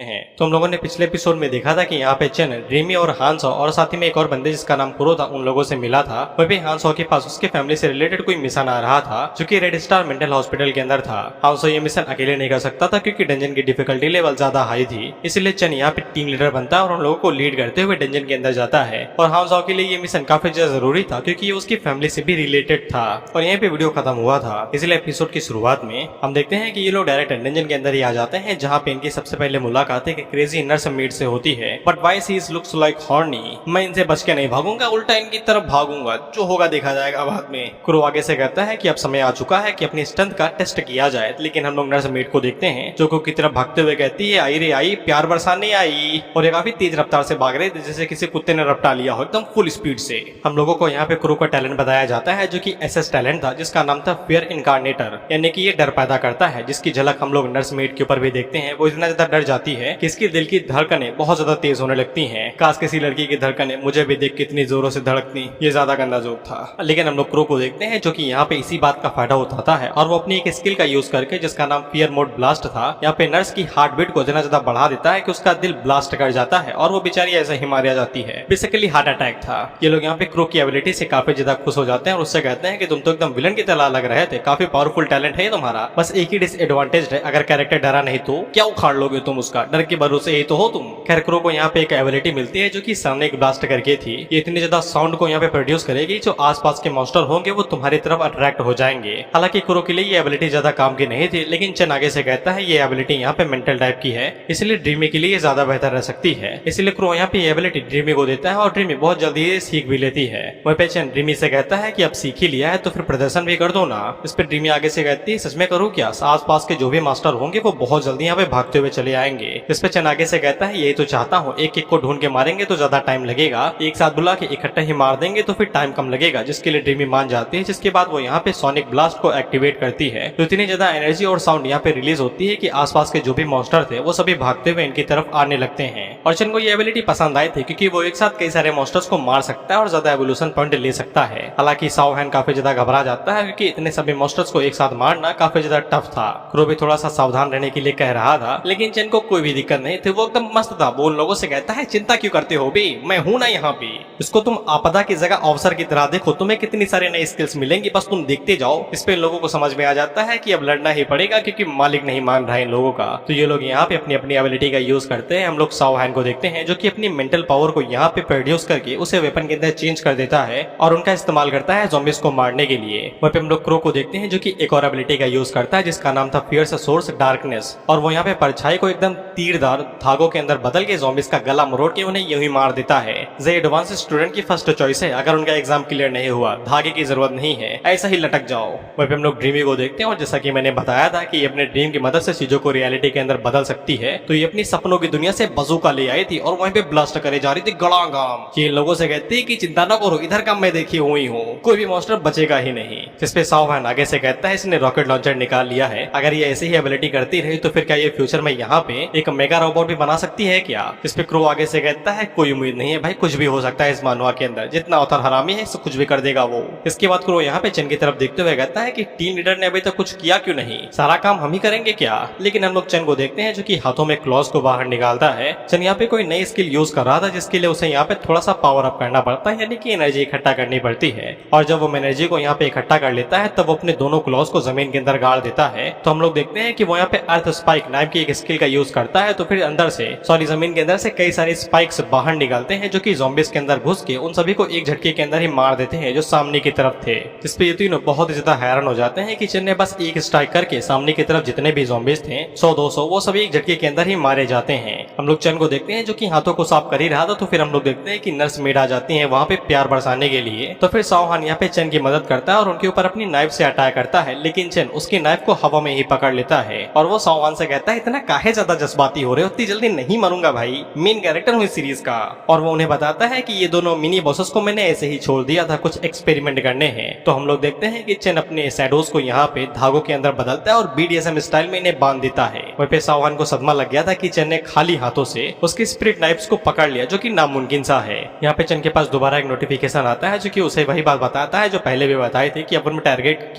हैं। तो हम लोगों ने पिछले एपिसोड में देखा था कि यहाँ पे चेन ड्रीमी और हांसो और साथ ही में एक और बंदे जिसका नाम कुरो था उन लोगों से मिला था। वहीं पे हांसो के पास उसके फैमिली से रिलेटेड कोई मिशन आ रहा था जो कि रेड स्टार मेंटल हॉस्पिटल के अंदर था। हांसो ये मिशन अकेले नहीं कर सकता था क्योंकि डंजन की डिफिकल्टी लेवल ज्यादा हाई थी, इसलिए चेन यहाँ पे टीम लीडर बनता है और उन लोगों को लीड करते हुए डंजन के अंदर जाता है। और हांसो के लिए ये मिशन काफी ज्यादा जरूरी था क्योंकि ये उसकी फैमिली से भी रिलेटेड था। और यहीं पे वीडियो खत्म हुआ था। इसलिए एपिसोड की शुरुआत में हम देखते हैं कि ये लोग डायरेक्ट डंजन के अंदर ही आ जाते हैं जहाँ पे इनकी सबसे पहले मुलाकात एक क्रेजी नर्स मीट से होती है। But why C looks like horny, मैं इनसे बच के नहीं भागूंगा, उल्टा इनकी तरफ भागूंगा, जो होगा देखा जाएगा बाद में। कुरो आगे से कहता है कि अब समय आ चुका है कि अपनी स्ट्रेंथ का टेस्ट किया जाए, लेकिन हम लोग नर्स मीट को देखते हैं जो की तरफ भागते हुए कहती है आई रे आई, प्यार बरसाने आई। और ये काफी तेज रफ्तार से भाग रहे थे जैसे किसी कुत्ते ने रफ्ता लिया हो एकदम फुल स्पीड से। हम लोगों को यहाँ पे कुरो का टैलेंट बताया जाता है जो कि एसएस टैलेंट था जिसका नाम था फियर इनकारनेटर, यानी कि ये डर पैदा करता है, जिसकी झलक हम लोग नर्स मेट के ऊपर भी देखते हैं। वो इतना ज्यादा डर जाती है कि इसकी दिल की धड़कनें बहुत ज्यादा तेज होने लगती हैं। काश किसी लड़की की धड़कनें मुझे भी देख के इतनी जोरों से धड़कती। ये ज्यादा गंदा जोक था। लेकिन हम लोग कुरो को देखते हैं जो कि यहाँ पे इसी बात का फायदा उठाता है और वो अपनी एक स्किल का यूज करके जिसका नाम फियर मोड ब्लास्ट था, यहाँ पे नर्स की हार्ट बीट को इतना ज्यादा बढ़ा देता है कि उसका दिल ब्लास्ट कर जाता है और वो बेचारी ऐसे ही मारिया जाती है। बेसिकली हार्ट अटैक था। ये लोग यहाँ पे क्रो की एबिलिटी से काफी ज्यादा खुश हो जाते हैं और उससे कहते हैं कि तुम तो एकदम विलन की तरह लग रहे थे, काफी पावरफुल टैलेंट है तुम्हारा, बस एक ही डिसएडवांटेज है, अगर कैरेक्टर डरा नहीं तो क्या उखाड़ लोगे तुम उसका, डर के भरोसे ही तो हो तुम। खैर क्रो को यहाँ पे एक एबिलिटी मिलती है जो कि सामने एक ब्लास्ट करके थी। ये इतनी ज्यादा साउंड को यहाँ पे प्रोड्यूस करेगी जो आसपास के मॉन्स्टर होंगे वो तुम्हारी तरफ अट्रैक्ट हो जाएंगे। हालांकि क्रो के लिए ये एबिलिटी ज्यादा काम की नहीं थी, लेकिन चेन आगे से कहता है ये एबिलिटी यहाँ पे मेंटल टाइप की है, इसलिए ड्रीमी के लिए ज्यादा बेहतर रह सकती है। इसलिए क्रो यहाँ पे एबिलिटी ड्रीमी को देता है और ड्रीमी बहुत जल्दी सीख भी लेती है। वहीं पे चेन ड्रीमी से कहता है कि अब सीख ही लिया है तो फिर प्रदर्शन भी कर दो ना। इस पे ड्रीमी आगे से कहती है सच में करूँ क्या, आसपास के जो भी मास्टर होंगे वो बहुत जल्दी यहाँ पे भागते हुए चले आएंगे। इस पे चेन आगे से कहता है यही तो चाहता हूँ, एक एक को ढूंढ के मारेंगे तो ज्यादा टाइम लगेगा, एक साथ बुला के इकट्ठा ही मार देंगे तो फिर टाइम कम लगेगा, जिसके लिए ड्रीमी मान जाती है। जिसके बाद वो यहाँ पे सोनिक ब्लास्ट को एक्टिवेट करती है तो इतनी ज्यादा एनर्जी और साउंड यहाँ पे रिलीज होती है कि आसपास के जो भी मॉन्स्टर थे वो सभी भागते हुए इनकी तरफ आने लगते हैं। और चेन को ये एबिलिटी पसंद आई थी क्योंकि वो एक साथ कई सारे मॉन्स्टर्स को मार सकता है और ज्यादा एवोल्यूशन पॉइंट ले सकता है। हालांकि साओ हैन काफी ज्यादा घबरा जाता है क्योंकि इतने सभी मॉन्स्टर्स को एक साथ मारना काफी ज्यादा टफ था। क्रो भी थोड़ा सा सावधान रहने के लिए कह रहा था, लेकिन चेन को कोई भी दिक्कत नहीं थी, वो एकदम मस्त था। वो उन लोगों से कहता है चिंता क्यों करते हो बे, मैं हूं ना यहाँ पे, इसको तुम आपदा की जगह अवसर की तरह देखो, तुम्हें कितनी सारी नई स्किल्स मिलेंगी, बस तुम देखते जाओ। इस पे लोगों को समझ में आ जाता है कि अब लड़ना ही पड़ेगा क्योंकि मालिक नहीं मान रहा है इन लोगों का। तो ये लोग यहाँ पे अपनी अपनी एबिलिटी का यूज करते हैं। हम लोग साओ हैन को देखते हैं जो कि अपनी मेंटल पावर को यहाँ पे प्रोड्यूस करके उसे वेपन के अंदर चेंज कर देता है और उनका इस्तेमाल करता है ज़ॉम्बीज को मारने के लिए। वहीं पे हम लोग क्रो को देखते हैं जो कि एक और एबिलिटी का यूज करता है जिसका नाम था फियर्स सोर्स डार्कनेस, और वो यहाँ पे परछाई को एकदम तीरदार धागों के अंदर बदल के ज़ॉम्बीज का गला मरोड़ के उन्हें यूं ही मार देता है। जे एडवांस स्टूडेंट की फर्स्ट चॉइस है, अगर उनका एग्जाम क्लियर नहीं हुआ धागे की जरूरत नहीं है, ऐसा ही लटक जाओ। वहीं पे हम लोग ड्रीमी को देखते हैं और जैसा कि मैंने बताया था कि ये अपने ड्रीम की मदद से चीजों को रियलिटी के अंदर बदल सकती है, तो ये अपनी सपनों की दुनिया से बजूका ले आई थी और वहीं पे ब्लास्ट करे जा रही थी गड़ागाम। ये लोगों से कहती है कि चिंता न करो, इधर का मैं देखी हुई हूँ, कोई भी मॉन्स्टर बचेगा ही नहीं। जिस पे साओ हैन आगे से कहता है इसने रॉकेट लॉन्चर निकाल लिया है, अगर ये ऐसी ही एबिलिटी करती रही तो फिर क्या ये फ्यूचर में यहाँ पे एक मेगा रोबोट भी बना सकती है क्या। इस पे क्रो आगे से कहता है कोई उम्मीद नहीं है भाई, कुछ भी हो सकता है इस मानवा के अंदर, जितना अवतार हरामी है इसको कुछ भी कर देगा वो। इसके बाद क्रो यहाँ पे चेन की तरफ देखते हुए कहता है कि टीम लीडर ने अभी तक कुछ किया क्यों नहीं, सारा काम हम ही करेंगे क्या। लेकिन हम लोग चेन को देखते हैं जो कि हाथों में क्लॉज को बाहर निकालता है। चेन यहाँ पे कोई नई स्किल यूज कर रहा था जिसके लिए उसे यहाँ पे थोड़ा सा पावर अप करना पड़ता है, यानी कि एनर्जी इकट्ठा करनी पड़ती है। और जब वो एनर्जी को यहाँ पे इकट्ठा कर लेता है तब वो अपने दोनों क्लॉज को जमीन के अंदर गाड़ देता है। तो हम लोग देखते हैं कि वो यहाँ पे अर्थ स्पाइक नाम की एक स्किल का यूज करता है, तो फिर अंदर से जमीन के अंदर से कई सारे स्पाइक्स बाहर निकलते हैं जो कि ज़ॉम्बीज के अंदर घुस के उन सभी को एक झटके के अंदर ही मार देते हैं जो सामने की तरफ थे। जिस पे ये तीनों बहुत ज्यादा हैरान हो जाते हैं कि चेन ने बस एक स्ट्राइक करके सामने की तरफ जितने भी ज़ॉम्बीज थे 100-200 वो सभी एक झटके के अंदर ही मारे जाते हैं। हम लोग चेन को देखते हैं जो कि हाथों को साफ कर ही रहा था, तो फिर हम लोग देखते हैं कि नर्स मेड आ जाती है वहाँ पे प्यार बरसाने के लिए। तो फिर साओ हैन यहाँ पे चेन की मदद करता है और उनके ऊपर अपनी नाइफ से अटैक करता है, लेकिन चेन उसकी नाइफ को हवा में ही पकड़ लेता है और वो साओ हैन से कहता है इतना काहे ज्यादा जज्बाती हो रहे हो, इतनी जल्दी नहीं मरूंगा भाई, मेन कैरेक्टर हूँ इस सीरीज का। और वो उन्हें बताता है कि ये दोनों मिनी बॉसेस को मैंने ऐसे ही छोड़ दिया था, कुछ एक्सपेरिमेंट करने हैं। तो हम लोग देखते हैं कि चेन अपने शैडोज को यहाँ पे धागों के अंदर बदलता है और BDSM स्टाइल में इन्हें बांध देता है। वहीं पे साओ हैन को सदमा लग गया था कि चेन ने खाली हाथों से उसकी स्पिरिट नाइफ्स को पकड़ लिया जो कि नामुमकिन सा है। यहाँ पे चेन के पास दोबारा एक नोटिफिकेशन आता है जो कि उसे वही बात बताता है जो पहले भी बताई थी कि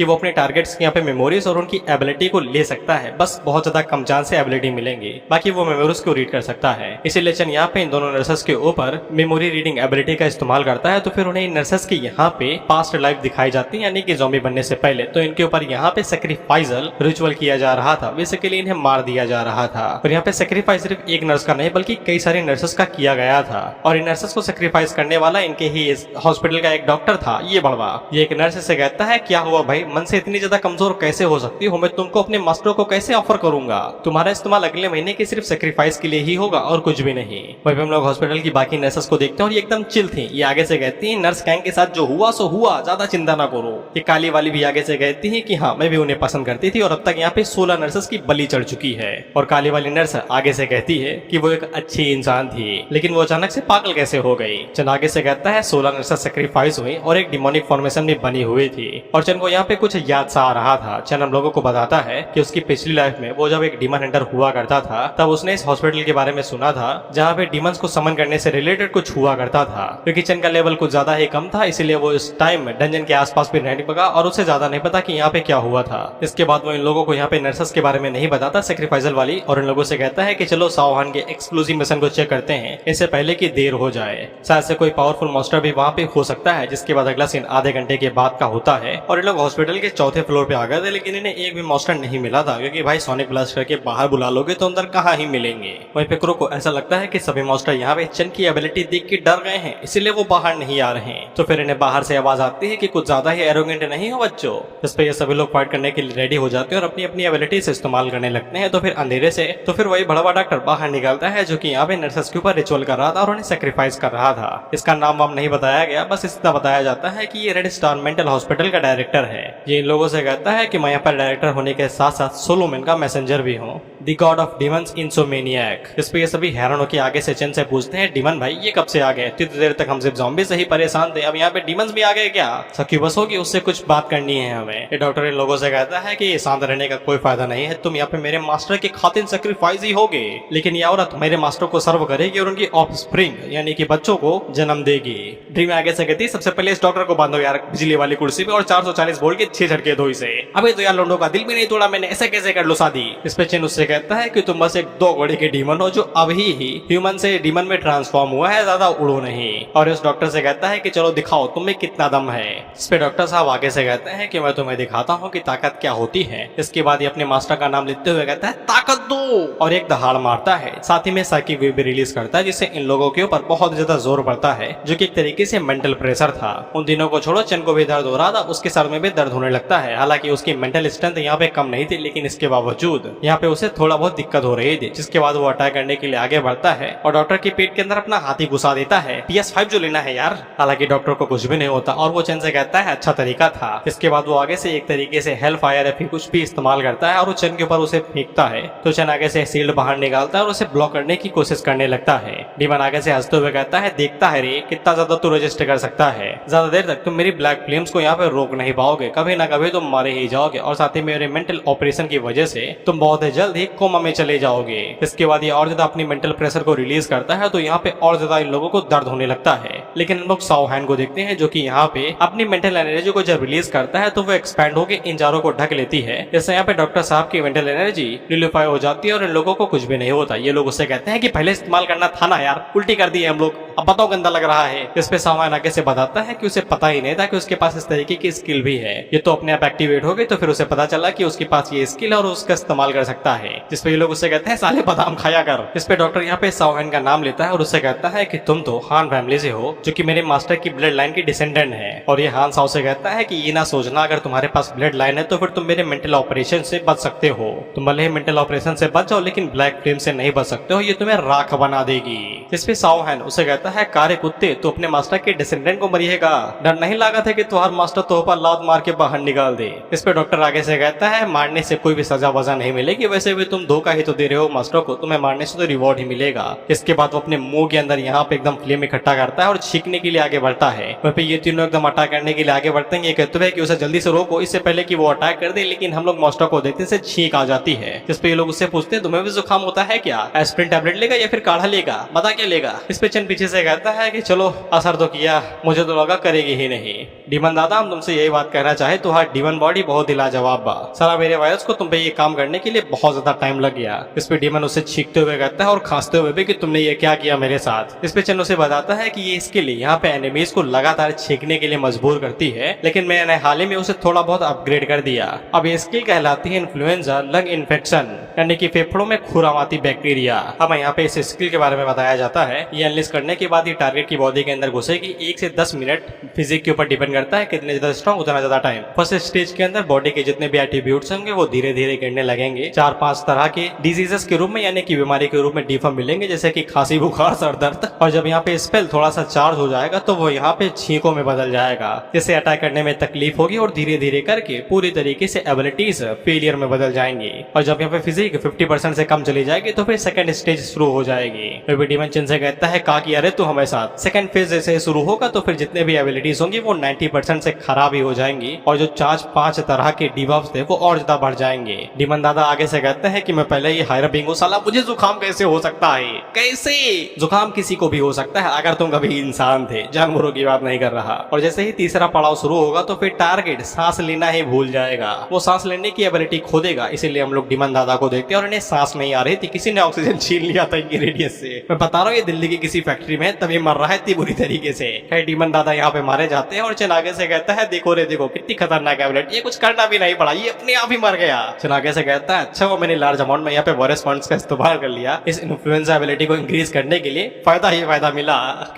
वो अपने टारगेट्स की यहाँ पे मेमोरीज और उनकी एबिलिटी को ले सकता है, बस बहुत ज्यादा कम चांस से एबिलिटी मिलेंगे, बाकी वो मेमोरीज को रीड कर सकता है। इसीलिए चन यहाँ पे इन दोनों नर्सेस के ऊपर मेमोरी रीडिंग एबिलिटी का इस्तेमाल करता है। तो फिर उन्हें इन नर्सेस की यहाँ पे पास्ट लाइफ दिखाई जाती है, यानी कि ज़ॉम्बी बनने से पहले। तो इनके ऊपर यहाँ पे सैक्रिफाइजल रिचुअल किया जा रहा था, बेसिकली इन्हें मार दिया जा रहा था। और यहाँ पे सैक्रिफाइस सिर्फ एक नर्स का नहीं बल्कि कई सारी नर्सेस का किया गया था। और इन नर्सेस को सैक्रिफाइस करने वाला इनके ही हॉस्पिटल का एक डॉक्टर था, ये बड़वा। ये एक नर्स से कहता है, क्या हुआ भाई, मन से इतनी ज्यादा कमजोर कैसे हो सकती हो? मैं तुमको अपने मास्टर को कैसे ऑफर करूंगा? तुम्हारा इस्तेमाल अगले महीने के सिर्फ सैक्रिफाइस के लिए ही होगा और कुछ भी नहीं। वहीं पे हम लोग हॉस्पिटल की बाकी नर्सेस को देखते हैं और ये एकदम चिल थी। ये आगे से कहती है, नर्स कैंग के साथ जो हुआ सो हुआ, ज्यादा चिंता ना करो। ये काली वाली भी आगे से कहती है कि हाँ, मैं भी उन्हें पसंद करती थी और अब तक यहाँ पे 16 नर्सेस की बलि चढ़ चुकी है। और काली वाली नर्स आगे से कहती है कि वो एक अच्छी इंसान थी, लेकिन वो अचानक से पागल कैसे हो गई? चन आगे से कहता है 16 नर्सेस सैक्रिफाइस हुई और एक डिमोनिक फॉर्मेशन में बनी हुई थी। और चन को यहाँ पे कुछ याद सा आ रहा था। चन हम लोगों को बताता है कि उसकी पिछली लाइफ में वो जब एक डीमन हंटर हुआ करता था, तब उसने इस हॉस्पिटल के बारे में सुना था जहाँ पे डीमंस को समन करने से रिलेटेड कुछ हुआ करता था। क्योंकि चन का लेवल कुछ ज्यादा ही कम था, इसीलिए वो इस टाइम डंजन के आसपास भी रहने लगा और उसे ज्यादा नहीं पता कि यहाँ पे क्या हुआ था। इसके बाद वो इन लोगों को यहाँ पे नर्सेस के बारे में नहीं बताता, सैक्रिफाइजल वाली, और इन लोगों से कहता है कि चलो सावहान के एक्सक्लूसिव मिशन को चेक करते हैं, इससे पहले कि देर हो जाए। शायद से कोई पावरफुल मॉन्स्टर भी वहाँ पे हो सकता है। जिसके बाद अगला सीन आधे घंटे के बाद का होता है और ये लोग हॉस्पिटल के चौथे फ्लोर पे आ गए थे, लेकिन इन्हें एक भी मॉन्स्टर नहीं मिला था। क्योंकि भाई सोनिक ब्लास्ट करके बाहर बुला लोगे तो अंदर कहाँ ही मिलेंगे। वहीं पे क्रू को ऐसा लगता है कि सभी मॉन्स्टर यहाँ पे चन की एबिलिटी देख के डर गए हैं, इसीलिए वो बाहर नहीं आ रहे हैं। तो फिर इन्हें बाहर से आवाज आती है कि कुछ ज्यादा ही एरोगेंट नहीं हो बच्चों। इस पे ये सभी लोग फाइट करने के लिए रेडी हो जाते हैं और अपनी अपनी एबिलिटी से इस्तेमाल करने लगते हैं। तो फिर अंधेरे से वही बड़वा डॉक्टर बाहर निकलता है, जो कि यहाँ पे नर्सेस के ऊपर रिचुअल कर रहा था और उन्हें सैक्रिफाइस कर रहा था। इसका नाम वाम नहीं बताया गया, बस इतना बताया जाता है कि ये रेड स्टार मेंटल हॉस्पिटल का डायरेक्टर है। ये इन लोगों से कहता है कि मैं यहाँ पर डायरेक्टर होने के साथ साथ सोलोमन का मैसेंजर भी हूँ, द गॉड ऑफ डिमंस इंसोमेनियाक। इस पे ये सभी हैरान होकर आगे से चन से पूछते हैं, डिमन भाई ये कब से आ गए? इतनी देर तक हम सिर्फ ज़ॉम्बी से ही परेशान थे, अब यहाँ पे डिमंस भी आ गए क्या? सक्यूबस होगी, उससे कुछ बात करनी है हमें। ये डॉक्टर इन लोगों से कहता है कि शांत रहने का कोई फायदा नहीं है, तुम यहाँ पे मेरे मास्टर की खातिर सैक्रिफाइस ही होगे, लेकिन ये औरत मेरे मास्टर को सर्व करेगी और उनकी ऑफस्प्रिंग यानी कि बच्चों को जन्म देगी। ड्रीम आगे से कहती, सबसे पहले इस डॉक्टर को बांधो यार बिजली वाली कुर्सी पे और 440 वोल्ट के 6 झटके दो इसे। अबे तो यार लोगों का दिल भी नहीं तोड़ा मैंने, ऐसे कैसे कर लो शादी? इस पे चिन उससे कहता है कि तुम बस एक 2 घोड़े के डीमन हो जो अभी ही ह्यूमन से डीमन में ट्रांसफॉर्म हुआ है, ज्यादा उड़ो नहीं। और इस डॉक्टर से कहता है कि चलो दिखाओ तुम्हें कितना दम है। इस पे डॉक्टर साहब आगे से कहते हैं कि मैं तुम्हें दिखाता हूँ कि ताकत क्या होती है। इसके बाद ये अपने मास्टर का नाम लेते हुए कहता है, ताकत दो, और एक दहाड़ मारता है। साथ ही में साइकिक वेव भी रिलीज करता है, जिससे इन लोगों के ऊपर बहुत ज्यादा जोर पड़ता है, जो कि एक तरीके से मेंटल प्रेशर था। उन दिनों को छोड़ो, चन को भी दर्द हो रहा था, उसके सर में भी दर्द होने लगता है। हालांकि उसकी मेंटल स्ट्रेंथ यहाँ पे कम नहीं थी, लेकिन इसके बावजूद यहाँ पे उसे थोड़ा बहुत दिक्कत हो रही थी। जिसके बाद वो अटैक करने के लिए आगे बढ़ता है और डॉक्टर की पेट के अंदर अपना हाथी घुसा देता है। PS5 जो लेना है यार। हालांकि डॉक्टर को कुछ भी नहीं होता और वो चन से कहता है अच्छा तरीका था। इसके बाद वो आगे से एक तरीके से हेल फायर या फिर कुछ भी इस्तेमाल करता है और वो चन के ऊपर उसे फेंकता है। तो चन आगे से शील्ड बाहर निकालता है और उसे ब्लॉक करने की कोशिश करने लगता है। डीमन आगे से हंसते हुए कहता है, देखता है रे कितना ज्यादा तू रजिस्ट कर सकता है, ज्यादा देर तक तुम मेरी ब्लैक फ्लेम्स को यहाँ पे रोक नहीं पाओगे, कभी ना कभी तुम मारे ही जाओगे और साथ ही मेरे मेंटल ऑपरेशन की वजह से तुम बहुत ही जल्द ही कोमा में चले जाओगे। इसके बाद ये और ज्यादा अपनी मेंटल प्रेशर को रिलीज करता है, तो यहाँ पे और ज्यादा इन लोगों को दर्द होने लगता है। लेकिन हम लोग सावहान को देखते हैं, जो कि यहाँ पे अपनी मेंटल एनर्जी को जब रिलीज करता है तो वो एक्सपैंड होकर इन चारों को ढक लेती है। जैसे यहाँ पे डॉक्टर साहब की मेंटल एनर्जी रिलीफाई हो जाती है और इन लोगों को कुछ भी नहीं होता। ये लोग उससे कहते हैं कि पहले इस्तेमाल करना था ना यार, उल्टी कर दी है हम लोग, अब बताओ गंदा लग रहा है। इस पे सावहान आगे से बताता है कि उसे पता ही नहीं था कि उसके पास इस तरीके की स्किल भी है। ये तो अपने आप एक्टिवेट हो गई, तो फिर उसे पता चला कि उसके पास ये स्किल है और उसका इस्तेमाल कर सकता है। जिसपे ये लोग उससे कहते हैं साले बादाम खाया कर। इस पे डॉक्टर यहाँ पे सावहान का नाम लेता है और उससे कहता है कि तुम तो हान फैमिली से हो, जो कि मेरे मास्टर की ब्लड लाइन की डिसेंडेंट है। और ये हान साव से कहता है कि ये ना सोचना, अगर तुम्हारे पास ब्लड लाइन है तो फिर तुम मेरे मेंटल ऑपरेशन से बच सकते हो। तुम भले ही मेंटल ऑपरेशन से बच जाओ, लेकिन ब्लैक फ्लेम से नहीं बच सकते हो, ये तुम्हें राख बना देगी। इस पे सावहान उसे कहता है, कारे कुत्ते तो अपने मास्टर के डिसेंडेंट को मरिएगा, डर नहीं लगा था कि तुम्हारा मास्टर तो पर लात मार के बाहर निकाल दे। इस पे डॉक्टर आगे से कहता है, मारने से कोई भी सजा वजा नहीं मिलेगी, वैसे भी तुम धोखा ही तो दे रहे हो मास्टर को, तुम्हें मारने से तो रिवॉर्ड ही मिलेगा। इसके बाद वो अपने मुंह के अंदर यहाँ पे एकदम फ्लेम इकट्ठा करता है और छींकने के लिए आगे बढ़ता है। वहीं पे ये तीनों एकदम अटैक करने के लिए आगे बढ़ते हैं। ये कहते हैं कि उसे जल्दी से रोको, इससे पहले कि वो अटैक कर दे, लेकिन हम लोग मास्टर को देखते से छींक आ जाती है। जिस पे ये लोग उससे पूछते हैं, तुम्हें भी जुकाम होता है क्या, एस्प्रिन टैबलेट लेगा या फिर काढ़ा लेगा, बता क्या लेगा। इस पे चन पीछे से कहता है कि चलो असर तो किया, मुझे तो लगा करेगी ही नहीं। डीमन दादा हम तुमसे यही बात कहना चाहे तो हाँ डीमन बॉडी बहुत ही लाजवाब बा, सारा मेरे वायरस को तुम पे ये काम करने के लिए बहुत ज्यादा टाइम लग गया। इस पे डीमन उसे छींकते हुए कहता है और खांसते हुए भी कि तुमने ये क्या किया मेरे साथ। इस पे चन उसे बताता है कि ये इसके लिए यहाँ पे एनिमीज को लगातार छींकने के लिए मजबूर करती है, लेकिन मैंने हाल ही में उसे थोड़ा बहुत अपग्रेड कर दिया। अब ये स्किल कहलाती है इन्फ्लुएंजा लंग इन्फेक्शन, यानी कि फेफड़ों में खुरामाती बैक्टीरिया। हमें यहाँ पे इस स्किल के बारे में बताया जाता है। ये अनलिस्ट करने के बाद ये टारगेट की बॉडी के अंदर घुसेगी। 1 से 10 मिनट फिजिक के ऊपर डिपेंड करता है, कितने ज्यादा स्ट्रॉन्ग उतना ज्यादा टाइम। फर्स्ट स्टेज के अंदर बॉडी के जितने भी एट्रीब्यूट्स होंगे वो धीरे धीरे गिरने लगेंगे। 4-5 तरह के डिजीजेस के रूप में यानी कि बीमारी के रूप में डिफॉर्म मिलेंगे, जैसे कि खांसी, बुखार, सर दर्द। और जब यहाँ पे स्पेल थोड़ा सा चार्ज हो जाएगा तो वो यहाँ पे छींकों में बदल जाएगा, जिससे अटैक करने में तकलीफ होगी और धीरे धीरे करके पूरी तरीके से एबिलिटीज फेलियर में बदल जाएंगी। और जब यहाँ पे फिजिक 50% से कम चली जाएगी तो फिर सेकंड स्टेज शुरू हो जाएगी। डीमन चिन से कहता है का कि अरे तू हमारे साथ। सेकंड फेज जैसे शुरू होगा तो फिर जितने भी एबिलिटीज होंगी वो 90% से खराब ही हो जाएंगी और जो 4-5 तरह के डिबफ्स थे वो और ज्यादा बढ़ जाएंगे। डीमन दादा आगे से कहते हैं कि मैं पहले ही हायर बीइंग हूं, साला मुझे जुकाम कैसे हो सकता है। कैसे जुकाम किसी को भी हो सकता है अगर तुम कभी इंसान थे, जानवरों की बात नहीं कर रहा। और जैसे ही तीसरा पड़ाव शुरू होगा तो फिर टारगेट सांस लेना ही भूल जाएगा, वो सांस लेने की एबिलिटी खो देगा। इसीलिए हम लोग डीमन दादा को देखते हैं और इन्हें सांस नहीं आ रही थी, किसी ने ऑक्सीजन छीन लिया था इनकी रेडियस से। मैं बता रहा हूँ ये दिल्ली की किसी फैक्ट्री में तभी मर रहा है इतनी बुरी तरीके से। डीमन दादा यहाँ पे मारे जाते हैं और चन आगे से कहता है देखो रे देखो कितनी खतरनाक एबिलिटी, ये कुछ करना भी नहीं पड़ा, ये अपने आप ही मर गया। चन आगे से कहता है अच्छा वो मैंने लार्ज अमाउंट में यहाँ पे वायरस फंड्स का इस्तेमाल कर लिया, इस इन्फ्लुएंजा एबिलिटी को इंक्रीज करने के लिए फायदा ही फायदा मिला।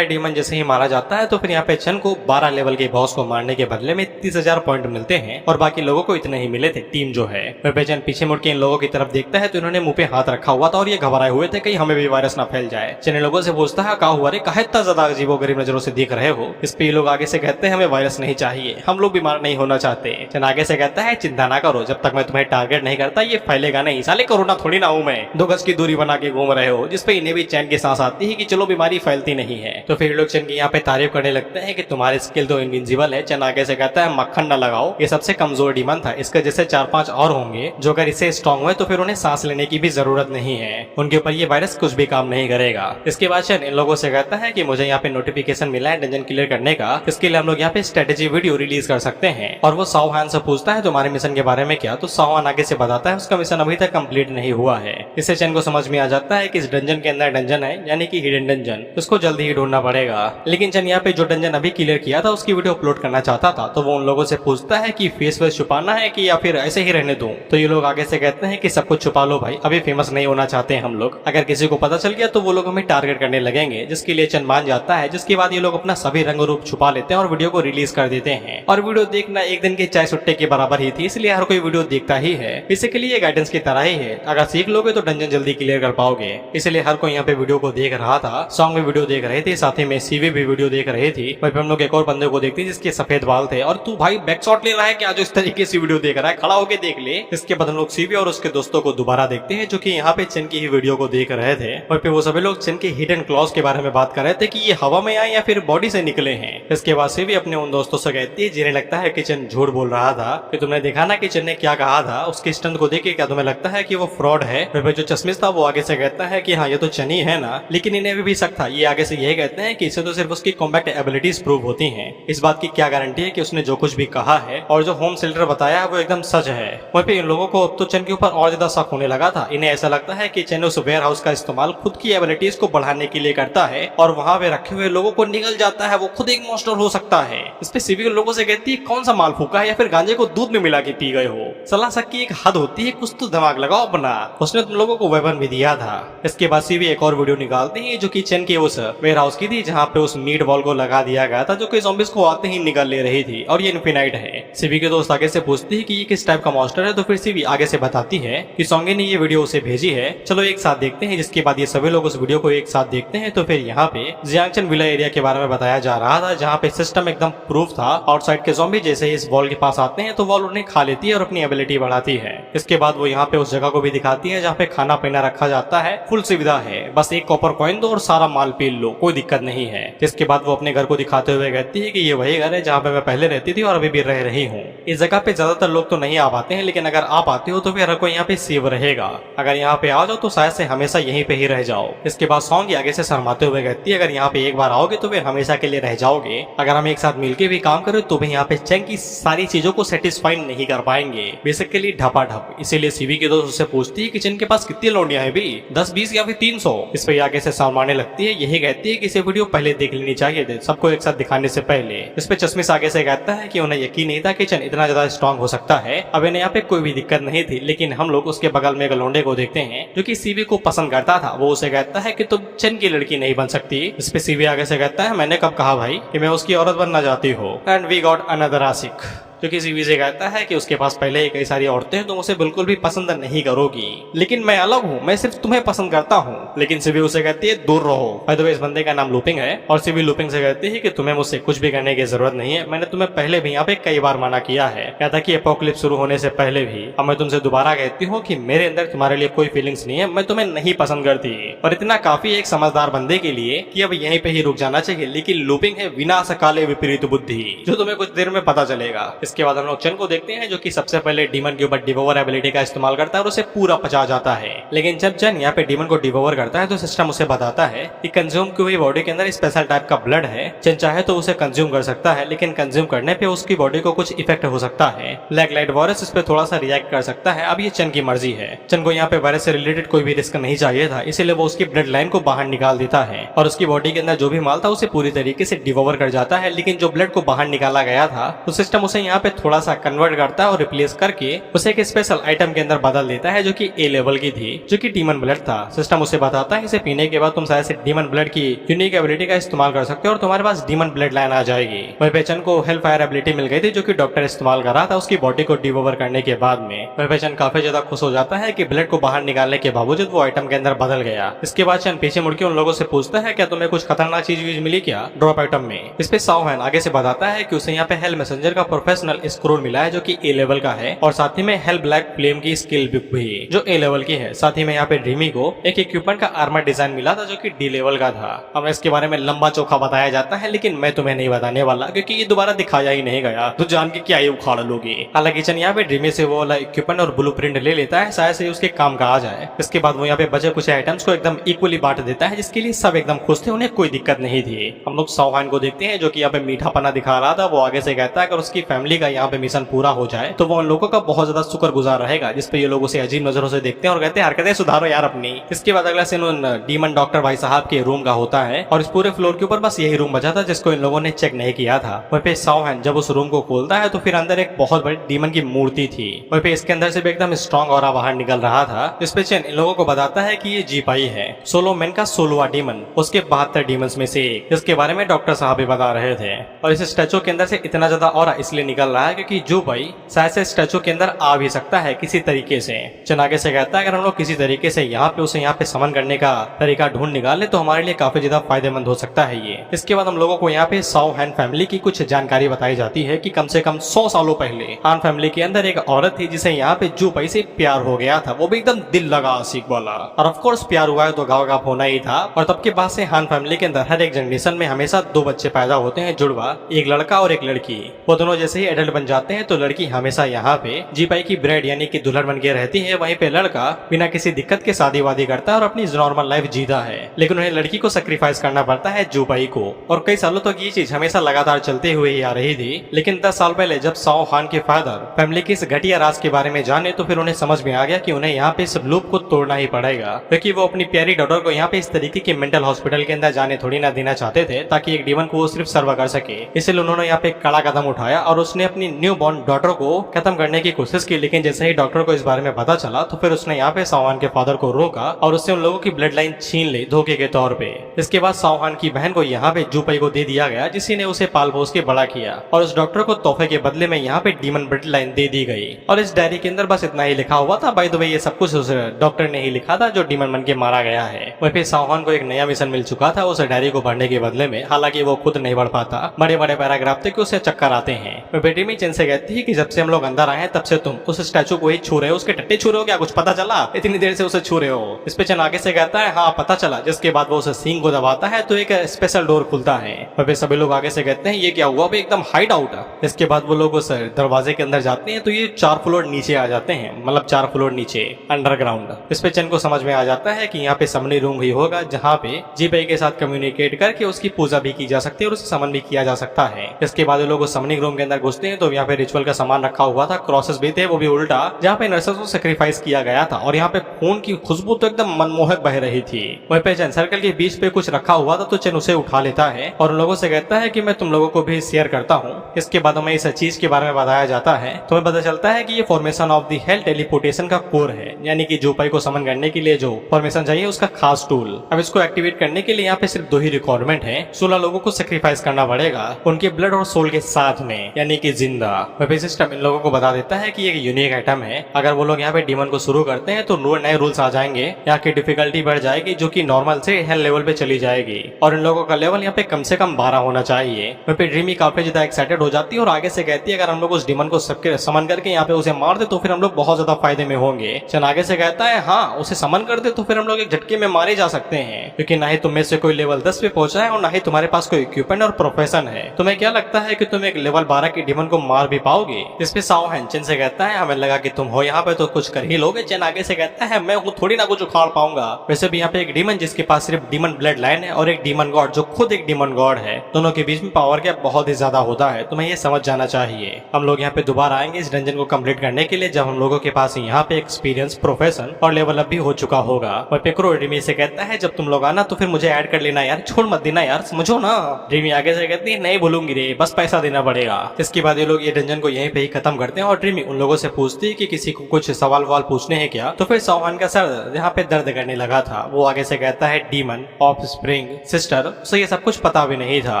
डीमन जैसे ही मारा जाता है तो फिर यहाँ पे चन को 12 लेवल के बॉस को मारने के बदले में 30,000 पॉइंट मिलते हैं और बाकी लोगों को इतने ही मिले थे। टीम जो है चन पीछे मुड़ के इन लोगों की तरफ देखता है तो इन्होंने मुंह पे हाथ रखा हुआ था और ये घबराए हुए थे कहीं हमें भी वायरस ना फैल जाए। चन लोगों से पूछता है का हुआ रे, काहे इतना ज्यादा अजीबोगरीब नजरों से देख रहे हो। इस पे ये लोग आगे से कहते हैं हमें वायरस नहीं चाहिए, हम लोग बीमार नहीं होना चाहते। चन आगे से कहता है चिंता ना करो, जब तक मैं तुम्हें टारगेट नहीं करता ये फैलेगा नहीं, साले कोरोना थोड़ी ना हूं मैं, 2 गज की दूरी बना के घूम रहे हो। जिसपे इन्हें भी चैन की सांस आती है कि चलो बीमारी फैलती नहीं है। तो फिर लोग चन की यहाँ पे तारीफ करने लगते हैं कि तुम्हारी स्किल तो इनविंसिबल है। चन आगे से कहता है मक्खन न लगाओ, ये सबसे कमजोर डीमन था, इसके जैसे 4-5 और होंगे जो अगर इससे स्ट्रॉन्ग हुए तो फिर उन्हें सांस लेने की भी जरूरत नहीं है, उनके ऊपर ये वायरस कुछ भी काम नहीं करेगा। इसके बाद चन इन लोगों से कहता है कि मुझे यहाँ पे नोटिफिकेशन मिला है डंजन क्लियर करने का, इसके लिए हम लोग यहाँ पे स्ट्रेटेजी वीडियो रिलीज कर सकते हैं। और वो साओहान से पूछता है तुम्हारे मिशन के बारे में क्या, तो साओहान आगे से बताता है उसका मिशन अभी तक कंप्लीट नहीं हुआ है। इससे चन को समझ में आ जाता है कि इस डंजन के अंदर डंजन है यानी कि हिडन डंजन, उसको जल्दी ही ढूंढना पड़ेगा। लेकिन चन यहाँ पे जो डंजन अभी क्लियर किया था उसकी वीडियो अपलोड करना चाहता था, तो वो उन लोगों से पूछता है कि फेस वेस छुपाना है कि या फिर ऐसे ही रहने दूं। तो ये लोग आगे से कहते हैं कि सब कुछ छुपा लो भाई, अभी फेमस नहीं होना चाहते हैं हम लोग, अगर किसी को पता चल गया तो वो लोग हमें टारगेट करने लगेंगे। जिसके लिए चन मान जाता है, जिसके बाद ये लोग अपना सभी रंग रूप छुपा लेते हैं और वीडियो को रिलीज कर देते हैं। और वीडियो देखना एक दिन के चाय सुट्टे के बराबर ही थी, इसलिए हर कोई वीडियो देखता ही है। बेसिकली ये गाइडेंस की तरह ही है, अगर सीख लोगे तो डंजन जल्दी क्लियर कर पाओगे। इसलिए हर कोई यहाँ पे वीडियो को देख रहा था, सॉन्ग में वीडियो देख रहे थे, साथ ही में सीवी भी वीडियो देख रहे थे। वहीं पे हम लोग एक और बंदे को देखते जिसके सफेद बाल थे, और तू भाई बैक शॉट ले रहा है क्या जो इस तरीके से वीडियो देख रहा है, खड़ा होके देख ले। इसके बाद हम लोग सीवी और उसके दोस्तों को दोबारा देखते हैं जो कि यहाँ पे चन की ही वीडियो को देख रहे थे। वहीं पे वो सभी लोग चन के हिडन क्लॉज के बारे में बात कर रहे थे कि ये हवा में आए या फिर बॉडी से निकले हैं। इसके बाद सीवी अपने उन दोस्तों से कहती है जिन्हें लगता है कि चन झूठ बोल रहा था कि तुमने देखा ना कि चन ने क्या कहा था, उसके स्टंट को देख के क्या तुम्हें लगता है कि वो फ्रॉड है। फिर जो चश्मिश था वो आगे से कहता है कि हाँ ये तो चन ही है ना, लेकिन इन्हें भी शक था। ये आगे से यही कहते हैं कि इसे तो सिर्फ उसकी कॉम्बैट एबिलिटीज प्रूव होती हैं, इस बात की क्या गारंटी है कि उसने जो कुछ भी कहा है और जो होम सेल्टर बताया है वो एकदम सच है। वहीं पे इन लोगों को अब तो चन के ऊपर और ज्यादा शक होने लगा था। इन्हें ऐसा लगता है कि चन उस वेयर हाउस का इस्तेमाल खुद की एबिलिटीज को बढ़ाने के लिए करता है और वहाँ पे रखे हुए लोगों को निगल जाता है, वो खुद एक मॉन्स्टर हो सकता है। इस पे सीवी लोगों से कहती है कौन सा माल फूका है या फिर गांजे को दूध में मिला के पी गए हो, सलाह शक की एक हद होती है, कुछ तो दिमाग लगाओ अपना, उसने तुम लोगों को वेपन भी दिया था। इसके बाद सीवी एक और वीडियो निकालते हैं जो कि चन के उस वेयर हाउस की थी जहाँ पे उस मीट बॉल को लगा दिया गया था जो कि ज़ॉम्बीज़ को आते ही निकाल ले रही थी, और ये इन्फिनाइट है। सीवी के दोस्त आगे से पूछती है कि ये किस टाइप का मॉन्स्टर है, तो फिर सीवी आगे से बताती है कि सोंगे ने ये वीडियो उसे भेजी है, चलो एक साथ देखते हैं। जिसके बाद ये सभी लोग उस वीडियो को एक साथ देखते हैं। तो फिर यहाँ पे जियांगचन विला एरिया के बारे में बताया जा रहा था जहाँ पे सिस्टम एकदम प्रूफ था। आउटसाइड के ज़ॉम्बी जैसे ही इस वॉल के पास आते हैं तो वॉल उन्हें खा लेती है और अपनी एबिलिटी बढ़ाती है। इसके बाद वो यहाँ पे उस जगह को भी दिखाती है जहाँ पे खाना पीना रखा जाता है, फुल सुविधा है, बस एक कॉपर कॉइन दो और सारा माल पी लो, कोई दिक्कत नहीं है। इसके बाद वो अपने घर को दिखाते हुए कहती है कि ये वही घर है जहाँ पे मैं पहले रहती थी और अभी भी रह रही हूँ। इस जगह पे ज्यादातर लोग तो नहीं आ पाते हैं, लेकिन अगर आप आते हो तो फिर हर कोई यहाँ पे सेव रहेगा, अगर यहाँ पे आ जाओ तो शायद से हमेशा यहीं पे ही रह जाओ। इसके बाद सॉन्ग आगे से शर्माते हुए कहती है, अगर यहाँ पे एक बार आओगे तो फिर हमेशा के लिए रह जाओगे। अगर हम एक साथ मिलके भी काम करें तो भी यहाँ पे चेंग की सारी चीजों को सेटिस्फाई नहीं कर पाएंगे। बेसिकली ढपाढप। इसीलिए सीवी की दोस्त उससे पूछती है कि चेंग के पास कितनी लौंडियां हैं भी, 10 20 या फिर 300। इस पे आगे से शर्माने लगती है। यही कहती है कि इसे वीडियो पहले देख लेनी चाहिए थी, सबको एक साथ दिखाने से पहले। इस पे चश्मिश आगे से कहता है कि उन्हें यकीन नहीं था कि चेंग इतना ज्यादा स्ट्रॉन्ग हो सकता है। अब इन्हें यहाँ पे कोई भी दिक्कत नहीं थी, लेकिन हम लोग उसके बगल में एक लौंडे को देखते हैं जो कि सीवी को पसंद करता था। वो उसे कहता है कि तुम चेंग की लड़की नहीं बन सकती। इस पे सीवी आगे से कहता है, मैंने कब कहा भाई कि मैं उसकी औरत बनना चाहती हूँ। एंड वी गॉट अनदर आशिक, जो कि सीवी से कहता है कि उसके पास पहले ही कई सारी औरतें हैं, तुम उसे बिल्कुल भी पसंद नहीं करोगी। लेकिन मैं अलग हूँ, मैं सिर्फ तुम्हें पसंद करता हूँ। लेकिन सीवी उसे कहती है दूर रहो। बाय द वे इस बंदे का नाम लूपिंग है और सीवी लूपिंग से कहती है कि तुम्हें मुझसे कुछ भी करने की जरूरत नहीं है। मैंने तुम्हें पहले भी यहाँ पे कई बार मना किया है, कहता कि एपोकलिप्स शुरू होने से पहले भी। अब मैं तुमसे दोबारा कहती हूँ कि मेरे अंदर तुम्हारे लिए कोई फीलिंग्स नहीं है, मैं तुम्हें नहीं पसंद करती। और इतना काफी एक समझदार बंदे के लिए कि अब यहीं पे ही रुक जाना चाहिए। लेकिन लूपिंग है विनाश काले विपरीत बुद्धि, जो तुम्हें कुछ देर में पता चलेगा। इसके बाद हम लोग चेंग को देखते हैं जो कि सबसे पहले डीमन के ऊपर डिवोवर एबिलिटी का इस्तेमाल करता है और उसे पूरा पचा जाता है। लेकिन जब चेंग यहाँ पे डीमन को डिवोवर करता है तो सिस्टम उसे बताता है कि कंज्यूम की हुई बॉडी के अंदर स्पेशल टाइप का ब्लड है। चेंग चाहे तो उसे कंज्यूम कर सकता है, लेकिन कंज्यूम करने पे उसकी बॉडी को कुछ इफेक्ट हो सकता है। ब्लैक लाइट वायरस इस पे थोड़ा सा रिएक्ट कर सकता है। अब ये चेंग की मर्जी है। चेंग को यहाँ पे वायरस से रिलेटेड कोई भी रिस्क नहीं चाहिए था, इसीलिए वो उसकी ब्लड लाइन को बाहर निकाल देता है और उसकी बॉडी के अंदर जो भी माल था उसे पूरी तरीके से डिवोवर कर जाता है। लेकिन जो ब्लड को बाहर निकाला गया था तो सिस्टम उसे यहाँ पे थोड़ा सा कन्वर्ट करता है और रिप्लेस करके उसे एक स्पेशल आइटम के अंदर बदल देता है जो कि ए लेवल की थी, जो कि डीमन ब्लड था। सिस्टम उसे बताता है इसे पीने के बाद तुम शायद से डीमन ब्लड की यूनिक एबिलिटी का इस्तेमाल कर सकते हो और तुम्हारे पास डीमन ब्लड लाइन आ जाएगी। वहीं पे चेंग को हेल फायर एबिलिटी मिल गई थी जो कि डॉक्टर इस्तेमाल कर रहा था उसकी बॉडी को डिवोवर करने के बाद में। वहीं पे चेंग काफी ज्यादा खुश हो जाता है कि ब्लड को बाहर निकालने के बावजूद वो आइटम के अंदर बदल गया। इसके बाद चेंग पीछे मुड़के उन लोगों से पूछता है, क्या तुम्हें कुछ खतरनाक चीज मिली क्या ड्रॉप आइटम में। इस पे साओ हैन आगे से बताता है कि उसे यहाँ पे हेल मैसेंजर का प्रोफेशनल स्क्रोल मिला है जो कि ए लेवल का है और साथ ही में हेल ब्लैक फ्लेम की स्किल बुक भी जो ए लेवल की है। साथ ही में यहाँ पे ड्रीमी को एक इक्विपमेंट का आर्मर डिजाइन मिला था जो कि डी लेवल का था। हमें इसके बारे में लंबा चौखा बताया जाता है, लेकिन मैं तुम्हें नहीं बताने वाला क्योंकि ये दोबारा दिखाया ही नहीं गया, तो जान के क्या ये उखाड़ लोगे। हालांकि चेंग यहाँ पे ड्रीमी से वो वाला इक्विपमेंट और ब्लूप्रिंट ले लेता है, शायद से उसके काम का आ जाए। इसके बाद वो यहाँ पे बचे कुछ आइटम्स को एकदम इक्वली बांट देता है, जिसके लिए सब एकदम खुश थे, उन्हें कोई दिक्कत नहीं थी। हम लोग साओ हैन को देखते हैं जो कि यहाँ पे मीठा पना दिखा रहा था। वो आगे से कहता है अगर उसकी फैमिली का यहाँ पे मिशन पूरा हो जाए तो वो उन लोगों का बहुत ज्यादा शुक्रगुजार रहेगा। जिस पे ये लोग उसे अजीब नजरों से देखते हैं और कहते हैं हरकतें सुधारो यार अपनी। इसके बाद अगला सीन उन डीमन डॉक्टर भाई साहब के रूम का होता है और इस पूरे फ्लोर के ऊपर बस यही रूम बचा था जिसको इन लोगों ने चेक नहीं किया था। वहीं पे साओ हैन जब उस रूम को खोलता है तो फिर अंदर एक बहुत बड़ी डीमन की मूर्ति थी। वहीं पे इसके अंदर से भी एकदम स्ट्रॉन्ग ऑरा बाहर निकल रहा था। इस पे चेन इन लोगों को बताता है कि ये जीपाई है, सोलो मैन का 16वां डीमन, उसके 72 डीमंस में से एक, जिसके बारे में डॉक्टर साहब भी बता रहे थे। और इस स्टैचू के अंदर से इतना ज्यादा ऑरा इसलिए निकल रहा है क्योंकि जूबाई शायद से स्टैचू के अंदर आ भी सकता है किसी तरीके से। चेन आगे से कहता है अगर हम लोग किसी तरीके से यहाँ पे उसे यहाँ पे समन करने का तरीका ढूंढ निकाले तो हमारे लिए काफी ज्यादा फायदेमंद हो सकता है ये। इसके बाद हम लोगों को यहाँ पे साओ हैन फैमिली की कुछ जानकारी बताई जाती है कि कम से कम 100 सालों पहले हान फैमिली के अंदर एक औरत थी जिसे यहाँ पे जूबाई से प्यार हो गया था, वो भी एकदम दिल लगा आशिक वाला। और ऑफ कोर्स प्यार हुआ है तो गाँव गाँव होना ही था। और तब के बाद से हान फैमिली के अंदर हर एक जनरेशन में हमेशा 2 बच्चे पैदा होते हैं जुड़वा, एक लड़का और एक लड़की। वो दोनों जैसे ही एडल्ट बन जाते हैं तो लड़की हमेशा यहाँ पे जीपाई की ब्रेड यानी कि दुल्हन बन के रहती है। वहीं पे लड़का बिना किसी दिक्कत के शादी वादी करता है और अपनी नॉर्मल लाइफ जीता है। लेकिन उन्हें लड़की को सेक्रीफाइस करना पड़ता है जूबाई को। और कई सालों तक ये चीज हमेशा लगातार चलते हुए ही आ रही थी। लेकिन 10 साल पहले जब साओ हैन के फादर फैमिली की इस घटिया राज के बारे में जाने तो फिर उन्हें समझ में आ गया कि उन्हें यहाँ पे इस लूप को तोड़ना ही पड़ेगा, क्योंकि वो अपनी प्यारी डॉटर को यहाँ पे इस तरीके के मेंटल हॉस्पिटल के अंदर जाने थोड़ी ना देना चाहते थे ताकि एक डीमन को वो सिर्फ सर्व कर सके। इसलिए उन्होंने यहाँ पे कड़ा कदम उठाया और उसने अपनी न्यू बॉर्न डॉटर को खत्म करने की कोशिश की। लेकिन जैसे ही डॉक्टर को इस बारे में पता चला तो फिर उसने यहाँ पे साओ हैन के फादर को रोका और उससे उन लोगों की ब्लड लाइन छीन ली धोखे के तौर पे। इसके बाद साओ हैन की बहन को यहाँ पे जूबाई को दे दिया गया, जिसी ने उसे पाल पोस के बड़ा किया और उस डॉक्टर को तोहफे के बदले में यहाँ पे डीमन ब्लड लाइन दे दी गई। और इस डायरी के अंदर बस इतना ही लिखा हुआ था। बाय द वे ये सब कुछ उस डॉक्टर ने ही लिखा था जो डीमन बन के मारा गया है। वहीं पे साओ हैन को एक नया मिशन मिल चुका था उस डायरी को पढ़ने के बदले में। हालांकि वो खुद नहीं पढ़ पाता, बड़े बड़े पैराग्राफ थे कि उसे चक्कर आते हैं। वहीं पे फिर ड्रीमी चेन से कहती है कि जब से हम लोग अंदर आए हैं तब से तुम उस स्टैचू को ही छू रहे हो, उसके टट्टे छू रहे हो क्या, कुछ पता चला, इतनी देर से उसे छू रहे हो। इस पे चेन आगे से कहता है हाँ पता चला। जिसके बाद वो उसे सींग को दबाता है तो एक स्पेशल डोर खुलता है और फिर सभी लोग आगे से कहते हैं ये क्या हुआ भाई, एकदम हाइड आउट। इसके बाद वो लोग उस दरवाजे के अंदर जाते हैं तो ये 4 फ्लोर नीचे आ जाते हैं, मतलब 4 फ्लोर नीचे अंडरग्राउंड। इस पे चेन को समझ में आ जाता है कि यहाँ पे समनी रूम ही होगा जहाँ पे जीपे के साथ कम्युनिकेट करके उसकी पूजा भी की जा सकती है और उसे समन भी किया जा सकता है। इसके बाद लोग समनिंग रूम के अंदर घुसते हैं तो यहाँ पे रिचुअल का सामान रखा हुआ था, क्रॉसेस भी थे वो भी उल्टा, जहाँ पे नर्सेस को सेक्रीफाइस किया गया था और यहाँ पे खून की खुशबू तो एकदम मनमोहक बह रही थी। वहीं पे चेन सर्कल के बीच पे कुछ रखा हुआ था तो चेन उसे उठा लेता है और उन लोगों से कहता है कि मैं तुम लोगों को भी शेयर करता हूँ। इसके बाद हमें इस चीज के बारे में बताया जाता है, तुम्हें पता चलता है कि ये formation of the hell teleportation का कोर है, यानी कि जूपाई को समन करने के लिए जो फॉर्मेशन चाहिए उसका खास टूल। अब इसको एक्टिवेट करने के लिए यहाँ पे सिर्फ 2 ही रिक्वायरमेंट है, 16 लोगों को सेक्रीफाइस करना पड़ेगा उनके ब्लड और सोल के साथ में, यानी कि जिंदा। वेपन सिस्टम इन लोगों को बता देता है कि एक यूनिक आइटम है, अगर वो लोग यहाँ पे डीमन को शुरू करते हैं तो नए रूल्स आ जाएंगे, यहाँ की डिफिकल्टी बढ़ जाएगी जो कि नॉर्मल से हेल लेवल पे चली जाएगी और इन लोगों का लेवल यहाँ पे कम से कम 12 होना चाहिए। वहीं पे ड्रीमी काफी ज्यादा एक्साइटेड हो जाती है और आगे से कहती है अगर हम लोग उस डीमन को सबके समन करके यहाँ पे उसे मार दे तो फिर हम लोग बहुत ज्यादा फायदे में होंगे। चन आगे से कहता है हाँ उसे समन कर दे तो फिर हम लोग एक झटके में मारे जा सकते हैं, क्योंकि ना ही तुम में से कोई लेवल 10 पे पहुंचा है और ना ही तुम्हारे पास कोई इक्विपमेंट और प्रोफेशन है। तुम्हें क्या लगता है कि तुम एक लेवल 12 की डीमन को मार भी पाओगे? इस पे साओ हैन चेन से कहता है हमें लगा कि तुम हो यहाँ पे तो कुछ कर ही लोगे। चेन आगे से कहता है मैं थोड़ी ना कुछ उखाड़ पाऊंगा, वैसे भी यहाँ पे एक डीमन जिसके पास सिर्फ डीमन ब्लड लाइन है और एक डीमन गॉड जो खुद एक डीमन गॉड है, दोनों के बीच में पावर गैप बहुत ही ज्यादा होता है, तुम्हें ये समझ जाना चाहिए। हम लोग यहाँ पे दोबारा आएंगे इस डंजन को कंप्लीट करने के लिए जब हम लोगों के पास यहाँ पे एक्सपीरियंस, प्रोफेशन और लेवल अप भी हो चुका होगा। और पेक्रो ड्रीमी से कहता है जब तुम लोग आना तो फिर मुझे ऐड कर लेना यार, छोड़ मत देना यार, समझो ना। ड्रीमी आगे से कहती है नहीं बोलूंगी रे, बस पैसा देना पड़ेगा। इसके बाद ये लोग ये डंजन को यहीं पे ही खत्म करते हैं और ड्रीमी उन लोगों से पूछती है कि किसी को कुछ सवाल पूछने हैं क्या, तो फिर साओहान का सर यहाँ पे दर्द करने लगा था। वो आगे से कहता है डीमन, ऑफ स्प्रिंग, सिस्टर, उसे ये सब कुछ पता भी नहीं था।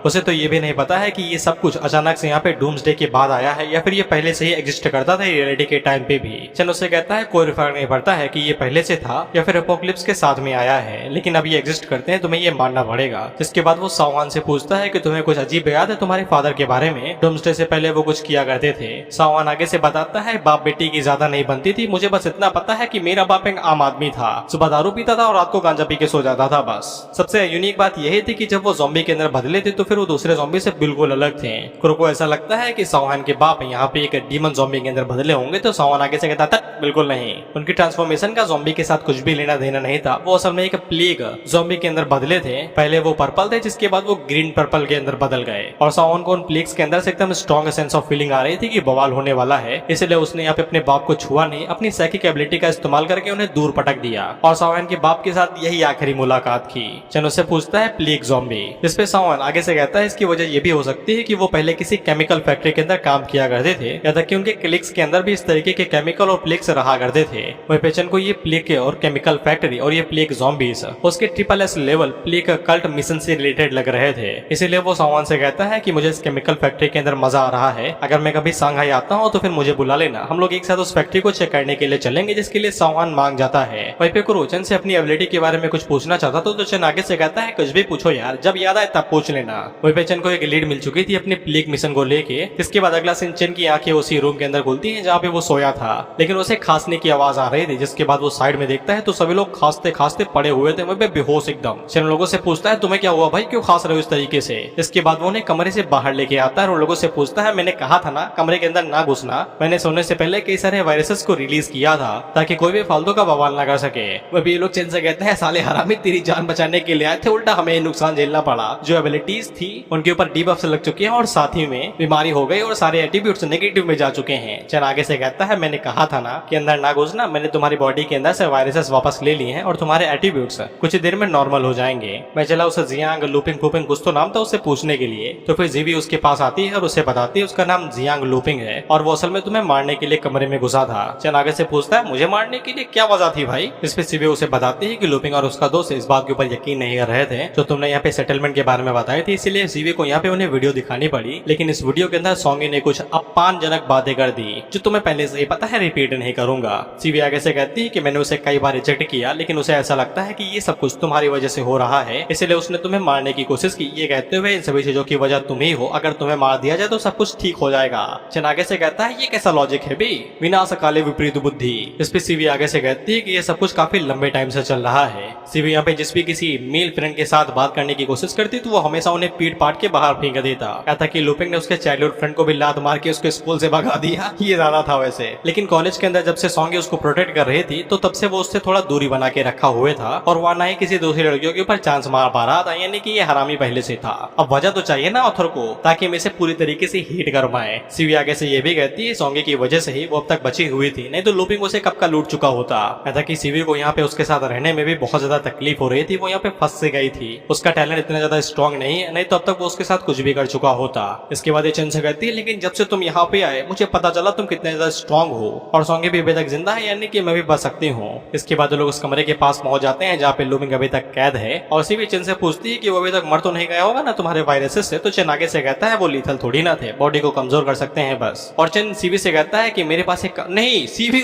उसे तो ये भी नहीं पता है कि ये सब कुछ अचानक से यहाँ पे डूम्सडे के बाद आया है या फिर ये पहले से ही एग्जिस्ट करता था रियलिटी के टाइम पे भी। चन उसे कहता है कोई फर्क नहीं पड़ता है कि ये पहले से था या फिर एपोक्लिप्स के साथ में आया है, लेकिन अब ये एग्जिस्ट करते हैं, तुम्हें ये मानना पड़ेगा। इसके बाद वो साओहान से पूछता है कि तुम्हें कुछ अजीब याद है तुम्हारे फादर के बारे में, डूम्सडे से पहले वो कुछ किया करते थे। साओहान आगे से बताता है बाप बेटी की ज्यादा नहीं बनती थी, मुझे बस इतना पता है कि मेरा बाप एक आम आदमी था, सुबह दारू पीता था और रात को गांजा पी के सो जाता था बस। सबसे यूनिक बात यही थी कि जब वो ज़ॉम्बी के अंदर बदले थे तो फिर वो दूसरे ज़ॉम्बी से बिल्कुल अलग थे। क्रो को ऐसा लगता है कि साओहान के बाप यहाँ पे एक डीमन ज़ॉम्बी के अंदर बदले होंगे, तो साओहान आगे से कहता था बिल्कुल नहीं, उनकी ट्रांसफॉर्मेशन का ज़ॉम्बी के साथ कुछ भी लेना देना नहीं था, वो असल में एक प्लेग ज़ॉम्बी के अंदर बदले थे। पहले वो पर्पल थे जिसके बाद वो ग्रीन पर्पल के अंदर बदल गए और साओहान को उन प्लेग्स के अंदर से एकदम स्ट्रॉन्ग सेंस ऑफ फीलिंग आ रही थी कि बवाल होने वाला है, इसलिए उसने यहाँ पे अपने बाप को छुआ नहीं, अपनी साइकिक एबिलिटी का इस्तेमाल करके उन्हें दूर पटक दिया और साओहान के बाप के साथ यही आखिरी मुलाकात की। चन उससे पूछता है प्लेग ज़ॉम्बी। इस पे साओहान आगे से कहता है इसकी वजह ये भी हो सकती है कि वो पहले किसी केमिकल फैक्ट्री के अंदर काम किया करते थे, या तक कि उनके क्लिक्स के अंदर भी इस तरीके के केमिकल और प्लेग्स रहा करते थे। वही पेचन को ये प्लेग और केमिकल फैक्ट्री और ये प्लेग ज़ॉम्बीज उसके SSS level plague cult mission से रिलेटेड लग रहे थे, इसीलिए वो साओहान से कहता है कि मुझे इस केमिकल फैक्ट्री के अंदर मजा आ रहा है, अगर मैं कभी सांघाई आता हूँ तो फिर मुझे बुला लेना, हम लोग एक साथ उस फैक्ट्री को चेक करने के लिए चलेंगे, जिसके लिए साओहान मांग जाता है। वही पे कुरो चन से अपनी एबिलिटी के बारे में कुछ पूछना चाहता तो चन आगे से कहता है कुछ भी पूछो यार, जब याद आए तब पूछ लेना। वही पे चन को एक लीड मिल चुकी थी अपने प्लेग मिशन को लेके। इसके बाद अगला सीन चन की आंखें उसी रूम के अंदर खुलती हैं जहाँ पे वो सोया था, लेकिन उसे खांसने की आवाज आ रही थी। जिसके बाद वो साइड में देखता है तो सभी लोग खांसते खांसते पड़े हुए थे, वही पे बेहोश एकदम। चन लोगों से पूछता है तुम्हें क्या हुआ भाई, क्यों खांस रहे हो इस तरीके से। इसके बाद वो उन्हें कमरे से बाहर लेके आता है और उन लोगों से पूछता है मैंने कहा था ना कमरे के अंदर ना घुसना, मैंने सोने से पहले कई सारे वायरसेस को रिलीज किया था ताकि कोई भी फालतू का बवाल ना कर सके। वही ये लोग चैन से कहते हैं साले हरामी तेरी जान बचाने के लिए आए थे, उल्टा हमें नुकसान झेलना पड़ा। जो एबिलिटीज थी उनके ऊपर डीबफ्स लग चुके हैं और साथ ही में बीमारी हो गई और सारे एट्रीब्यूट्स नेगेटिव में जा चुके हैं। चैन आगे से कहता है मैंने कहा था ना कि अंदर ना घुसना, मैंने तुम्हारी बॉडी के अंदर से वायरसेस वापस ले लिए हैं और तुम्हारे एट्रीब्यूट्स कुछ देर में नॉर्मल हो जाएंगे। मैं चला उसे जियांग लूपिंग फूपिंग कुछ तो नाम था उससे पूछने के लिए, तो फिर जीवी उसके पास आती है और उसे बताती है उसका नाम जियांग लूपिंग है और वो असल में तुम्हें मारने के लिए कमरे में घुसा था। चन आगे से पूछता है मुझे मारने के लिए क्या वजह थी भाई। इस पे सीवी उसे बताती है कि लूपिंग और उसका दोस्त इस बात के ऊपर यकीन नहीं कर रहे थे जो तुमने यहाँ पे सेटलमेंट के बारे में बताई थी, इसीलिए सीवी को यहाँ पे उन्हें वीडियो दिखानी पड़ी, लेकिन इस वीडियो के अंदर सोंगी ने कुछ अपमानजनक बातें कर दी जो तुम्हें पहले से ही पता है, रिपीट नहीं करूंगा। सीवी आगे से कहती है कि मैंने उसे कई बार रिजेक्ट किया, लेकिन उसे ऐसा लगता है कि ये सब कुछ तुम्हारी वजह से हो रहा है, इसलिए उसने तुम्हें मारने की कोशिश की। ये कहते हुए इन सभी चीजों की वजह तुम ही हो, अगर तुम्हें मार दिया जाए तो सब कुछ कुछ ठीक हो जाएगा। चन आगे से कहता है ये कैसा लॉजिक है बे, विनाश काले विपरीत बुद्धि। इस पे सीवी आगे से कहती है कि ये सब कुछ काफी लंबे टाइम से चल रहा है। सीवी यहाँ पे जिस भी किसी मेल फ्रेंड के साथ बात करने की कोशिश करती तो वो हमेशा उन्हें पीट पाट के बाहर फेंक देता। कहता कि लुपिन ने उसके चाइल्डहुड फ्रेंड को भी लात मार के उसके स्कूल से भगा दिया, ये ज्यादा था वैसे। लेकिन कॉलेज के अंदर जब से सॉन्गी उसको प्रोटेक्ट कर रही थी तो तब से वो उससे थोड़ा दूरी बना के रखा हुए था और वह ना ही किसी दूसरी लड़कियों के ऊपर चांस मार पा रहा था, यानी कि ये हरामी पहले से था। अब वजह तो चाहिए ना ऑथर को, ताकि हम इसे पूरी तरीके से हिट कर पाए। सीवी आगे से ये भी कहती है सॉन्गी की वजह से ही वो अब तक बची हुई थी, नहीं तो लुपिन उसे कब का लूट चुका होता। कहता कि सीवी को यहाँ पे उसके साथ रहने में भी बहुत ज्यादा तकलीफ हो रही थी, वो यहाँ पे फंस से गई थी। उसका टैलेंट इतना ज्यादा स्ट्रॉन्ग नहीं है, नहीं तो अब तक वो उसके साथ कुछ भी कर चुका होता। इसके बाद ये चन से कहती है लेकिन जब से तुम यहाँ पे आए मुझे पता चला तुम कितने ज्यादा स्ट्रॉन्ग हो और सॉन्गी भी अभी तक जिंदा है, यानी कि मैं भी बच सकती हूँ। इसके बाद लोग उस कमरे के पास पहुंच जाते हैं जहाँ पे लुपिन अभी तक कैद है और सीवी चन से पूछती है कि वो अभी तक मर तो नहीं गया होगा ना तुम्हारे वायरसेस से। तो चन आगे से कहता है वो लीथल थोड़ी ना थे, बॉडी को कमजोर कर सकते हैं बस। और चन सीवी से कहता है कि मेरे पास एक नहीं, सीवी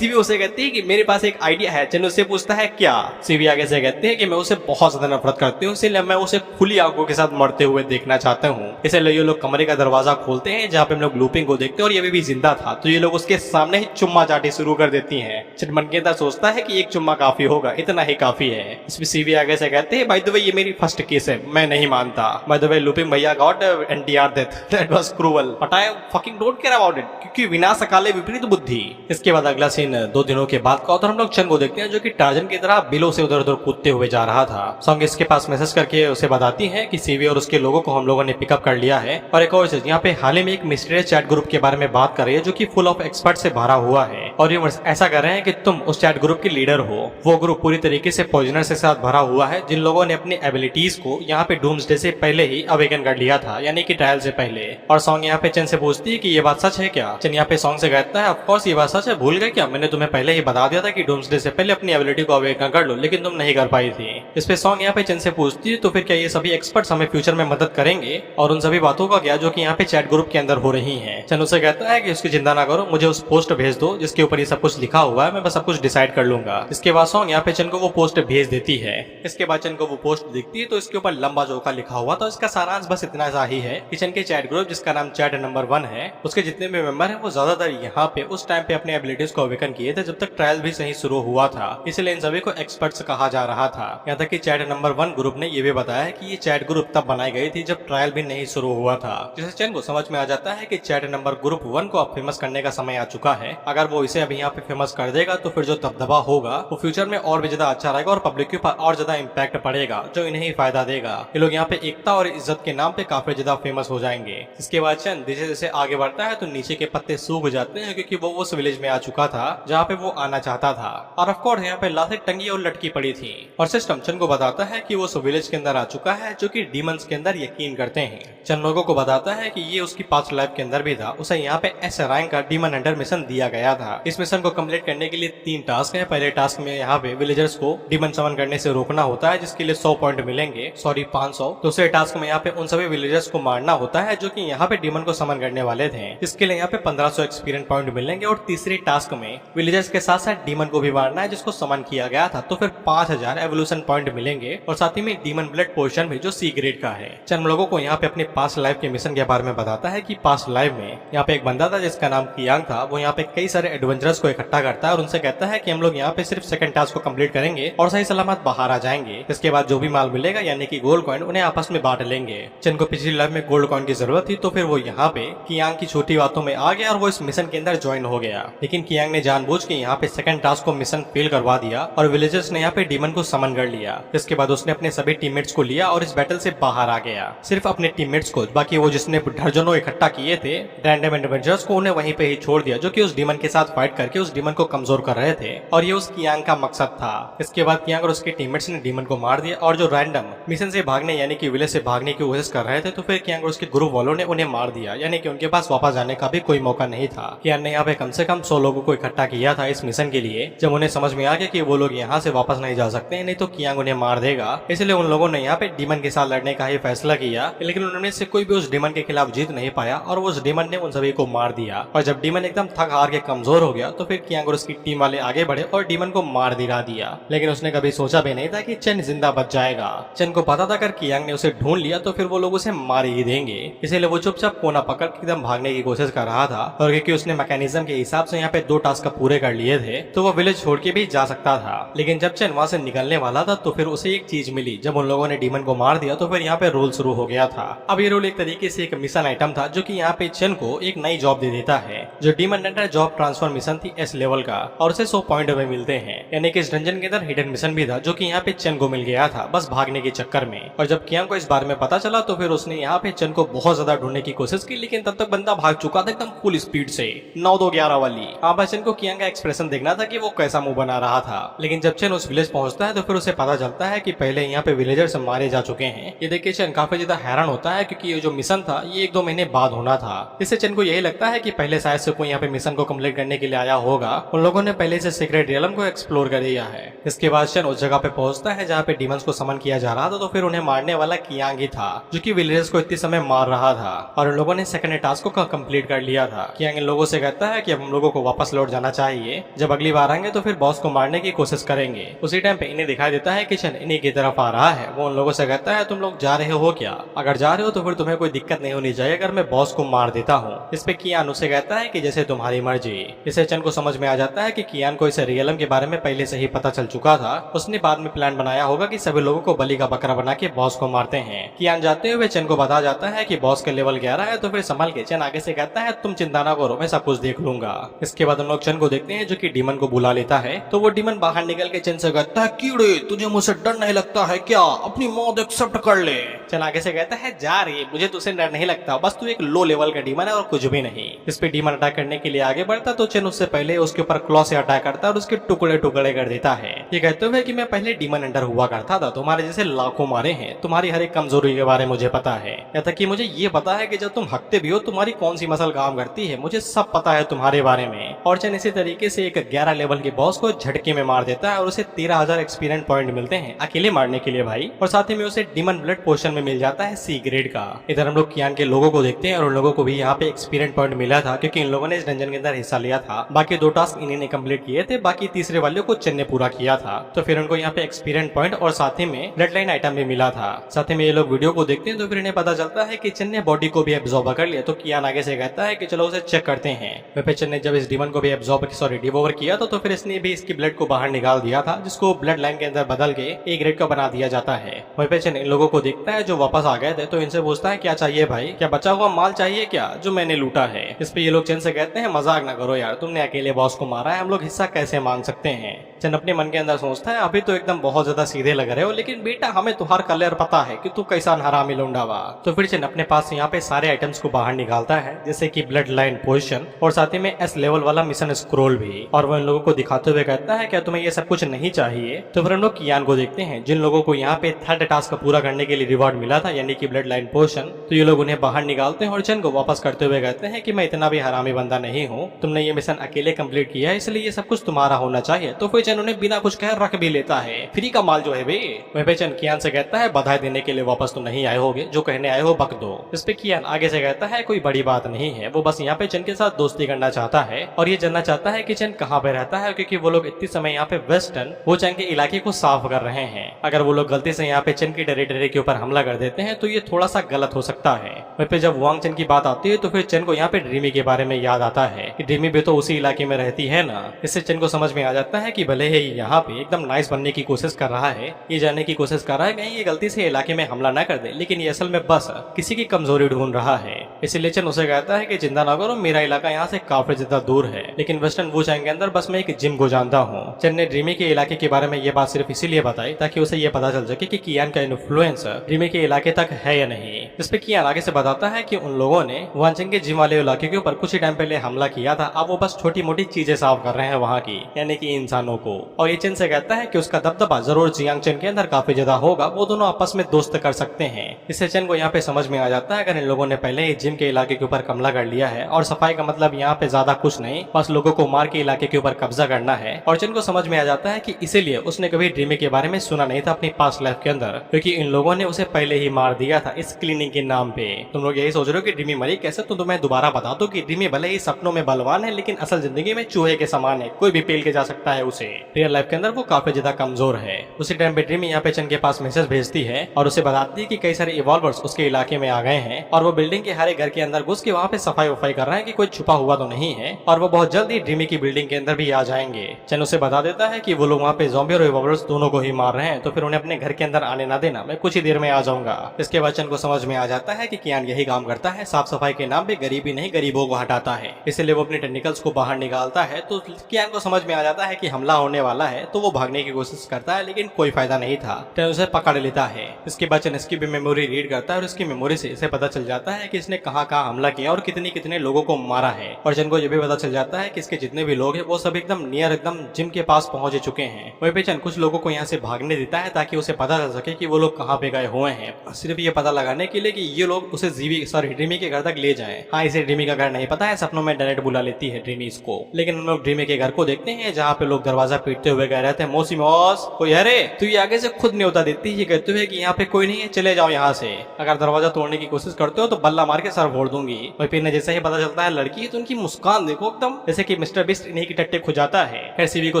उसे कहती है कि मेरे पास एक आइडिया है। चन उससे पूछता है क्या। सीवी आगे से कहती है कि मैं उसे बहुत ज्यादा नफरत करती हूँ, इसलिए मैं उसे खुली आंखों के साथ मरते हुए देखना चाहता हूँ। इसलिए ये लोग कमरे का दरवाजा खोलते हैं जहाँ पे हम लोग लुपिन को देखते हैं और ये अभी भी जिंदा था, तो ये लोग उसके सामने ही चुम्मा चाटी शुरू कर देती हैं। चन मनकेता सोचता है कि एक चुम्मा काफी होगा, इतना ही काफी है। इसमें सीवी आगे से कहते हैं बाय द वे ये मेरी फर्स्ट केस है, मैं नहीं मानता। बाय द वे लुपिन भैया got NTR death, that was cruel but I fucking don't care about it, क्योंकि विनाश काले विपरीत बुद्धि। इसके बाद अगला सीन 2 दिनों के बाद का, और हम लोग चन को देखते हैं जो कि टार्जन की तरह बिलों से उधर उधर कूदते हुए जा रहा था। सॉन्ग इसके पास मैसेज करके उसे बताती है कि सीवी और उसके लोगों को हम लोगों ने पिकअप कर लिया है। और एक और चीज, यहाँ पे हाल ही में एक मिस्टीरियस चैट ग्रुप के बारे में बात कर रही है जो कि फुल ऑफ एक्सपर्ट से भरा हुआ है और ये ऐसा कर रहे हैं कि तुम उस चैट ग्रुप के लीडर हो। वो ग्रुप पूरी तरीके से पॉइजनर के साथ भरा हुआ है जिन लोगों ने अपनी एबिलिटीज को यहाँ पे डूम्सडे से पहले ही अवेकन कर लिया था, यानी कि ट्रायल से पहले। और सॉन्ग यहाँ पे चन से पूछती है कि ये बात सच है क्या। चन यहाँ पे सॉन्ग से कहता है ऑफ कोर्स ये बात सच है, भूल गए क्या, मैंने तुम्हें पहले ही बता दिया था कि डूम्सडे से पहले अपनी एबिलिटी को अवेकन कर लो, लेकिन तुम नहीं कर पाई थी। इस पे सॉन्ग यहाँ पे चन से पूछती है तो फिर क्या ये सभी एक्सपर्ट्स हमें फ्यूचर में मदद करेंगे और उन सभी बातों का क्या जो कि यहाँ पे चैट ग्रुप के अंदर हो रही है। चन उसे कहता है कि उसकी चिंता ना करो, मुझे उस पोस्ट भेज दो जिसके ऊपर ये सब कुछ लिखा हुआ है, मैं बस सब कुछ डिसाइड कर लूंगा। इसके बाद सॉन्ग यहाँ पे चन को वो पोस्ट भेज देती है। इसके बाद चन को वो पोस्ट दिखती है तो इसके ऊपर लंबा चौका लिखा हुआ, तो इसका सारांश बस इतना सा ही है कि चन के चैट ग्रुप जिसका नाम चैट नंबर 1 है, उसके जितने भी मेंबर हैं वो ज्यादातर यहाँ पे उस टाइम पे अपने एबिलिटीज को अवेकन किए थे जब तक ट्रायल भी सही शुरू हुआ था, इसलिए इन सभी को एक्सपर्ट्स कहा जा रहा था। यहाँ तक कि चैट नंबर 1 ग्रुप ने ये भी बताया है कि ये चैट ग्रुप तब बनाई गई थी जब ट्रायल भी नहीं शुरू हुआ था, जिससे चैन को समझ में आ जाता है कि चैट नंबर ग्रुप 1 को अब फेमस करने का समय आ चुका है। अगर वो इसे अभी यहाँ पे फेमस कर देगा तो फिर जो दबदबा होगा वो फ्यूचर में और भी ज्यादा अच्छा रहेगा और पब्लिक के ऊपर और ज्यादा इम्पैक्ट पड़ेगा जो इन्हें ही फायदा देगा। ये लोग यहाँ पे एकता और इज्जत के नाम पे काफी ज्यादा फेमस हो जाएंगे। इसके बाद चंद जैसे जैसे आगे बढ़ता है तो नीचे के पत्ते सूख जाते हैं क्योंकि वो उस विलेज में आ चुका था जहाँ पे वो आना चाहता था और ऑफ कोर्स यहाँ पे लाशें टंगी और लटकी पड़ी थी। और सिस्टम चंद को बताता है कि वो उस विलेज के अंदर आ चुका है जो कि डीमंस के अंदर यकीन करते हैं। चंद लोगों को बताता है कि ये उसकी पास्ट लाइफ के अंदर भी था, उसे यहाँ पे एस रैंक का डीमन हंटर मिशन दिया गया था। इस मिशन को कंप्लीट करने के लिए 3 टास्क हैं। पहले टास्क में यहाँ पे विलेजर्स को डीमन समन करने से रोकना होता है जिसके लिए 100 पॉइंट मिलेंगे, सॉरी 500। दूसरे टास्क में यहाँ पे उन सभी विलेजर्स को मारना होता है जो कि यहाँ पे डीमन को समन करने वाले थे, इसके लिए यहाँ पे 1500 एक्सपीरियंस पॉइंट मिलेंगे। और तीसरे टास्क में विलेजर्स के साथ साथ डीमन को भी मारना है जिसको समन किया गया था, तो फिर 5000 एवोल्यूशन पॉइंट मिलेंगे और साथ ही में डीमन ब्लड पोर्शन भी जो सी ग्रेड का है। चंद लोगों को यहाँ पे अपने पास्ट लाइफ के मिशन के बारे में बताता है कि पास्ट लाइफ में यहाँ पे एक बंदा था जिसका नाम कियांग था, वो यहाँ पे कई सारे एडवेंचरर्स को इकट्ठा करता है और उनसे कहता है कि हम लोग यहाँ पे सिर्फ सेकंड टास्क को कंप्लीट करेंगे और सही सलामत बाहर आ जाएंगे। इसके बाद जो भी माल मिलेगा यानी कि गोल्ड कॉइन उन्हें आपस में बांट लेंगे। चंद को पिछली लाइफ में गोल्ड कॉइन की जरूरत थी तो फिर वो यहाँ पे कियांग की छोटी बातों में आ गया और वो इस मिशन के अंदर ज्वाइन हो गया। लेकिन कियांग ने जानबूझ के यहाँ पे सेकंड टास्क को मिशन फेल करवा दिया और विलेजर्स ने यहाँ पे डीमन को समन कर लिया। इसके बाद उसने अपने सभी टीममेट्स को लिया और इस बैटल से बाहर आ गया। सिर्फ अपने टीममेट्स को, बाकी वो जिसने दर्जनों इकट्ठा किए थे रैंडम एडवेंचर्स को, उन्हें वहीं पे ही छोड़ दिया जो कि उस डीमन के साथ फाइट करके उस डीमन को कमजोर कर रहे थे और ये उस कियांग का मकसद था। इसके बाद कियांग और उसके टीममेट्स ने डीमन को मार दिया और जो रैंडम मिशन से भागने यानी कि विलेज से भागने की कोशिश कर रहे थे तो फिर कियांग और उसके ग्रुप वालों ने उन्हें मार दिया, यानी कि उनके पास वापस जाने का भी कोई मौका नहीं था। कियांग ने यहाँ पे कम से कम 100 लोगों को इकट्ठा किया था इस मिशन के लिए। जब उन्हें समझ में आ गया कि वो लोग यहाँ से वापस नहीं जा सकते नहीं तो कियांग उन्हें मार देगा, इसलिए उन लोगों ने यहाँ पे डीमन के साथ लड़ने का ही फैसला किया। लेकिन उनमें से कोई भी उस डीमन के खिलाफ जीत नहीं पाया और उस डीमन ने उन सभी को मार दिया। और जब डीमन एकदम थक हार के कमजोर हो गया तो फिर कियांग और उसकी टीम वाले आगे बढ़े और डीमन को मार दिला दिया। लेकिन उसने कभी सोचा भी नहीं था कि चन जिंदा बच जाएगा। चन को पता था अगर कियांग ने उसे ढूंढ लिया तो फिर वो लोग उसे मार ही देंगे, इसीलिए वो चुपचाप कोना पकड़ के एकदम भागने की कोशिश कर रहा था, और क्योंकि उसने मैकेनिज्म के हिसाब से यहाँ पे 2 टास्क पूरे कर लिए थे तो वो विलेज छोड़ के भी जा सकता था। लेकिन जब चेन वहाँ से निकलने वाला था तो फिर उसे एक चीज मिली। जब उन लोगों ने डीमन को मार दिया तो फिर यहाँ पे रोल शुरू हो गया था। अब ये रोल एक तरीके से एक मिशन आइटम था जो कि यहाँ पे चेन को एक नई जॉब दे देता है, जो demon Hunter job transfer mission थी S लेवल का, और उसे 100 पॉइंट में मिलते हैं। यानी कि इस डंजन के अंदर हिडन मिशन भी था जो कि यहाँ पे चेन को मिल गया था बस भागने के चक्कर में। और जब कियांग को इस बारे में पता चला तो फिर उसने यहाँ पे चेन को बहुत ज्यादा ढूंढने की कोशिश की, लेकिन तब तक बंदा भाग चुका था एकदम फुल स्पीड से 9-2-11 वाली। अब चेन को कियांग का एक्सप्रेशन देखना था कि वो कैसा मुंह बना रहा था। लेकिन जब चेन उस विलेज पहुंचता है तो फिर उसे पता चलता है कि पहले यहाँ पे विलेजर्स मारे जा चुके हैं। ये देख के चेन काफी ज्यादा हैरान होता है क्योंकि ये जो मिशन था ये 1-2 महीने बाद होना था। इससे चेन को यही लगता है कि पहले शायद से कोई यहाँ पे मिशन को कंप्लीट करने के लिए आया होगा। उन लोगों ने पहले से सीक्रेट रियलम को एक्सप्लोर कर दिया है। इसके बाद चेन उस जगह पे पहुंचता है जहाँ पे डीमंस को समन किया जा रहा था, तो फिर उन्हें मारने वाला कियांग ही था जो कि विलेजर्स को इतने समय मार रहा था। और उन लोगों ने सेकंड टास्क को कंप्लीट कर लिया था। कियांग इन लोगों से कहता है कि अब हम लोगों को वापस लौट जाना चाहिए, जब अगली बार आएंगे तो फिर बॉस को मारने की कोशिश करेंगे। उसी टाइम पे इन्हें दिखाई देता है कि चेन इन्हीं की तरफ आ रहा है। वो उन लोगों से कहता है तुम लोग जा रहे हो क्या? अगर जा रहे हो तो फिर तुम्हें कोई दिक्कत नहीं होनी चाहिए अगर मैं बॉस को मार देता हूँ। इस पे कियान उसे कहता है कि जैसे तुम्हारी मर्जी। इसे चेन को समझ में आ जाता है कि कियान को इस रियलम के बारे में पहले से ही पता चल चुका था। उसने बाद में प्लान बनाया होगा कि सभी लोगों को बलि का बकरा बना के बॉस को मारते हैं। कियान जाते हुए चेन को बता जाता है कि बॉस के लेवल 11 है, तो फिर संभल के। चेन आगे से कहता है तुम चिंता ना करो, मैं सब कुछ देख लूंगा। इसके बाद हम लोग चेन को देखते हैं जो कि डीमन को बुला लेता है। तो वो डीमन बाहर निकल के चेन से कहता है कीड़े तुझे मुझसे डर नहीं लगता है क्या? अपनी मौत एक्सेप्ट कर ले। चेन आगे से कहता है जा रही मुझे तुझसे डर नहीं लगता, बस तू एक लो लेवल का डीमन है और कुछ भी नहीं। इस पे डीमन अटैक करने के लिए आगे बढ़ता तो चेन उससे पहले उसके ऊपर क्लॉ से अटैक करता है और उसके टुकड़े टुकड़े कर देता है। ये कहते हुए कि मैं पहले डीमन हंटर हुआ करता था, तुम्हारे जैसे लाखों मारे हैं, तुम्हारी हर एक कमजोरी के बारे में मुझे पता है। यहाँ तक कि मुझे ये पता है कि जब तुम हकते भी हो तुम्हारी कौन सी मसल काम करती है, मुझे सब पता है तुम्हारे बारे में। और चेन इसी तरीके से एक 11 लेवल के बॉस को झटके में मार देता है और उसे 13,000 एक्सपीरियंस पॉइंट मिलते हैं अकेले मारने के लिए भाई। और साथ ही में उसे डीमन ब्लड पोशन में मिल जाता है C ग्रेड का। इधर हम लोग कियान के लोगों को देखते हैं और उन लोगों को भी यहाँ पे एक्सपीरियंस पॉइंट मिला था क्योंकि इन लोगों ने इस डंजन के अंदर हिस्सा लिया था। बाकी 2 टास्क इन्हीं ने कंप्लीट किए थे, बाकी तीसरे वाले को चेन ने पूरा किया था। तो फिर उनको यहाँ पे एक्सपीरियंस पॉइंट और साथ ही में ब्लड लाइन आइटम भी मिला था। साथ ही में ये लोग वीडियो को देखते हैं तो फिर इन्हें पता चलता है कि चेन ने बॉडी को भी एब्जॉर्ब कर लिया। तो कियान आगे से कहता है कि चलो उसे चेक करते हैं। वह चेन ने जब इस डीमन को भी एब्जॉर्ब डिवोवर किया तो फिर इसने भी इसकी ब्लड को बाहर निकाल दिया था, जिसको ब्लड लाइन के अंदर बदल के A ग्रेड का बना दिया जाता है। वहीं पे चेन इन लोगों को देखता है जो वापस आ गए थे, तो इनसे पूछता है क्या चाहिए भाई, क्या बचा हुआ माल चाहिए क्या जो मैंने लूटा है? इस पे ये लोग चेन से कहते हैं मजाक ना करो यार, तुमने अकेले बॉस को मारा है, हम लोग हिस्सा कैसे मांग सकते हैं? चेन अपने मन के अंदर सोचता है अभी तो एकदम बहुत ज्यादा सीधे लग रहे हो, लेकिन बेटा हमें तुम्हारा कलर पता है कि तू कैसा हरामी लौंडा वा। तो फिर चेन अपने पास यहाँ पे सारे आइटम्स को बाहर निकालता है, जैसे कि ब्लड लाइन पोजीशन और साथ ही में S लेवल वाला मिशन स्क्रोल भी। और वो इन लोगों को दिखाते हुए कहता है क्या तुम्हें ये सब कुछ नहीं चाहिए? तो फिर हम लोग कियान को देखते हैं जिन लोगों को यहाँ पे 3rd टास्क पूरा करने के लिए रिवॉर्ड मिला था, यानी कि ब्लड लाइन पोशन। तो ये लोग उन्हें बाहर निकालते हैं और चेन को वापस करते हुए कहते हैं कि मैं इतना भी हरामी बंदा नहीं हूँ, तुमने ये मिशन अकेले कंप्लीट किया है इसलिए ये सब कुछ तुम्हारा होना चाहिए। तो फिर चेन उन्हें बिना कुछ कह रख भी लेता है, फ्री का माल जो है वे। वहीं पे चेन कियान से कहता है बधाई देने के लिए वापस तो नहीं आए होगे, जो कहने आए हो बक दो। इस पे कियान आगे से कहता है कोई बड़ी बात नहीं है, वो बस यहाँ पे चेन के साथ दोस्ती करना चाहता है और ये जानना चाहता है कि चेन कहाँ पे रहता है, क्योंकि वो लोग इतने समय यहाँ पे वेस्टर्न वो चेन के इलाके को साफ कर रहे हैं। अगर वो लोग गलती से यहाँ पे चेन की टेरिटरी के ऊपर हमला कर देते हैं तो ये थोड़ा सा गलत हो सकता है। वहीं पे जब वांग चेन की बात आती है तो फिर चेन को यहाँ पे ड्रीमी के बारे में याद आता है कि ड्रीमी भी तो उसी इलाके में रहती है ना। इससे चेन को समझ में आ जाता है कि भले ही यहाँ पे एकदम नाइस बनने की कोशिश कर रहा है, ये जानने की कोशिश कर रहा है कहीं ये गलती से इलाके में हमला न कर दे, लेकिन ये असल में बस किसी की कमजोरी ढूंढ रहा है। इसीलिए चेन उसे कहता है कि चिंता ना करो, मेरा इलाका यहाँ से काफी ज्यादा दूर है, लेकिन वेस्टर्न वो चैन के अंदर बस मैं एक जिम को जानता हूँ। चेन ने ड्रीमी के इलाके के बारे में ये बात सिर्फ इसीलिए बताई ताकि उसे ये पता चल सके कि कियान का इन्फ्लुएंस ड्रीमी के इलाके तक है या नहीं। इस पे कियान आगे से बताता है कि उन लोगों ने वांचेंग के जिम वाले इलाके के ऊपर कुछ ही टाइम पहले हमला किया था, अब वो बस छोटी मोटी चीजें साफ कर रहे हैं वहाँ की, यानी कि इंसानों को। और ये चेन से कहता है कि उसका दबदबा जरूर जियांग चेन के अंदर काफी ज्यादा होगा, वो दोनों आपस में दोस्त कर सकते हैं। इससे चेन को यहाँ पे समझ में आ जाता है अगर इन लोगों ने पहले ही जिम के इलाके के ऊपर हमला कर लिया है और सफाई का मतलब यहाँ पे ज्यादा कुछ नहीं, बस लोगों को मार के इलाके के ऊपर कब्जा करना है। और चेन को समझ में आ जाता है कि इसीलिए उसने कभी ड्रीमी के बारे में सुना नहीं था अपनी पास्ट लाइफ के अंदर, क्योंकि इन लोगों ने उसे पहले ही मार दिया था इस क्लीनिंग के नाम पे। तुम लोग यही सोच रहे हो कि ड्रीमी मरी कैसे, तो तुम्हें दोबारा बता दो कि ड्रीमी भले ही सपनों में बलवान है, लेकिन असल जिंदगी में चूहे के समान है, कोई भी पेल के जा सकता है उसे। रियल लाइफ के अंदर वो काफी ज्यादा कमजोर है। उसी टाइम पे ड्रीमी यहाँ पे चेन के पास मैसेज भेजती है और उसे बताती है कि कई सारे इवॉल्वर्स उसके इलाके में आ गए हैं और वो बिल्डिंग के हर एक घर के अंदर घुस के वहाँ पे सफाई वफाई कर रहे हैं कि कोई छुपा हुआ तो नहीं है, और वो बहुत जल्दी ड्रीमी की बिल्डिंग के अंदर भी आ जाएंगे। चन उसे बता देता है कि वो लोग वहाँ पे ज़ॉम्बी और रिवॉल्वर्स दोनों को ही मार रहे हैं, तो फिर उन्हें अपने घर के अंदर आने ना देना, मैं कुछ ही देर में आ जाऊंगा। इसके बाद चन को समझ में आ जाता है कि कियान यही काम करता है, साफ सफाई के नाम पे गरीबी नहीं गरीबों को हटाता है, इसलिए वो अपने टेक्निकल्स को बाहर निकालता है। तो कियान को समझ में आ जाता है कि हमला होने वाला है, तो वो भागने की कोशिश करता है, लेकिन कोई फायदा नहीं था। चन उसे पकड़ लेता है। इसके बाद चन इसकी भी मेमोरी रीड करता है और उसकी मेमोरी से इसे पता चल जाता है कि इसने कहाँ कहाँ हमला किया और कितने कितने लोगों को मारा है। और चन को यह भी पता चल जाता है कि इसके जितने भी लोग हैं वो सब एकदम नियर एकदम जिम के पास पहुंच चुके हैं। वहीं पे चन कुछ लोगों को यहाँ से भागने देता है ताकि उसे पता चल सके कि वो लोग कहाँ पे गए हुए हैं, सिर्फ ये पता लगाने के लिए कि ये लोग उसे ड्रीमी के घर तक ले जाएं। हाँ, इसे ड्रीमी का घर नहीं पता है, सपनों में डायरेक्ट बुला लेती है ड्रीमी इसको। लेकिन हम लोग ड्रीमी के घर को देखते हैं जहाँ पे लोग दरवाजा पीटते हुए कह रहे थे, मौसी मौस कोई है रे? तो ये आगे से खुद न्योता देती है, कहते हुए कि यहाँ पे कोई नहीं है, चले जाओ यहाँ से, अगर दरवाजा तोड़ने की कोशिश करते हो तो बल्ला मार के सर फोड़ दूंगी। वही फिर जैसे ही पता चलता है लड़की है तो उनकी मुस्कान देखो एकदम जैसे कि मिस्टर बिस्ट इन्हीं की टट्टे खो जाता है। फिर सीवी को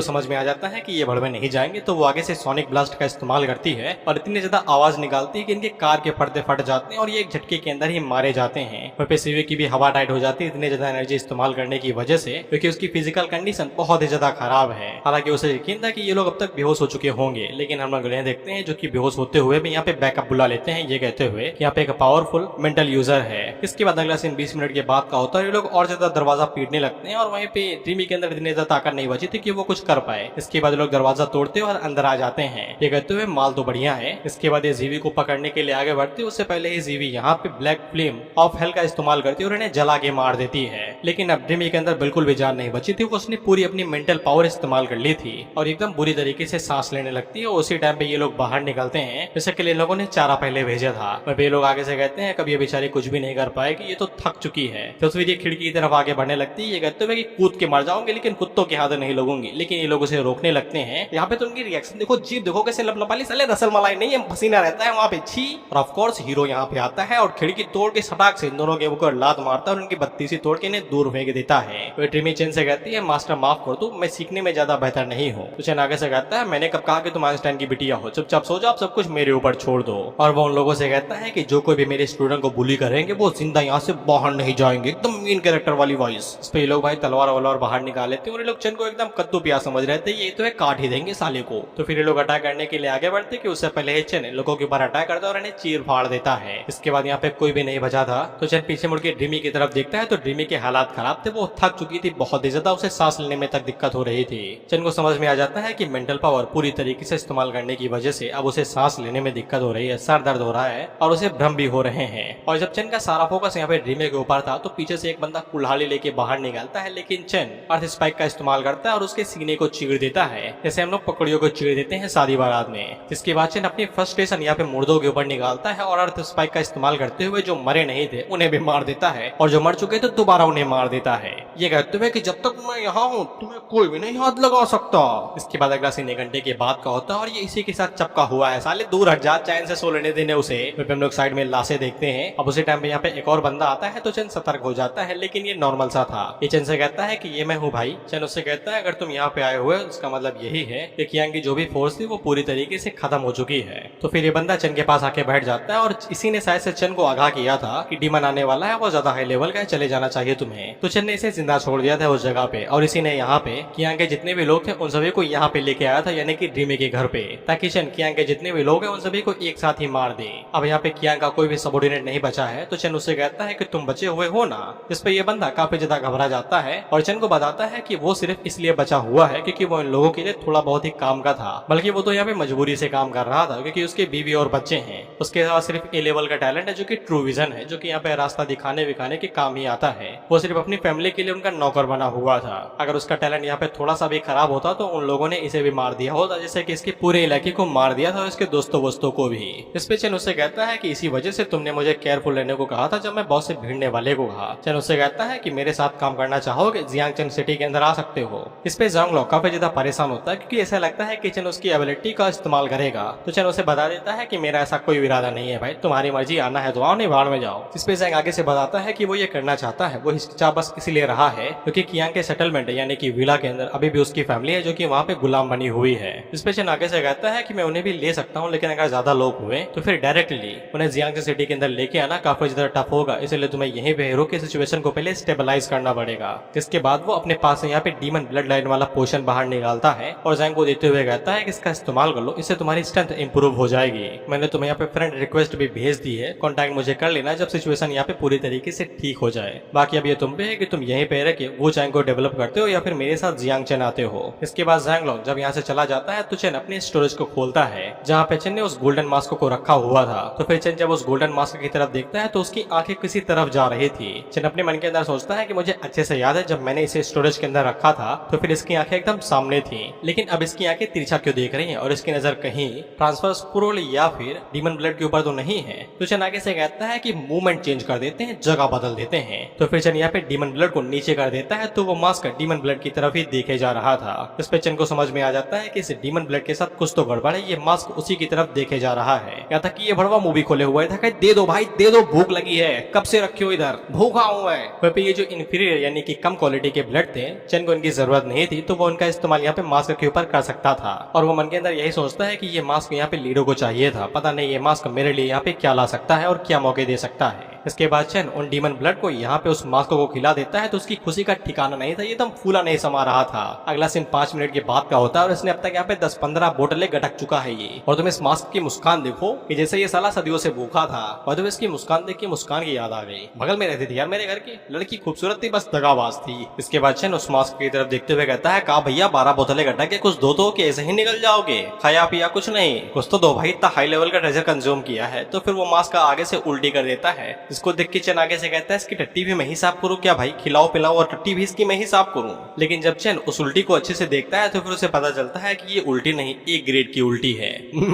समझ में आ जाता है कि ये भड़वे नहीं जाएंगे, तो वो आगे से सोनिक ब्लास्ट का इस्तेमाल करती है और इतनी ज्यादा आवाज निकालती है कि इनके कार के पर्दे फट जाते हैं और ये एक झटके के अंदर ही मारे जाते हैं। वहीं पे सीवी की भी हवा टाइट हो जाती है इतनी ज्यादा एनर्जी इस्तेमाल करने की वजह से, क्योंकि उसकी फिजिकल कंडीशन बहुत ही ज्यादा खराब है। हालांकि उसे यकीन था कि ये लोग अब तक बेहोश हो चुके होंगे, लेकिन हम लोग देखते हैं जो कि बेहोश होते हुए भी यहाँ पे बैकअप बुला लेते हैं, ये कहते हुए कि यहाँ पे एक पावरफुल मेंटल यूजर है। इसके बाद अगला सीन 20 मिनट के बाद का होता है। ये लोग और ज्यादा दरवाजा पीटने लगते हैं और वहीं पे ड्रीमी के अंदर इतनी ज्यादा ताकत नहीं बची थी कि वो कुछ कर पाए। इसके बाद लोग दरवाजा तोड़ते और अंदर आ जाते हैं, ये कहते हुए माल तो बढ़िया है। इसके बाद ये जीवी को पकड़ने के लिए आगे बढ़ती, उससे पहले ही जीवी यहाँ पे ब्लैक फ्लेम ऑफ हेल का इस्तेमाल करती है और इन्हें जला के मार देती है। लेकिन अब ड्रीमी के अंदर बिल्कुल भी जान नहीं बची थी, उसने पूरी अपनी मेंटल पावर इस्तेमाल कर ली थी और एकदम बुरी तरीके से सांस लेने लगती है। उसी टाइम पे ये लोग बाहर निकलते हैं, जैसे के लिए लोगों ने चारा पहले भेजा था। वह लोग आगे से कहते हैं कभी ये बेचारी कुछ भी नहीं कर पाएगी, ये तो थक चुकी है। तो फिर ये खिड़की की तरफ आगे बढ़ने लगती है, ये कहते हुए कि कूद के मर जाऊंगी लेकिन कुत्तों के हाथ नहीं लगूंगी। लेकिन ये लोग उसे रोकने लगते हैं। यहाँ पे तो उनकी रिएक्शन देखो, जीभ देखो कैसे लपलपाली, साले रसल मलाई नहीं है, पसीना रहता है वहाँ पे, छी। और ऑफ कोर्स हीरो यहाँ पे आता है और खिड़की तोड़ के सटाक से इन दोनों के ऊपर लात मारता है और उनकी बत्ती सी तोड़ के इन्हें दूर फेंक देता है। तो ट्रिमी चेन से कहती है मास्टर माफ कर दो, मैं सीखने में ज्यादा बेहतर नहीं हूँ। तो चेन आगे से कहता है मैंने कब कहा कि तुम आइंस्टाइन की बिटिया हो, चुपचाप सो जाओ, सब कुछ मेरे ऊपर छोड़ दो। और वो उन लोगों से कहता है कि जो कोई भी मेरे स्टूडेंट को बुली करेंगे वो जिंदा यहाँ से बाहर नहीं जाएंगे, एकदम मीन कैरेक्टर वाली वॉइस। इस पे ये लोग भाई तलवार वलवार बाहर निकाल लेते हैं और ये लोग चेन को एकदम कद्दू प्याज समझ रहे थे, ये तो है काट ही देंगे साले को। तो फिर ये लोग अटैक करने के लिए आगे बढ़ते कि उससे पहले ही चेन लोगों के ऊपर अटैक करता है और इन्हें चीर फाड़ देता है। इसके बाद यहाँ पे कोई भी नहीं बचा था, तो चेन पीछे मुड़ के ड्रीमी की तरफ देखता है तो ड्रीमी के हालात खराब थे, वो थक चुकी थी बहुत ही ज्यादा, उसे सांस लेने में तक दिक्कत हो रही थी। चेन को समझ में आ जाता है कि मेंटल पावर पूरी तरीके से इस्तेमाल करने की वजह से अब उसे सांस लेने में दिक्कत हो रही है, सर दर्द हो रहा है और उसे भ्रम भी हो रहे हैं। और जब चेन का सारा फोकस यहाँ पे ड्रीमी के ऊपर था तो पीछे से एक बंदा कुल्हाड़ी लेके बाहर निकलता है, लेकिन चेन अर्थ स्पाइक का इस्तेमाल करता है और उसके सीने को चीर देता है, जैसे हम लोग पकड़ियों को चीर देते हैं शादी बारात में। जिसके बाद चेन अपनी फ्रस्ट्रेशन यहाँ पे मुर्दों के ऊपर निकालता है और अर्थ स्पाइक का इस्तेमाल करते हुए जो मरे नहीं थे उन्हें भी मार देता है और जो मर चुके थे दोबारा उन्हें मार देता है, ये कहते हुए कि जब तक मैं यहाँ हूँ तुम्हें कोई भी नहीं हाथ लगा सकता। इसके बाद अगला सीन 1 घंटे के बाद का होता है और ये इसी के साथ चपका हुआ है, साले दूर हट जा, चैन से सो लेने देने उसे। फिर हम लोग साइड में लाशें देखते हैं। अब उसी टाइम पे यहाँ पे एक और बंदा आता है तो चेन सतर्क हो जाता है, लेकिन ये नॉर्मल सा था। ये चेन से कहता है कि ये मैं हूँ भाई। चेन उससे कहता है अगर तुम यहाँ पे आए हुए हो इसका मतलब यही है कि कियांग की जो भी फोर्स थी वो पूरी तरीके से खत्म हो चुकी है। तो फिर ये बंदा चेन के पास आके बैठ जाता है और इसी ने शायद से चेन को आगाह किया था कि डीमन आने वाला है, वो ज्यादा हाई लेवल का है, चले जाना चाहिए तुम्हें। तो चेन ने इसे जिंदा छोड़ दिया था उस जगह पे और इसी ने यहाँ पे कियांग के जितने भी लोग थे उन सभी को यहाँ पे लेके आया था, यानी कि ड्रीमी के घर पे, ताकि चेन कियांग के जितने भी लोग हैं उन सभी को एक साथ ही मार दे। अब यहाँ पे कियांग का कोई भी सबऑर्डिनेट नहीं बचा है, तो चेन उससे कहता है कि तुम बचे हुए हो ना। इस पे ये बंदा काफी ज्यादा घबरा जाता है और चेन को बताता है कि वो सिर्फ इसलिए बचा हुआ है क्योंकि वो इन लोगों के लिए थोड़ा बहुत ही काम का था, बल्कि वो तो यहाँ पे मजबूरी से काम कर रहा था क्योंकि उसके बीवी और बच्चे हैं। उसके अलावा सिर्फ ए लेवल का टैलेंट है जो कि ट्रू विजन है, जो कि यहाँ पे रास्ता दिखाने विखाने के काम ही आता है। वो सिर्फ अपनी फैमिली के लिए उनका नौकर बना हुआ था। अगर उसका टैलेंट यहाँ पे थोड़ा सा भी खराब होता तो उन लोगों ने इसे भी मार दिया होता, जैसे कि इसके पूरे इलाके को मार दिया था और इसके दोस्तों वोस्तों को भी। इस पे चेन उससे कहता है कि इसी वजह से तुमने मुझे केयरफुल रहने को कहा था जब मैं बॉस से भिड़ने वाले को कहा। चेन उससे कहता है कि मेरे साथ काम करना चाहोगे, जियांगचन सिटी के अंदर आ सकते हो। इस पे ज़ोंगलो काफी ज्यादा परेशान होता है क्योंकि ऐसा लगता है कि चेन उसकी एबिलिटी का इस्तेमाल करेगा। तो चेन उसे बता देता है कि मेरा ऐसा कोई इरादा नहीं है भाई, तुम्हारी मर्जी, आना है तो आओ, नहीं बाहर में जाओ। इस पे ज़ैंग आगे से बताता है कि वो ये करना चाहता है, वो हिचकिचा बस इसीलिए रहा है क्योंकि कियांग के सेटलमेंट यानी कि विला के अंदर अभी भी उसकी फैमिली है जो कि वहाँ पे गुलाम बनी हुई है। इस पे चेन आगे से कहता है कि मैं उन्हें भी ले सकता हूँ, लेकिन अगर ज्यादा लोग हुए तो फिर डायरेक्टली उन्हें जियांगचन सिटी के अंदर लेके आना काफी ज्यादा टफ टफ होगा, इसलिए तुम्हें यहीं पे हीरो की सिचुएशन को पहले स्टेबलाइज करना पड़ेगा। इसके बाद वो अपने पास से यहाँ पे डीमन ब्लड लाइन वाला पोशन बाहर निकालता है और जैंग को देते हुए कहता है कि इसका इस्तेमाल कर लो, इससे तुम्हारी स्ट्रेंथ इंप्रूव हो जाएगी। मैंने तुम्हें यहाँ पे फ्रेंड रिक्वेस्ट भी भेज दी है, कॉन्टैक्ट मुझे कर लेना जब सिचुएशन यहाँ पे पूरी तरीके से ठीक हो जाए। बाकी अब ये तुम पे है कि तुम यहीं पे रह के वो जैंग को डेवलप करते हो या फिर मेरे साथ जियांग चेन आते हो। इसके बाद जैंग लॉन्ग जब यहाँ से चला जाता है तो चेन अपने स्टोरेज को खोलता है जहाँ पे चेन ने उस गोल्डन मास्क को रखा हुआ था। तो फिर चेन जब उस गोल्डन मास्क की तरफ देखता है तो उसकी आंखें किसी तरफ जा रही थी। चेन अपने मन के अंदर सोचता है कि मुझे अच्छे से याद है जब मैंने इसे स्टोरेज के अंदर रखा था तो फिर इसकी आंखें एकदम सामने थी, लेकिन अब इसकी आंखें तिरछा क्यों देख रही हैं और इसकी नजर कहीं ट्रांसफर स्क्रोल या फिर डीमन ब्लड के ऊपर तो नहीं है। तो चेन आगे से कहता है कि मूवमेंट चेंज कर देते हैं, जगह बदल देते हैं। तो फिर चेन यहाँ पे डीमन ब्लड को नीचे कर देता है तो वो मास्क डीमन ब्लड की तरफ ही देखे जा रहा था। इस पे चेन को समझ में आ जाता है कि इस डीमन ब्लड के साथ कुछ तो गड़बड़ है, ये मास्क उसी की तरफ देखे जा रहा है। यहाँ तक कि ये भड़वा मूवी खोले हुआ था, दे दो भाई दे दो, भूख लगी है, कब से रखे हो इधर, भूखा हूं मैं। वहीं पे ये जो इंफीरियर यानी कि कम क्वालिटी के ब्लड थे, चेन को इनकी जरूरत नहीं थी तो वो उनका इस्तेमाल यहाँ पे मास्क के ऊपर कर सकता था और वो मन के अंदर यही सोचता है कि ये मास्क यहाँ पे लीडो को चाहिए था, पता नहीं ये मास्क मेरे लिए यहाँ पे क्या ला सकता है और क्या मौके दे सकता है। इसके बाद चेन उन डीमन ब्लड को यहाँ पे उस मास्क को खिला देता है तो उसकी खुशी का ठिकाना नहीं था, ये एकदम फूला नहीं समा रहा था। अगला सीन 5 मिनट के बाद का होता है और इसने अब तक यहाँ पे 10-15 बोतलें गटक चुका है ये। और तुम इस मास्क की मुस्कान देखो कि जैसे ये साला सदियों से भूखा था और तुम इसकी मुस्कान देख के मुस्कान की याद आ गई। बगल में रहती थी यार मेरे घर की लड़की, खूबसूरत थी बस दगाबाज थी। इसके बाद चेन उस मास्क की तरफ देखते हुए कहता है, कहा भैया 12 बोतलें गटक के कुछ दो तो कि ऐसे ही निकल जाओगे, खाया पिया कुछ नहीं, कुछ तो दो भाई, इतना हाई लेवल का ट्रेजर कंज्यूम किया है। तो फिर वो मास्क आगे से उल्टी कर देता है, इसको देख के चेन आगे से कहता है इसकी टट्टी भी मैं ही साफ करूं क्या भाई, खिलाओ पिलाओ और टट्टी भी इसकी मैं ही साफ करूं। लेकिन जब चेन उस उल्टी को अच्छे से देखता है तो फिर उसे पता चलता है कि ये उल्टी नहीं ए ग्रेड की उल्टी है।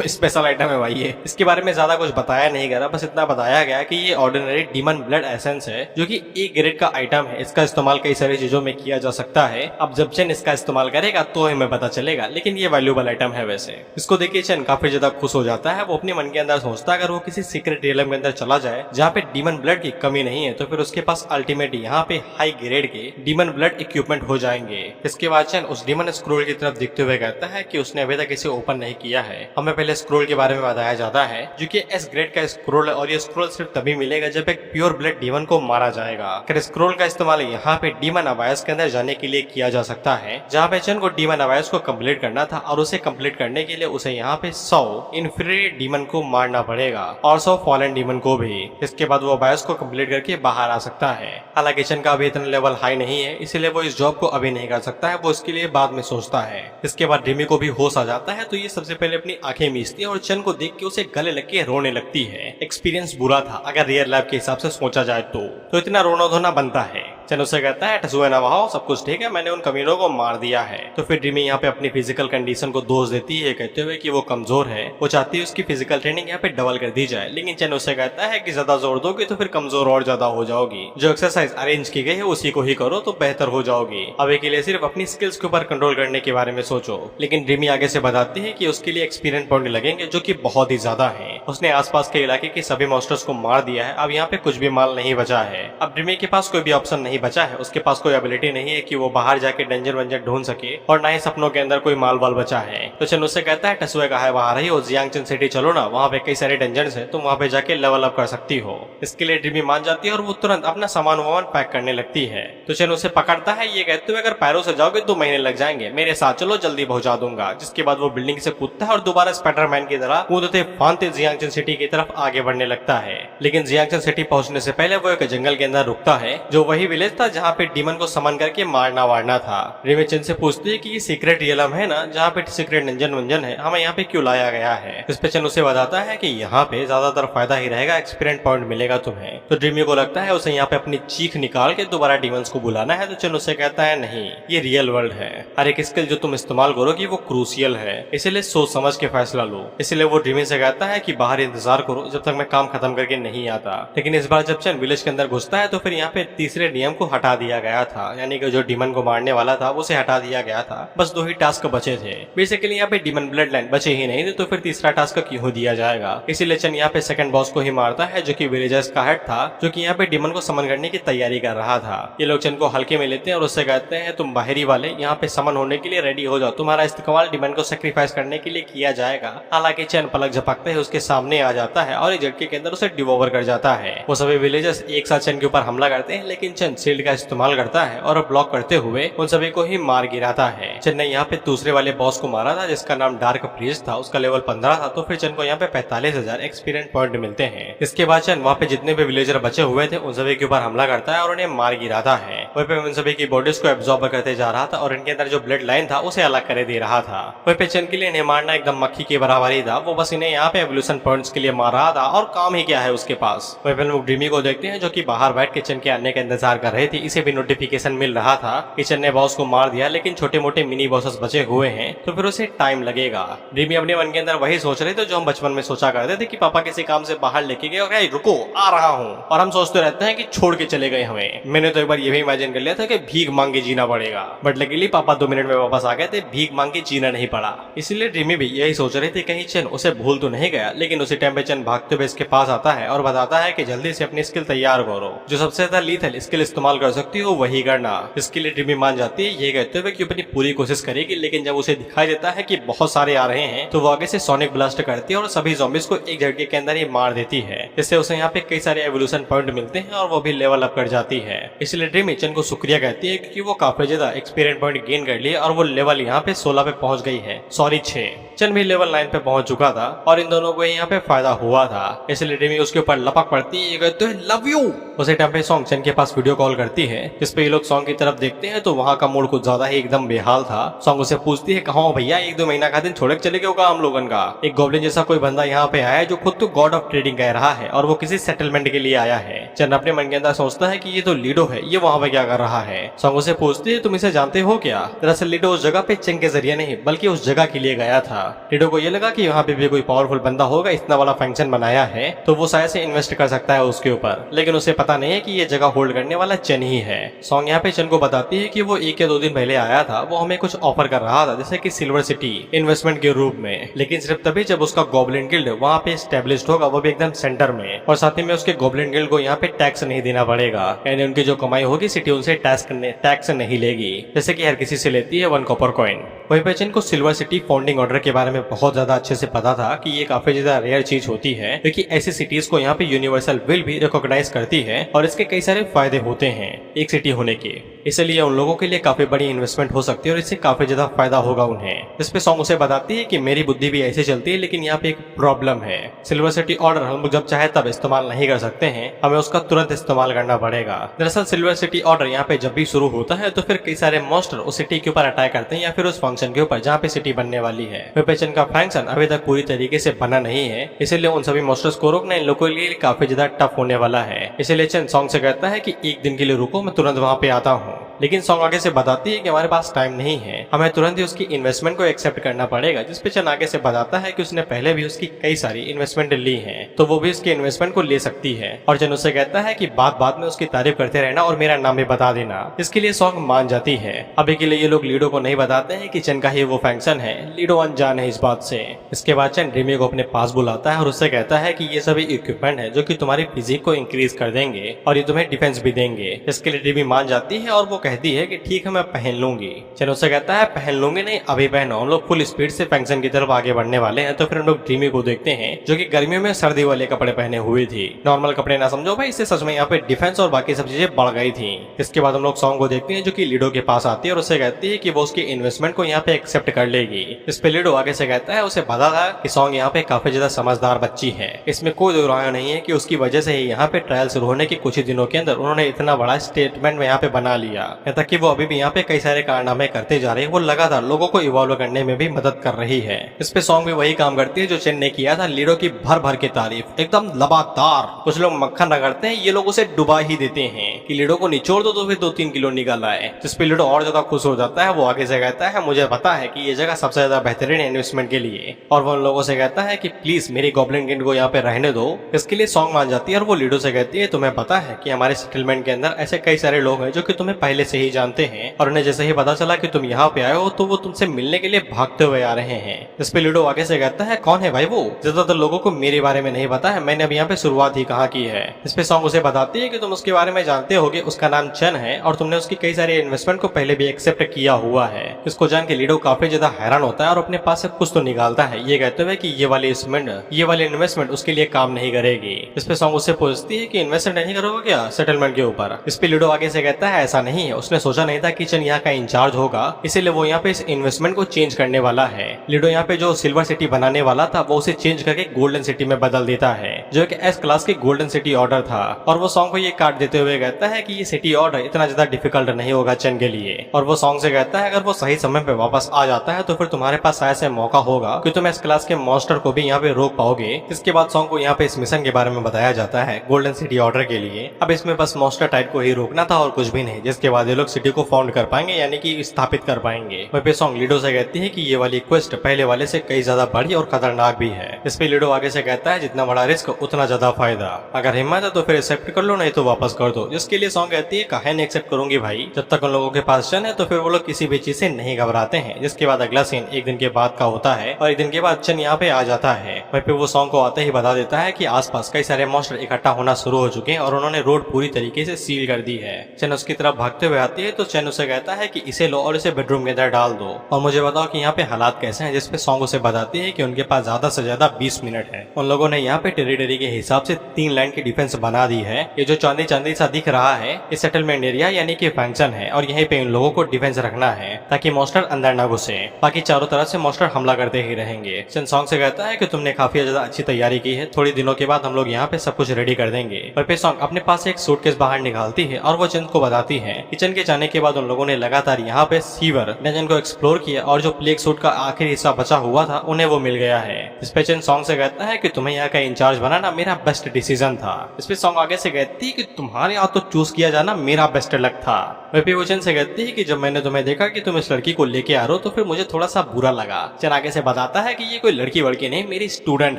स्पेशल आइटम है भाई ये। इसके बारे में ज्यादा कुछ बताया नहीं गया, बस इतना बताया गया कि ये ऑर्डिनरी डीमन ब्लड एसेंस है जो कि ए ग्रेड का आइटम है, इसका इस्तेमाल कई सारी चीजों में किया जा सकता है। अब जब चेन इसका इस्तेमाल करेगा तो हमें पता चलेगा, लेकिन ये वैल्यूएबल आइटम है। वैसे इसको देखिए चेन काफी ज्यादा खुश हो जाता है, वो अपने मन के अंदर सोचता है अगर वो किसी सीक्रेट रियलम के अंदर चला जाए जहाँ पे डीमन ब्लड की कमी नहीं है तो फिर उसके पास अल्टीमेट यहाँ पे हाई ग्रेड के डीमन ब्लड इक्विपमेंट हो जाएंगे। इसके बाद चेन उस डीमन स्क्रोल की तरफ देखते हुए कहता है कि उसने अभी तक इसे ओपन नहीं किया है। हमें पहले स्क्रोल के बारे में बताया जाता है जो कि एस ग्रेड का स्क्रोल है और ये स्क्रोल सिर्फ तभी मिलेगा जब एक प्योर ब्लड डीमन को मारा जाएगा। अगर स्क्रोल का इस्तेमाल यहाँ पे डीमन अवायस के अंदर जाने के लिए किया जा सकता है, जहाँ पे चेन को डीमन अवायस को कम्प्लीट करना था और उसे कम्प्लीट करने के लिए उसे यहाँ पे 100 इन्फीरियर डीमन को मारना पड़ेगा और 100 फॉलन डीमन को भी। इसके बाद वो अवायस को कम्प्लीट करके बाहर आ सकता है। हालांकि चेन का अभी इतना लेवल हाई नहीं है इसलिए वो इस जॉब को अभी नहीं कर सकता है, वो इसके लिए बाद में सोचता है। इसके बाद रिमी को भी होश आ जाता है तो ये सबसे पहले अपनी आंखें मीचती है और चेन को देख के उसे गले लग के रोने लगती है। एक्सपीरियंस बुरा था अगर रियल लाइफ के हिसाब से सोचा जाए तो इतना रोना धोना बनता है। चेन उससे कहता है टसुए ना वहाओ, सब कुछ ठीक है, मैंने उन कमीनों को मार दिया है। तो फिर रिमी यहाँ पे अपनी फिजिकल कंडीशन को दोष देती है कहते हुए कि वो कमजोर है, वो चाहती है उसकी फिजिकल ट्रेनिंग यहाँ पे डबल कर दी जाए। लेकिन चेन उससे कहता है कि ज्यादा जोर दोगे तो फिर कमजोर और ज्यादा हो जाओगी, जो एक्सरसाइज अरेंज की गई है उसी को ही करो तो बेहतर हो जाओगी। अभी के लिए सिर्फ अपनी स्किल्स के ऊपर कंट्रोल करने के बारे में सोचो। लेकिन रिमी आगे से बताती है कि उसके लिए एक्सपीरियंस पॉइंट लगेंगे जो कि बहुत ही ज्यादा है। उसने आसपास के इलाके के सभी मॉन्स्टर्स को मार दिया है, अब यहाँ पे कुछ भी माल नहीं बचा है। अब रिमी के पास कोई भी ऑप्शन नहीं बचा है, उसके पास कोई एबिलिटी नहीं है कि वो बाहर जाके डंजन वंजन ढूंढ सके और ना ही सपनों के अंदर कोई माल वाल बचा है। तो चेन उससे कहता है टसुए कहा है वहां रही हो, जियांगचन सिटी चलो ना, वहाँ पे कई सारे डंजन है, तुम वहाँ पे जाके लेवल अप कर सकती हो। इसके लिए रिमी मान जाती है और वो तुरंत अपना सामान वामान पैक करने लगती है। तो चेन उसे पकड़ता है ये कहते हुए अगर पैरों से जाओगे 2 महीने लग जाएंगे, मेरे साथ चलो जल्दी पहुंचा दूंगा। जिसके बाद वो बिल्डिंग से कूदता है और दोबारा स्पाइडरमैन की तरह कूदते फांदते जियांगचन सिटी की तरफ आगे बढ़ने लगता है। लेकिन जियांगचन सिटी पहुंचने से पहले वो एक जंगल के अंदर रुकता है जो वही विलेज था जहाँ पे डीमन को समन करके मारना वारना था। रिमी चेन से पूछती है कि ये सीक्रेट रियलम है ना जहाँ पे सीक्रेट डंजन वंजन है, हमें यहाँ पे क्यों लाया गया है। इस पे चेन उसे बताता है कि यहाँ पे ज्यादातर फायदा ही रहेगा, एक्सपीरियंस पॉइंट मिलेगा तुम्हें। तो रिमी को लगता है उसे यहाँ पे अपनी चीख निकाल के दोबारा डीमंस को बुलाना है। तो चेन उसे कहता है नहीं, ये रियल वर्ल्ड है, हर एक स्किल जो तुम इस्तेमाल करोगी वो क्रूसियल है, इसलिए सोच समझ के फैसला लो। इसलिए वो रिमी से कहता है कि बाहर इंतजार करो जब तक मैं काम खत्म करके नहीं आता। लेकिन इस बार जब चेन विलेज के अंदर घुसता है तो फिर यहाँ पे तीसरे नियम को हटा दिया गया था, यानी कि जो डीमन को मारने वाला था उसे हटा दिया गया था, बस 2 ही टास्क बचे थे। बेसिकली यहाँ पे डीमन ब्लड लाइन बचे ही नहीं थे तो फिर तीसरा टास्क क्यों दिया जाएगा। इसीलिए चेन यहाँ पे सेकंड बॉस को ही मारता है जो कि विलेजर्स का हेड था, जो कि यहाँ पे डीमन को समन करने की तैयारी कर रहा था। ये लोग चेन को हल्के में लेते हैं और उससे कहते हैं तुम बाहरी वाले यहाँ पे समन होने के लिए रेडी हो जाओ, तुम्हारा इस्तेमाल डीमन को सेक्रीफाइस करने के लिए किया जाएगा। हालांकि चेन पलक झपकते है उसके सामने आ जाता है और एक झटके के अंदर उसे डिवोर ओवर कर जाता है। वो सभी विलेजर्स एक साथ चन के ऊपर हमला करते हैं, लेकिन चन शील्ड का इस्तेमाल करता है और ब्लॉक करते हुए उन सभी को ही मार गिराता है। चन ने यहाँ पे दूसरे वाले बॉस को मारा था जिसका नाम डार्क प्रीस्ट था, उसका लेवल 15 था, तो फिर चन को यहाँ पे 45,000 एक्सपीरियंस पॉइंट मिलते हैं। इसके बाद चन वहाँ पे जितने भी विलेजर बचे हुए थे उन सभी के ऊपर हमला करता है और उन्हें मार गिराता है। वहीं पे उन सभी की बॉडीज को एब्जॉर्ब करते जा रहा था और इनके अंदर जो ब्लड लाइन था उसे अलग कर दे रहा था। वहीं पे चन के लिए इन्हें मारना एकदम मक्खी के बराबर ही था, वो बस इन्हें यहाँ पे एवोल्यूशन पॉइंट्स के लिए मार रहा था और काम ही क्या है उसके पास। वहीं पे लोग ड्रीमी को देखते हैं जो कि बाहर बैठ के चन के आने का इंतजार कर रही थी। इसे भी नोटिफिकेशन मिल रहा था कि चन ने बॉस को मार दिया, लेकिन छोटे मोटे मिनी बॉसेस बचे हुए हैं तो फिर उसे टाइम लगेगा। ड्रीमी अपने मन के अंदर वही सोच रहे थे जो हम बचपन में सोचा करते थे कि पापा किसी काम से बाहर लेके गए और रुको आ रहा हूँ, और हम सोचते रहते हैं कि छोड़ के चले गए हमें। मैंने तो एक बार ये भी इमेजिन कर लिया था कि भीख मांग के जीना पड़ेगा, बट लकीली पापा 2 मिनट में वापस आ गए थे, भीख मांग के जीना नहीं पड़ा। इसीलिए ड्रीमी भी यही सोच रही थी कहीं चन उसे भूल तो नहीं गया। लेकिन उसी टाइम पे चन भागते हुए इसके पास आता है और बताता है कि जल्दी से अपनी स्किल तैयार करो, जो सबसे ज्यादा लीथल स्किल इस्तेमाल कर सकती हो वही करना। इसके लिए ड्रीमी मान जाती है, ये कहते हुए कि अपनी पूरी कोशिश करेगी। लेकिन जब उसे दिखाई देता है कि बहुत सारे आ रहे हैं तो वो आगे से सोनिक ब्लास्ट करती है और सभी ज़ॉम्बीज को एक झटके के अंदर ही मार देती है। इससे उसे यहाँ पे कई सारे एवोल्यूशन पॉइंट मिलते हैं और वो भी लेवल अप कर जाती है। इसलिए ड्रीमी चन को शुक्रिया कहती है क्योंकि वो काफी ज्यादा एक्सपीरियंस पॉइंट गेन कर लिए और वो लेवल यहाँ पे 16 पे पहुंच गई है, सॉरी 6। चन भी लेवल 9 पे पहुंच चुका था और इन दोनों को यहाँ पे फायदा हुआ था। इसलिए ड्रीमी उसके ऊपर लपक पड़ती है, ये कहते हैं लव यू। उसे टाइम पे सॉन्ग चन के पास वीडियो कॉल करती है, जिसपे ये लोग सॉन्ग की तरफ देखते हैं तो वहाँ का मूड कुछ ज्यादा ही एकदम बेहाल था। सॉन्ग उसे पूछती है कहाँ हो भैया, 1-2 महीना का दिन छोड़ के चले गए होगा हम लोगन का। एक गॉब्लिन जैसा कोई बंदा यहाँ पे आया है जो खुद तो गॉड ऑफ ट्रेडिंग कह रहा है और वो किसी सेटलमेंट के लिए आया है। चन अपने मन के अंदर सोचता है कि ये तो लीडो है, ये वहाँ पे क्या कर रहा है। सॉन्ग उसे पूछती है तुम इसे जानते हो क्या। दरअसल लीडो उस जगह पे चन के जरिए नहीं बल्कि उस जगह के लिए गया था। लीडो को ये लगा कि यहाँ पे भी कोई पावरफुल बंदा होगा, इतना बड़ा फंक्शन बनाया है तो वो शायद से इन्वेस्ट कर सकता है उसके ऊपर, लेकिन उसे पता नहीं है कि ये जगह होल्ड करने वाला चन ही है। सॉन्ग यहाँ पे चन को बताती है कि वो 1 या 2 दिन पहले आया था, वो हमें कुछ ऑफर कर रहा था जैसे कि सिल्वर सिटी इन्वेस्टमेंट के रूप में, लेकिन सिर्फ तभी जब उसका गॉब्लिन गिल्ड वहाँ पे स्टेब्लिश्ड होगा, वो भी एकदम सेंटर में, और साथ ही में उसके गॉब्लिन गिल्ड को यहाँ पे टैक्स नहीं देना पड़ेगा। यानी उनकी जो कमाई होगी सिटी उनसे टैक्स नहीं लेगी, जैसे कि हर किसी से लेती है 1 कॉपर कॉइन। वहीं पे चन को सिल्वर सिटी फाउंडिंग ऑर्डर के बारे में बहुत ज्यादा अच्छे से पता था कि ये काफी ज्यादा रेयर चीज होती है, क्योंकि ऐसी सिटीज को यहाँ पे यूनिवर्सल विल भी रिकॉग्नाइज करती है और इसके कई सारे फायदे होते हैं एक सिटी होने के। इसलिए उन लोगों के लिए काफी बड़ी इन्वेस्टमेंट हो सकती है और इससे काफी ज्यादा फायदा होगा उन्हें। इस पे सॉन्ग उसे बताती है कि मेरी बुद्धि भी ऐसे चलती है, लेकिन यहाँ पे एक प्रॉब्लम है। सिल्वर सिटी ऑर्डर हम जब चाहे तब इस्तेमाल नहीं कर सकते हैं, हमें उसका तुरंत इस्तेमाल करना पड़ेगा। दरअसल सिल्वर सिटी ऑर्डर यहाँ पे जब भी शुरू होता है तो फिर कई सारे मॉन्स्टर उस सिटी के ऊपर अटैक करते हैं या फिर उस फंक्शन के ऊपर जहाँ पे सिटी बनने वाली है। चन का फंक्शन अभी तक पूरी तरीके से बना नहीं है, इसलिए उन सभी मॉन्स्टर्स को रोकना इन लोगों के लिए काफी ज्यादा टफ होने वाला है। इसलिए चन सॉन्ग से कहता है कि 1 दिन के लिए रुको, मैं तुरंत वहाँ पे आता हूँ। लेकिन सॉन्ग आगे से बताती है कि हमारे पास टाइम नहीं है, हमें तुरंत ही उसकी इन्वेस्टमेंट को एक्सेप्ट करना पड़ेगा। जिसपे चन आगे से बताता है कि उसने पहले भी उसकी कई सारी इन्वेस्टमेंट ली है तो वो भी उसकी इन्वेस्टमेंट को ले सकती है। और चन उससे कहता है कि बात में उसकी तारीफ करते रहना और मेरा नाम भी बता देना। इसके लिए सॉन्ग मान जाती है। अभी के लिए ये लोग लीडो को नहीं बताते हैं कि चन का ही वो फंक्शन है, लीडो अनजान है इस बात से। इसके बाद चन ड्रीमी को अपने पास बुलाता है और उससे कहता है कि ये सभी इक्विपमेंट है जो कि तुम्हारी फिजिक को इंक्रीज कर देंगे और ये तुम्हें डिफेंस भी देंगे। इसके लिए ड्रीमी मान जाती है और वो कहती है कि ठीक है मैं पहन लूंगी। चन उससे कहता है पहन लूंगी नहीं, अभी पहनो। हम लोग फुल स्पीड से फंक्शन की तरफ आगे बढ़ने वाले हैं। तो फिर हम लोग ड्रीमी को देखते हैं जो कि गर्मियों में सर्दी वाले कपड़े पहने हुए थी। नॉर्मल कपड़े ना समझो भाई, इससे सच में यहाँ पे डिफेंस और बाकी सब चीजें बढ़ गई थी। इसके बाद हम लोग सॉन्ग को देखते हैं जो कि लीडो के पास आती है और उससे कहती है कि वो उसकी इन्वेस्टमेंट को यहाँ पे एक्सेप्ट कर लेगी। इस पे लीडो आगे से कहता है उसे पता था कि सॉन्ग यहाँ पे काफी ज्यादा समझदार बच्ची है, इसमें कोई दो राय नहीं है कि उसकी वजह से ही यहाँ पे ट्रायल शुरू होने के कुछ ही दिनों के अंदर उन्होंने इतना बड़ा स्टेटमेंट यहाँ पे बना लिया। यहाँ तक कि वो अभी भी यहाँ पे कई सारे कारनामे करते जा रहे हैं। वो लगातार लोगों को इवॉल्व करने में भी मदद कर रही है। इस पे सॉन्ग भी वही काम करती है जो चेन ने किया था, लीडो की भर भर के तारीफ एकदम लगातार। कुछ लोग मक्खन रगड़ते हैं, ये लोग उसे डुबा ही देते हैं कि लीडो को निचोड़ दो तो फिर 2-3 किलो निकल आए। जिसपे लीडो और ज्यादा खुश हो जाता है। वो आगे से कहता है मुझे पता है कि ये जगह सबसे ज्यादा बेहतरीन इन्वेस्टमेंट के लिए, और वो उन लोगों से कहता है कि प्लीज मेरी गॉब्लिन गिल्ड को यहाँ पे रहने दो। इसके लिए सॉन्ग मान जाती है और वो लीडो से कहती है तुम्हें पता है कि हमारे सेटलमेंट के अंदर ऐसे कई सारे लोग हैं जो कि तुम्हें पहले से ही जानते हैं, और उन्हें जैसे ही पता चला कि तुम यहाँ पे आए हो तो वो तुमसे मिलने के लिए भागते हुए आ रहे हैं। इस पे लीडो आगे से कहता है कौन है भाई वो, ज्यादातर लोगों को मेरे बारे में नहीं पता है, मैंने अभी यहाँ पे शुरुआत ही कहाँ की है। इस पे सॉन्ग उसे बताती है कि तुम उसके बारे में जानते होगे उसका नाम चेन है और तुमने उसकी कई सारे इन्वेस्टमेंट को पहले भी एक्सेप्ट किया हुआ है। इसको जान के लीडो काफी ज्यादा हैरान होता है और अपने पास से कुछ तो निकालता है, ये कहते हुए कि ये वाली इन्वेस्टमेंट उसके लिए काम नहीं करेगी। इस पे सॉन्ग उससे पूछती है कि इन्वेस्टमेंट नहीं करोगे क्या सेटलमेंट के ऊपर। इस पे लीडो आगे से कहता है ऐसा नहीं है, उसने सोचा नहीं था कि चेन यहाँ का इंचार्ज होगा, इसीलिए वो यहाँ पे इस इन्वेस्टमेंट को चेंज करने वाला है। लीडो यहाँ पे जो सिल्वर सिटी बनाने वाला था वो उसे चेंज करके गोल्डन सिटी में बदल देता है, जो एक एस क्लास की गोल्डन सिटी ऑर्डर था। और वो सॉन्ग को ये काट देते हुए कहता है कि ये सिटी ऑर्डर इतना ज्यादा डिफिकल्ट नहीं होगा चेन के लिए। और वो सॉन्ग से कहता है अगर वो सही समय पे वापस आ जाता है तो फिर तुम्हारे पास ऐसा मौका होगा कि तुम एस क्लास के मॉन्स्टर को भी यहाँ पे रोक पाओगे। इसके बाद सॉन्ग को यहाँ पे इस मिशन के बारे में बताया जाता है गोल्डन सिटी ऑर्डर के लिए। अब इसमें बस मॉन्स्टर टाइप को ही रोकना था और कुछ भी नहीं, जिसके बाद ये लोग सिटी को फाउंड कर पाएंगे, यानी कि स्थापित कर पाएंगे। वहीं पे सॉन्ग लीडो से कहती है कि ये वाली क्वेस्ट पहले वाले से कई ज्यादा बड़ी और खतरनाक भी है। इस पे लीडो आगे से कहता है जितना बड़ा रिस्क उतना ज्यादा फायदा, अगर हिम्मत है तो फिर एक्सेप्ट कर लो, नहीं तो वापस कर दो। जिसके लिए सॉन्ग कहती है काहे नहीं एक्सेप्ट करूंगी भाई, जब तक उन लोगों के पास चेन है तो फिर वो लोग किसी भी चीज से नहीं घबराते हैं। जिसके बाद अगला सीन एक दिन के बाद का होता है और एक दिन के बाद चेन यहाँ पे आ जाता है। वहीं पे वो सॉन्ग को आते ही बता देता है कि आसपास कई सारे मॉन्स्टर इकट्ठा होना शुरू हो चुके हैं और उन्होंने रोड पूरी तरीके से सील कर दी है। चेन उसकी तरफ भागते हुए आती है तो चेन उसे कहता है कि इसे लो और इसे बेडरूम के अंदर डाल दो और मुझे बताओ कि यहाँ पे हालात कैसे हैं। जिसपे सॉन्ग उसे बताती है कि उनके पास ज्यादा से ज्यादा 20 मिनट है। उन लोगों ने यहाँ पे टेरिटरी के हिसाब से 3 लाइन की डिफेंस बना दी है। ये जो चांदी चांदी सा दिख रहा है ये सेटलमेंट एरिया यानी कि फंक्शन है और यहीं पे इन लोगों को डिफेंस रखना है ताकि मॉन्स्टर अंदर न घुसे, बाकी चारों तरफ से मॉन्स्टर हमला करते ही रहेंगे। चेन सॉन्ग से कहता है कि तुमने काफी ज्यादा अच्छी तैयारी की है, थोड़ी दिनों के बाद हम लोग यहाँ पे सब कुछ रेडी कर देंगे। और फिर सॉन्ग अपने पास से एक सूटकेस बाहर निकालती है और वो चेन को बताती है। किचन के जाने के बाद उन लोगों ने लगातार यहाँ पे सीवर डंजन को एक्सप्लोर किया और जो प्लेग सूट का आखिरी हिस्सा बचा हुआ था उन्हें वो मिल गया है। इस पे चेन सॉन्ग से कहता है कि तुम्हें यहाँ का इंचार्ज बनाना मेरा बेस्ट डिसीजन था। इस पे सॉन्ग आगे से कहती है कि तुम्हारे यहाँ तो चूज किया जाना मेरा बेस्ट लक था। वही वो चेन से कहती है कि जब मैंने तुम्हें देखा कि तुम इस लड़की को लेके आ रहे हो तो फिर मुझे थोड़ा सा बुरा लगा। चेन आगे से बताता है कि ये कोई लड़की वड़की नहीं, मेरी स्टूडेंट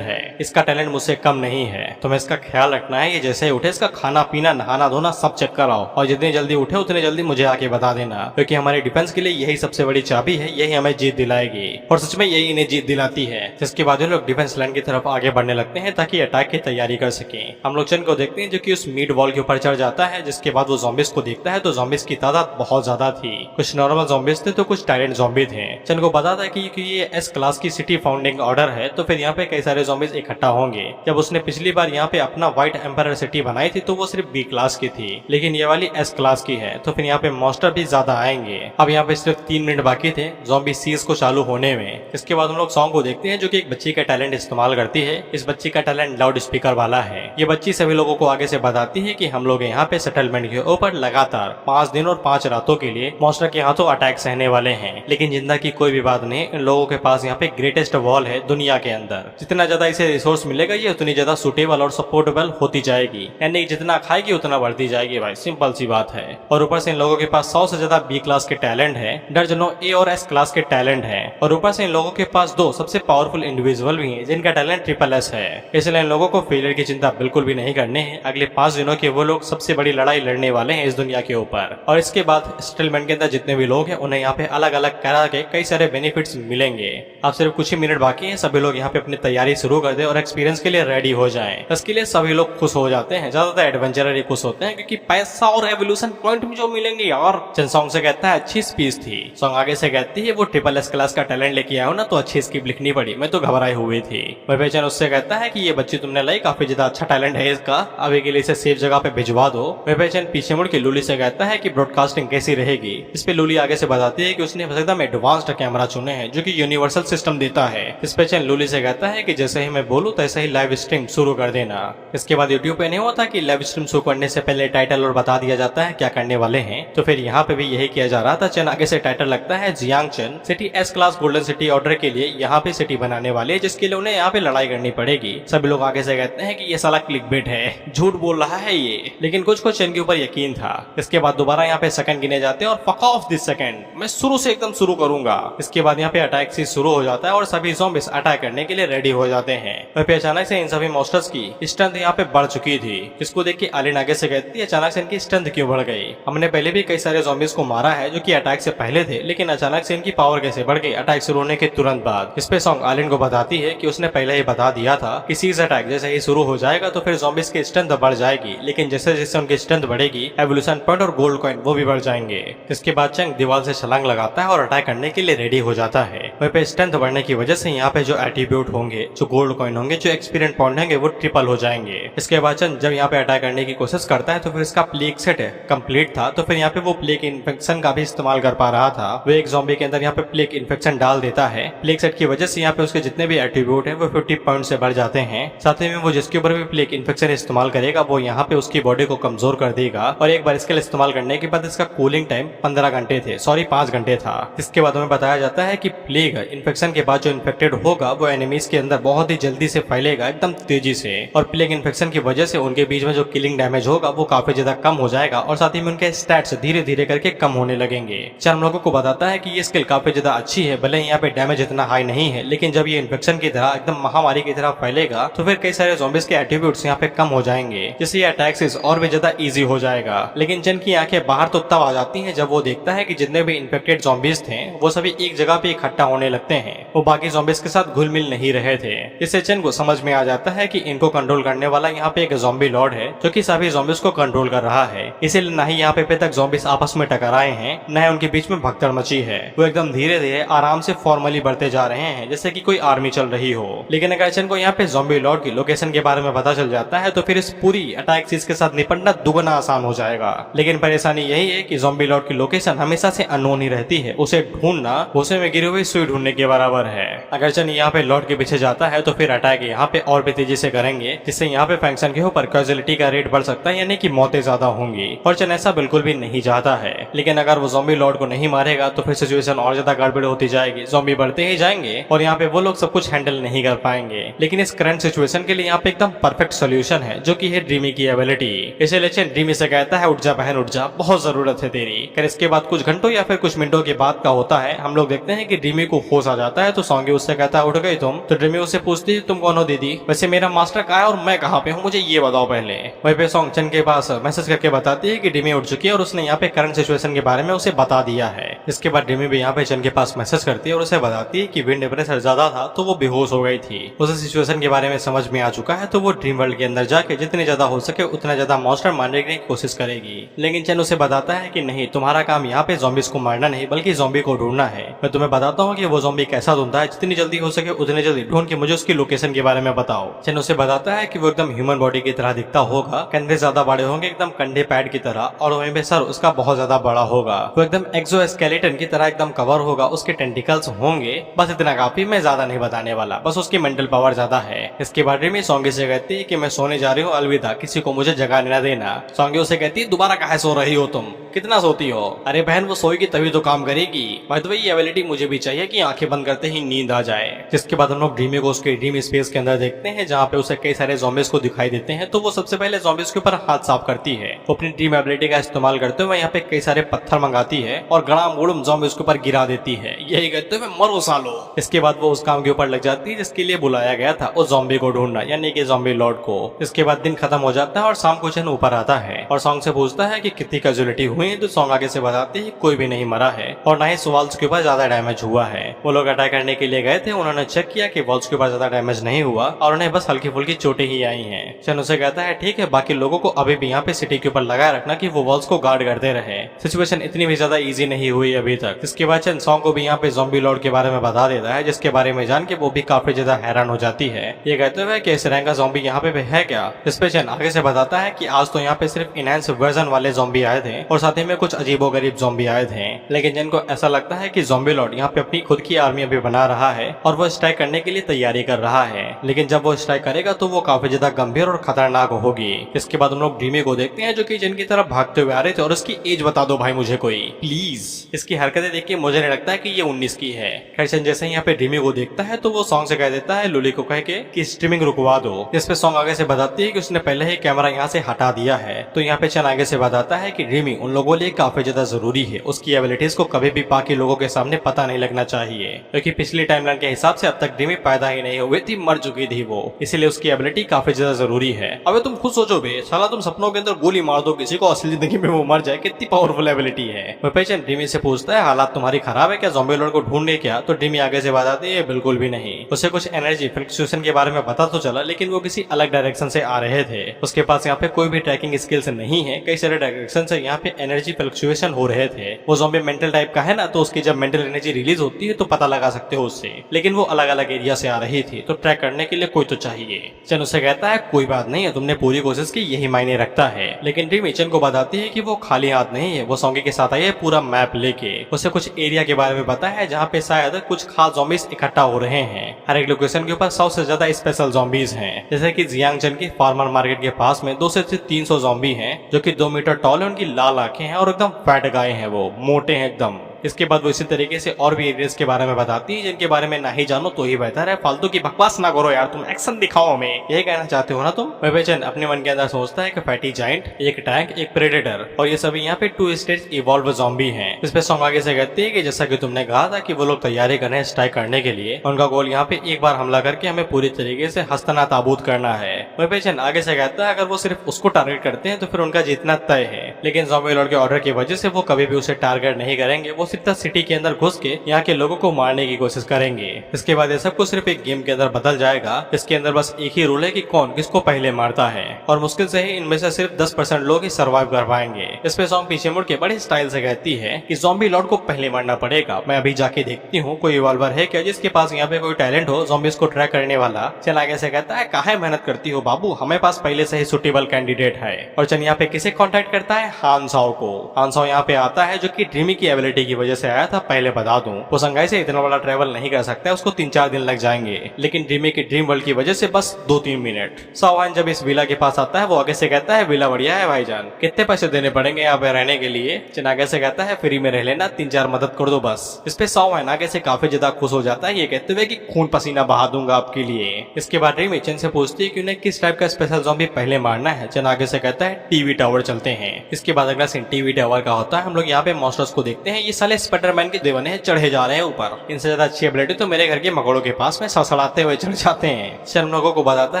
है, इसका टैलेंट मुझसे कम नहीं है, तुम्हें इसका ख्याल रखना है। ये जैसे ही उठे इसका खाना पीना नहाना धोना सब चेक कराओ और जितनी जल्दी उठे उतनी जल्दी मुझे आके बता देना, क्योंकि हमारे डिफेंस के लिए यही सबसे बड़ी चाबी है, यही हमें जीत दिलाएगी। और सच में यही इन्हें जीत दिलाती है। जिसके बाद लोग डिफेंस लाइन की तरफ आगे बढ़ने लगते हैं ताकि अटैक की तैयारी कर सके। हम लोग चेन को देखते हैं जो कि उस मीट वॉल के ऊपर चढ़ जाता है। जिसके बाद वो ज़ॉम्बीज को देखता है तो ज़ॉम्बीज की तादाद बहुत ज्यादा थी, कुछ नॉर्मल ज़ॉम्बीज थे तो कुछ टायरेंट ज़ॉम्बी थे। चेन को बताता है कि ये एस क्लास की सिटी फाउंडिंग ऑर्डर है तो फिर यहाँ पे कई सारे ज़ॉम्बीज इकट्ठा होंगे। जब उसने पिछली बार यहाँ पे अपना व्हाइट एम्पायर सिटी बनाई थी तो वो सिर्फ बी क्लास की थी, लेकिन ये वाली एस क्लास की है तो फिर यहाँ पे मॉन्स्टर भी ज्यादा आएंगे। अब यहाँ पे सिर्फ 3 मिनट बाकी थे ज़ॉम्बी सीज को चालू होने में। इसके बाद हम लोग सॉन्ग को देखते हैं जो कि एक बच्ची का टैलेंट इस्तेमाल करती है। इस बच्ची का टैलेंट लाउड स्पीकर वाला है। ये बच्ची सभी लोगों को आगे से बताती है कि हम लोग यहाँ पे सेटलमेंट के ऊपर लगातार 5 दिन और 5 रातों के लिए मॉन्स्टर के हाथों अटैक सहने वाले हैं, लेकिन जिंदा की कोई भी बात नहीं। इन लोगों के पास यहाँ पे ग्रेटेस्ट वॉल है दुनिया के अंदर। जितना ज्यादा इसे रिसोर्स मिलेगा ये उतनी ज्यादा सुटेबल और सपोर्टेबल होती जाएगी, यानी जितना खाएगी उतना बढ़ती जाएगी भाई, सिंपल सी बात है। और ऊपर से इन लोगों के पास 100 से ज्यादा बी क्लास के टैलेंट है, दर्जनों ए और एस क्लास के टैलेंट है और ऊपर से इन लोगों के पास 2 सबसे पावरफुल इंडिविजुअल भी हैं जिनका टैलेंट ट्रिपल एस है। इसलिए इन लोगों को फेलियर की चिंता बिल्कुल भी नहीं करने हैं। अगले 5 दिनों के वो लोग सबसे बड़ी लड़ाई लड़ने वाले हैं इस दुनिया के ऊपर। और इसके बाद सेटलमेंट के अंदर जितने भी लोग हैं उन्हें यहाँ पे अलग अलग तरह के कई सारे बेनिफिट्स मिलेंगे। अब सिर्फ कुछ ही मिनट बाकी हैं, सभी लोग यहाँ पे अपनी तैयारी शुरू कर दे और एक्सपीरियंस के लिए रेडी हो जाएं। इसके लिए सभी लोग खुश हो जाते हैं, ज्यादातर एडवेंचरर ही खुश होते हैं क्योंकि पैसा और एवोल्यूशन पॉइंट भी जो मिलेंगे यार। चेन सॉन्ग से कहता है अच्छी स्पीच थी। सॉन्ग आगे से कहती है वो ट्रिपल एस क्लास का टैलेंट लेके आया हो ना तो अच्छी स्किप लिखनी पड़ी, मैं तो घबराई हुई थी। वही चेन उससे कहता है कि ये बच्ची तुमने लाई काफी ज्यादा अच्छा टैलेंट है इसका, अभी के लिए इसे सेफ जगह पे भिजवा दो। वही चेन पीछे मुड़ के लूली से कहता है कि ब्रॉडकास्टिंग कैसी रहेगी। इस पे लूली आगे से बताती है कि उसने एकदम एडवांस्ड कैमरा चुने हैं जो कि यूनिवर्सल सिस्टम देता है। इस पे चेन लूली से कहता है कि जैसे ही मैं बोलूं तैसे ही लाइव स्ट्रीम शुरू कर देना। इसके बाद यूट्यूब पे नहीं होता कि लाइव स्ट्रीम शुरू करने से पहले टाइटल और बता दिया जाता है क्या करने वाले हैं, तो फिर यहाँ पे भी यही किया जा रहा था। चेन आगे से टाइटल लगता है Jiang chain city S class golden city order के लिए यहाँ पे सिटी बनाने वाले, जिसके लिए उन्हें यहाँ पे लड़ाई करनी पड़ेगी। सभी लोग आगे से कहते हैं कि ये साला क्लिकबेट है, झूठ बोल रहा है ये, लेकिन कुछ को चेन के ऊपर यकीन था। इसके बाद दोबारा यहाँ पे सेकंड गिने जाते हैं और फक ऑफ दिस सेकंड, मैं शुरू से एकदम शुरू करूंगा। इसके बाद यहाँ पे अटैक से शुरू हो जाता है और सभी ज़ॉम्बीज अटैक करने के लिए रेडी हो जाते हैं। वहीं पे अचानक से इन सभी मॉन्स्टर्स की स्ट्रेंथ यहाँ पे बढ़ चुकी थी, जिसको देख के आलिन आगे से कहती है अचानक से इनकी स्ट्रेंथ क्यों बढ़ गई। हमने पहले भी कई सारे ज़ॉम्बीज को मारा है जो कि अटैक से पहले थे, लेकिन अचानक से इनकी पावर कैसे बढ़ गई अटैक शुरू होने के तुरंत बाद। इस पे सॉन्ग आलिन को बताती है कि उसने पहले ही बता दिया था कि सीज अटैक जैसे ही शुरू हो जाएगा तो फिर ज़ॉम्बीज की स्ट्रेंथ बढ़ जाएगी, लेकिन जैसे जैसे उनकी स्ट्रेंथ बढ़ेगी, एवोल्यूशन पॉइंट और गोल्ड कॉइन वो भी बढ़ जाएंगे। इसके बाद चंग दीवार से छलांग लगाता है और अटैक करने के लिए रेडी हो जाता है। वहीं पे स्ट्रेंथ बढ़ने की वजह से यहाँ पे जो एट्रीब्यूट होंगे, जो गोल्ड कॉइन होंगे, जो एक्सपीरियंस पॉइंट होंगे वो ट्रिपल हो जाएंगे। इसके बाद चंग जब यहाँ पे अटैक करने की कोशिश करता है तो फिर इसका प्लेग सेट कंप्लीट था, तो फिर यहाँ पे वो प्लेग इन्फेक्शन का भी इस्तेमाल कर पा रहा था। वो एक ज़ॉम्बी के अंदर यहाँ पे प्लेग इन्फेक्शन डाल देता है। प्लेग सेट की वजह से यहाँ पे उसके जितने भी एट्रीब्यूट है वो 50 पॉइंट से बढ़ जाते हैं। साथ ही में वो जिसके ऊपर भी प्लेग इन्फेक्शन इस्तेमाल करेगा वो यहाँ पे उसकी बॉडी को कमजोर कर देगा। और एक बार इसके लिए इस्तेमाल करने के बाद इसका कूलिंग टाइम 15 घंटे थे, सॉरी 5 घंटे था। इसके बाद हमें बताया जाता है कि प्लेग इन्फेक्शन के बाद जो इन्फेक्टेड होगा वो एनिमीज के अंदर बहुत ही जल्दी से फैलेगा, एकदम तेजी से। और प्लेग इन्फेक्शन की वजह से उनके बीच में जो किलिंग डैमेज होगा वो काफी ज्यादा कम हो जाएगा और साथ ही में उनके स्टैट्स धीरे धीरे करके कम होने लगेंगे। चल हम लोगों को बताता है कि ये स्किल काफी ज्यादा अच्छी है, भले यहाँ पे डैमेज इतना हाई नहीं है, लेकिन जब ये इन्फेक्शन की तरह एकदम महामारी की तरह फैलेगा तो फिर कई सारे ज़ॉम्बीज के एट्रीब्यूट्स यहाँ पे कम हो जाएंगे, जिससे ये अटैक्स और भी ज्यादा इजी हो जाएगा। लेकिन चन की आंखें बाहर तो तब आ जाती हैं जब वो देखता है कि जितने भी इन्फेक्टेड ज़ॉम्बीज थे वो सभी एक जगह पे इकट्ठा होने लगते हैं, वो बाकी ज़ॉम्बीज के साथ घुल मिल नहीं रहे थे। इससे चन को समझ में आ जाता है कि इनको कंट्रोल करने वाला यहाँ पे एक ज़ॉम्बी लॉर्ड है जो कि सभी ज़ॉम्बीज को कंट्रोल कर रहा है। इसीलिए न ही यहाँ पे तक ज़ॉम्बीज आपस में टकराए हैं, न ही उनके बीच में भगदड़ मची है। वो एकदम धीरे धीरे आराम से फॉर्मली बढ़ते जा रहे हैं जैसे कि कोई आर्मी चल रही हो। लेकिन अगर चन को यहाँ पे ज़ॉम्बी लॉर्ड की लोकेशन के बारे में पता चल जाता है तो फिर इस पूरी अटैक सीरीज के साथ निपटना दुगना आसान हो जाएगा। लेकिन परेशानी यही है कि ज़ॉम्बी लॉर्ड की लोकेशन हमेशा से अननोन ही रहती है, उसे ढूंढना भूसे में गिरी हुई सुई ढूंढने के बराबर है। अगर चन यहाँ पे लॉर्ड के पीछे जाता है तो फिर अटैक यहाँ पे और भी तेजी से करेंगे, जिससे यहाँ पे फंक्शन के ऊपर कैजुअलिटी का रेट बढ़ सकता है, यानी कि मौतें ज्यादा होंगी। और चन ऐसा बिल्कुल भी नहीं चाहता है। लेकिन अगर वो ज़ॉम्बी लॉर्ड को नहीं मारेगा तो फिर सिचुएशन और ज्यादा गड़बड़ होती जाएगी, ज़ॉम्बी बढ़ते ही जाएंगे और यहाँ पे वो लोग सब कुछ हैंडल नहीं कर पाएंगे। लेकिन इस करंट सिचुएशन के लिए यहाँ पे एकदम परफेक्ट सोल्यूशन है जो कि है ड्रीमी की एबिलिटी। इसीलिए चन ड्रीमी से कहता है उठ जा बहन उठ जा, बहुत जरूरत है तेरी। फिर इसके बाद कुछ घंटों या फिर कुछ मिनटों के बाद का होता है, हम लोग देखते हैं कि ड्रीमी को होश आ जाता है तो सॉन्गी उससे कहता है उठ गई तुम? तो ड्रीमी उससे पूछती है तुम कौन हो दीदी? वैसे मेरा मास्टर कहाँ है और मैं कहाँ पे हूँ, मुझे ये बताओ पहले। वहीं पे सॉन्ग चन के पास मैसेज करके बताती है कि ड्रीमी उठ चुकी है और उसने यहाँ पे करंट सिचुएशन के बारे में उसे बता दिया है। इसके बाद ड्रीमी भी यहाँ पे चन के पास मैसेज करती है और उसे बताती है कि विंड प्रेशर ज्यादा था तो वो बेहोश हो गई थी। उसे सिचुएशन के बारे में समझ में आ चुका है तो वो ड्रीम वर्ल्ड के अंदर जाके जितने ज्यादा हो सके उतना ज्यादा मॉन्स्टर मारने की कोशिश करेगी। लेकिन चन उसे बताता है कि नहीं, तुम्हारा काम यहाँ पे ज़ॉम्बीज को मारना नहीं बल्कि ज़ॉम्बी को ढूंढना है। मैं तुम्हें बताता हूँ कि वो ज़ॉम्बी कैसा ढूंढता है, जितनी जल्दी हो सके उतनी जल्दी ढूंढ के मुझे उसकी लोकेशन के बारे में बताओ। चन उसे बताता है कि वो एकदम ह्यूमन बॉडी की तरह दिखता होगा, कंधे ज्यादा बड़े होंगे एकदम कंधे पैड की तरह, और वहीं पे सर उसका बहुत ज्यादा बड़ा होगा। वो एकदम एक्सोस्केलेटन की तरह एकदम कवर होगा, उसके टेंटिकल्स होंगे, बस इतना काफी, मैं ज्यादा नहीं बताने वाला, बस उसकी मेंटल पावर ज्यादा है। इसके बाद में सॉन्गी से कहती है कि मैं सोने जा रही हूँ, अलविदा, किसी को मुझे जगा लेना देना। सॉन्गी उसे कहती है दोबारा काहे सो रही हो तुम, कितना सोती हो? अरे बहन वो सोएगी तभी तो काम करेगी। भाई तो ये एबिलिटी मुझे भी चाहिए कि आंखें बंद करते ही नींद आ जाए। जिसके बाद हम लोग ड्रीमी को उसके ड्रीम स्पेस के अंदर देखते हैं जहाँ पे उसे कई सारे ज़ॉम्बीज को दिखाई देते हैं। तो वो सबसे पहले ज़ॉम्बीज के ऊपर हाथ साफ करती है, वो अपनी ड्रीम एबिलिटी का इस्तेमाल करते हुए यहाँ पे कई सारे पत्थर मंगाती है और गड़ाम गुड़म ज़ॉम्बीज के ऊपर गिरा देती है, यही कहते हुए मरो सालो। इसके बाद वो उस काम के ऊपर लग जाती है जिसके लिए बुलाया गया था, उस ज़ॉम्बी को ढूंढना, यानी कि ज़ॉम्बी लॉर्ड को। इसके बाद दिन खत्म हो जाता है और शाम को चन ऊपर आता है और सॉन्ग से पूछता है कि कितनी कैजुअलिटी हुई, तो सॉन्ग आगे से बताती है कोई भी नहीं मरा है और ना ही वॉल्स के ऊपर ज्यादा डैमेज हुआ है। वो लोग अटैक करने के लिए गए थे, उन्होंने चेक किया कि वॉल्स के ऊपर ज्यादा डैमेज नहीं हुआ और उन्हें बस हल्की फुल्की चोटें ही आई हैं। चन उसे कहता है ठीक है, बाकी लोगों को अभी भी यहाँ पे सिटी के ऊपर लगाए रखना कि वो वॉल्स को गार्ड करते रहे। सिचुएशन इतनी भी ज्यादा इजी नहीं हुई अभी तक। इसके बाद चन सॉन्ग को भी यहाँ पे ज़ॉम्बी लॉर्ड के बारे में बता देता है, जिसके बारे में जान के वो भी काफी ज्यादा हैरान हो जाती है। ये कहते हुए कि इस रैंक का ज़ॉम्बी यहाँ पे है क्या। इस पे चन आगे से बताता है कि आज तो यहाँ पे सिर्फ इनहैंस वर्जन वाले ज़ॉम्बी आए थे और साथ ही में कुछ अजीबोगरीब ज़ॉम्बी आए थे। लेकिन जिनको ऐसा लगता है कि ज़ॉम्बी लॉर्ड यहाँ पे अपनी खुद की आर्मी अभी बना रहा है और वो स्ट्राइक करने के लिए तैयारी कर रहा है। लेकिन जब वो स्ट्राइक करेगा तो वो काफी ज्यादा गंभीर और खतरनाक होगी। इसके बाद हम लोग ड्रीमी को देखते हैं जो कि जिनकी तरफ भागते हुए आ रहे थे और उसकी एज बता दो भाई मुझे कोई प्लीज। इसकी हरकतें देख के मुझे नहीं लगता है कि ये 19 की है। खैर जैसे ही यहाँ पे ड्रीमी को देखता है तो वो सॉन्ग से कह देता है लुली को कह के कि स्ट्रीमिंग रुकवा दो। इस पे सॉन्ग आगे से बताती है कि उसने पहले ही कैमरा यहाँ से हटा दिया है। तो यहाँ पे चन आगे से बताता है कि ड्रीमी उन लोगों लिए काफी ज्यादा जरूरी है, उसकी एबिलिटीज को कभी भी बाकी लोगों के सामने पता नहीं लगना चाहिए। चाहिए, क्योंकि पिछली टाइमलाइन के हिसाब से अब तक ड्रीमी पैदा ही नहीं हुई थी, मर चुकी थी वो, इसीलिए उसकी एबिलिटी काफी ज्यादा जरूरी है। अबे तुम खुद सोचो बे, साला तुम सपनों के अंदर गोली मार दो किसी को, असली जिंदगी में वो मर जाए, कितनी पावरफुल एबिलिटी है। वो पेशेंट ड्रीमी से पूछता है हालात तुम्हारी खराब है क्या, ज़ॉम्बी लॉर्ड को ढूंढने क्या? तो ड्रीमी आगे से बताती है बिल्कुल भी नहीं। उसे कुछ एनर्जी फ्लक्चुएशन के बारे में पता तो चला, लेकिन वो किसी अलग डायरेक्शन से आ रहे थे। उसके पास यहाँ पे कोई भी ट्रैकिंग स्किल्स नहीं है, कई सारे डायरेक्शन से यहाँ पे एनर्जी फ्लक्चुएशन हो रहे थे। वो ज़ॉम्बी मेंटल टाइप का है ना, तो उसकी जब मेंटल एनर्जी रिलीज होती है तो पता लगा सकते हो उससे, लेकिन वो अलग अलग एरिया से आ रही थी, तो ट्रैक करने के लिए कोई तो चाहिए। चन उससे कहता है कोई बात नहीं है, तुमने पूरी कोशिश की, यही मायने रखता है। लेकिन ड्रीमी चन को बताती है कि वो खाली हाथ नहीं है, वो सॉन्गी के साथ आई है पूरा मैप लेके। उसे कुछ एरिया के बारे में पता है जहाँ पे शायद कुछ खास ज़ॉम्बीज इकट्ठा हो रहे हैं। हर एक लोकेशन के ऊपर 100 से ज्यादा स्पेशल ज़ॉम्बीज हैं, जैसे कि जियांगचन की फार्मर मार्केट के पास में 200 से 300 ज़ॉम्बी हैं, जो कि 2 मीटर टॉल है, उनकी लाल आंखें हैं और एकदम फैट गाय हैं, वो मोटे हैं एकदम। इसके बाद वो इसी तरीके से और भी एरियाज के बारे में बताती है जिनके बारे में ना ही जानो तो ही बेहतर है, फालतू की बकवास ना करो यार, तुम एक्शन दिखाओ हमें, यही कहना चाहते हो ना तुम। वेबेचन अपने मन के अंदर सोचता है कि फैटी जाइंट, एक टैंक, एक प्रेडेटर, और ये सभी यहाँ पे 2 स्टेज इवॉल्व ज़ॉम्बी हैं। इस पे सॉन्ग आगे से कहती है कि जैसा कि तुमने कहा था कि वो लोग तैयारी कर रहे हैं स्ट्राइक करने के लिए, उनका गोल यहाँ पे एक बार हमला करके हमें पूरी तरीके से हस्तना ताबूत करना है। वेबेचन आगे से कहता है अगर वो सिर्फ उसको टारगेट करते हैं तो फिर उनका जीतना तय है, लेकिन ज़ॉम्बी लॉर्ड के ऑर्डर की वजह से वो कभी भी उसे टारगेट नहीं करेंगे, वो सिर्फ सिटी के अंदर घुस के यहाँ के लोगों को मारने की कोशिश करेंगे। इसके बाद ये सब कुछ सिर्फ एक गेम के अंदर बदल जाएगा, इसके अंदर बस एक ही रूल है कि कौन किसको पहले मारता है, और मुश्किल से ही इनमें से सिर्फ 10% लोग ही सर्वाइव कर पाएंगे। इस पे सॉन्ग पीछे मुड़ के बड़े स्टाइल से कहती है कि ज़ॉम्बी लॉर्ड को पहले मारना पड़ेगा, मैं अभी जाके देखती हूँ कोई इवॉल्वर है क्या जिसके पास यहाँ पे कोई टैलेंट हो ज़ॉम्बीज को ट्रैक करने वाला। चन आगे से कहता है काहे मेहनत करती हो बाबू, हमें पास पहले से ही सुटेबल कैंडिडेट है। और चन यहाँ पे किसे कॉन्टेक्ट करता है, हान साओ को। हान साओ यहाँ पे आता है जो कि ड्रीमी की एबिलिटी की वजह से आया था, पहले बता दूं वो संघाई से इतना बड़ा ट्रैवल नहीं कर सकता है, उसको 3-4 दिन लग जाएंगे, लेकिन ड्रीमी की ड्रीम वर्ल्ड की वजह से बस 2-3 मिनट। साओहान जब इस विला के पास आता है वो आगे से कहता है विला बढ़िया है भाईजान, कितने पैसे देने पड़ेंगे यहाँ पे रहने के लिए? चन आगे से कहता है फ्री में रह लेना, 3-4 मदद कर दो बस। इस पे साओहान आगे से काफी ज्यादा खुश हो जाता है, ये कहते हुए कि खून पसीना बहा दूंगा आपके लिए। इसके बाद ड्रीमी चन से पूछती है कि उन्हें किस टाइप का स्पेशल ज़ॉम्बी पहले मारना है। चन आगे से कहता है टीवी टावर चलते हैं। इसके बाद अगला सीन टीवी टावर का होता है, हम लोग यहाँ पे मॉन्स्टर्स को देखते हैं, ये साले स्पाइडरमैन के दीवाने हैं, चढ़े जा रहे हैं ऊपर। इनसे ज्यादा अच्छी एबिलिटी तो मेरे घर के मकोड़ों के पास में सड़सड़ाते हुए चढ़ जाते हैं। शर्म लोगों को बताता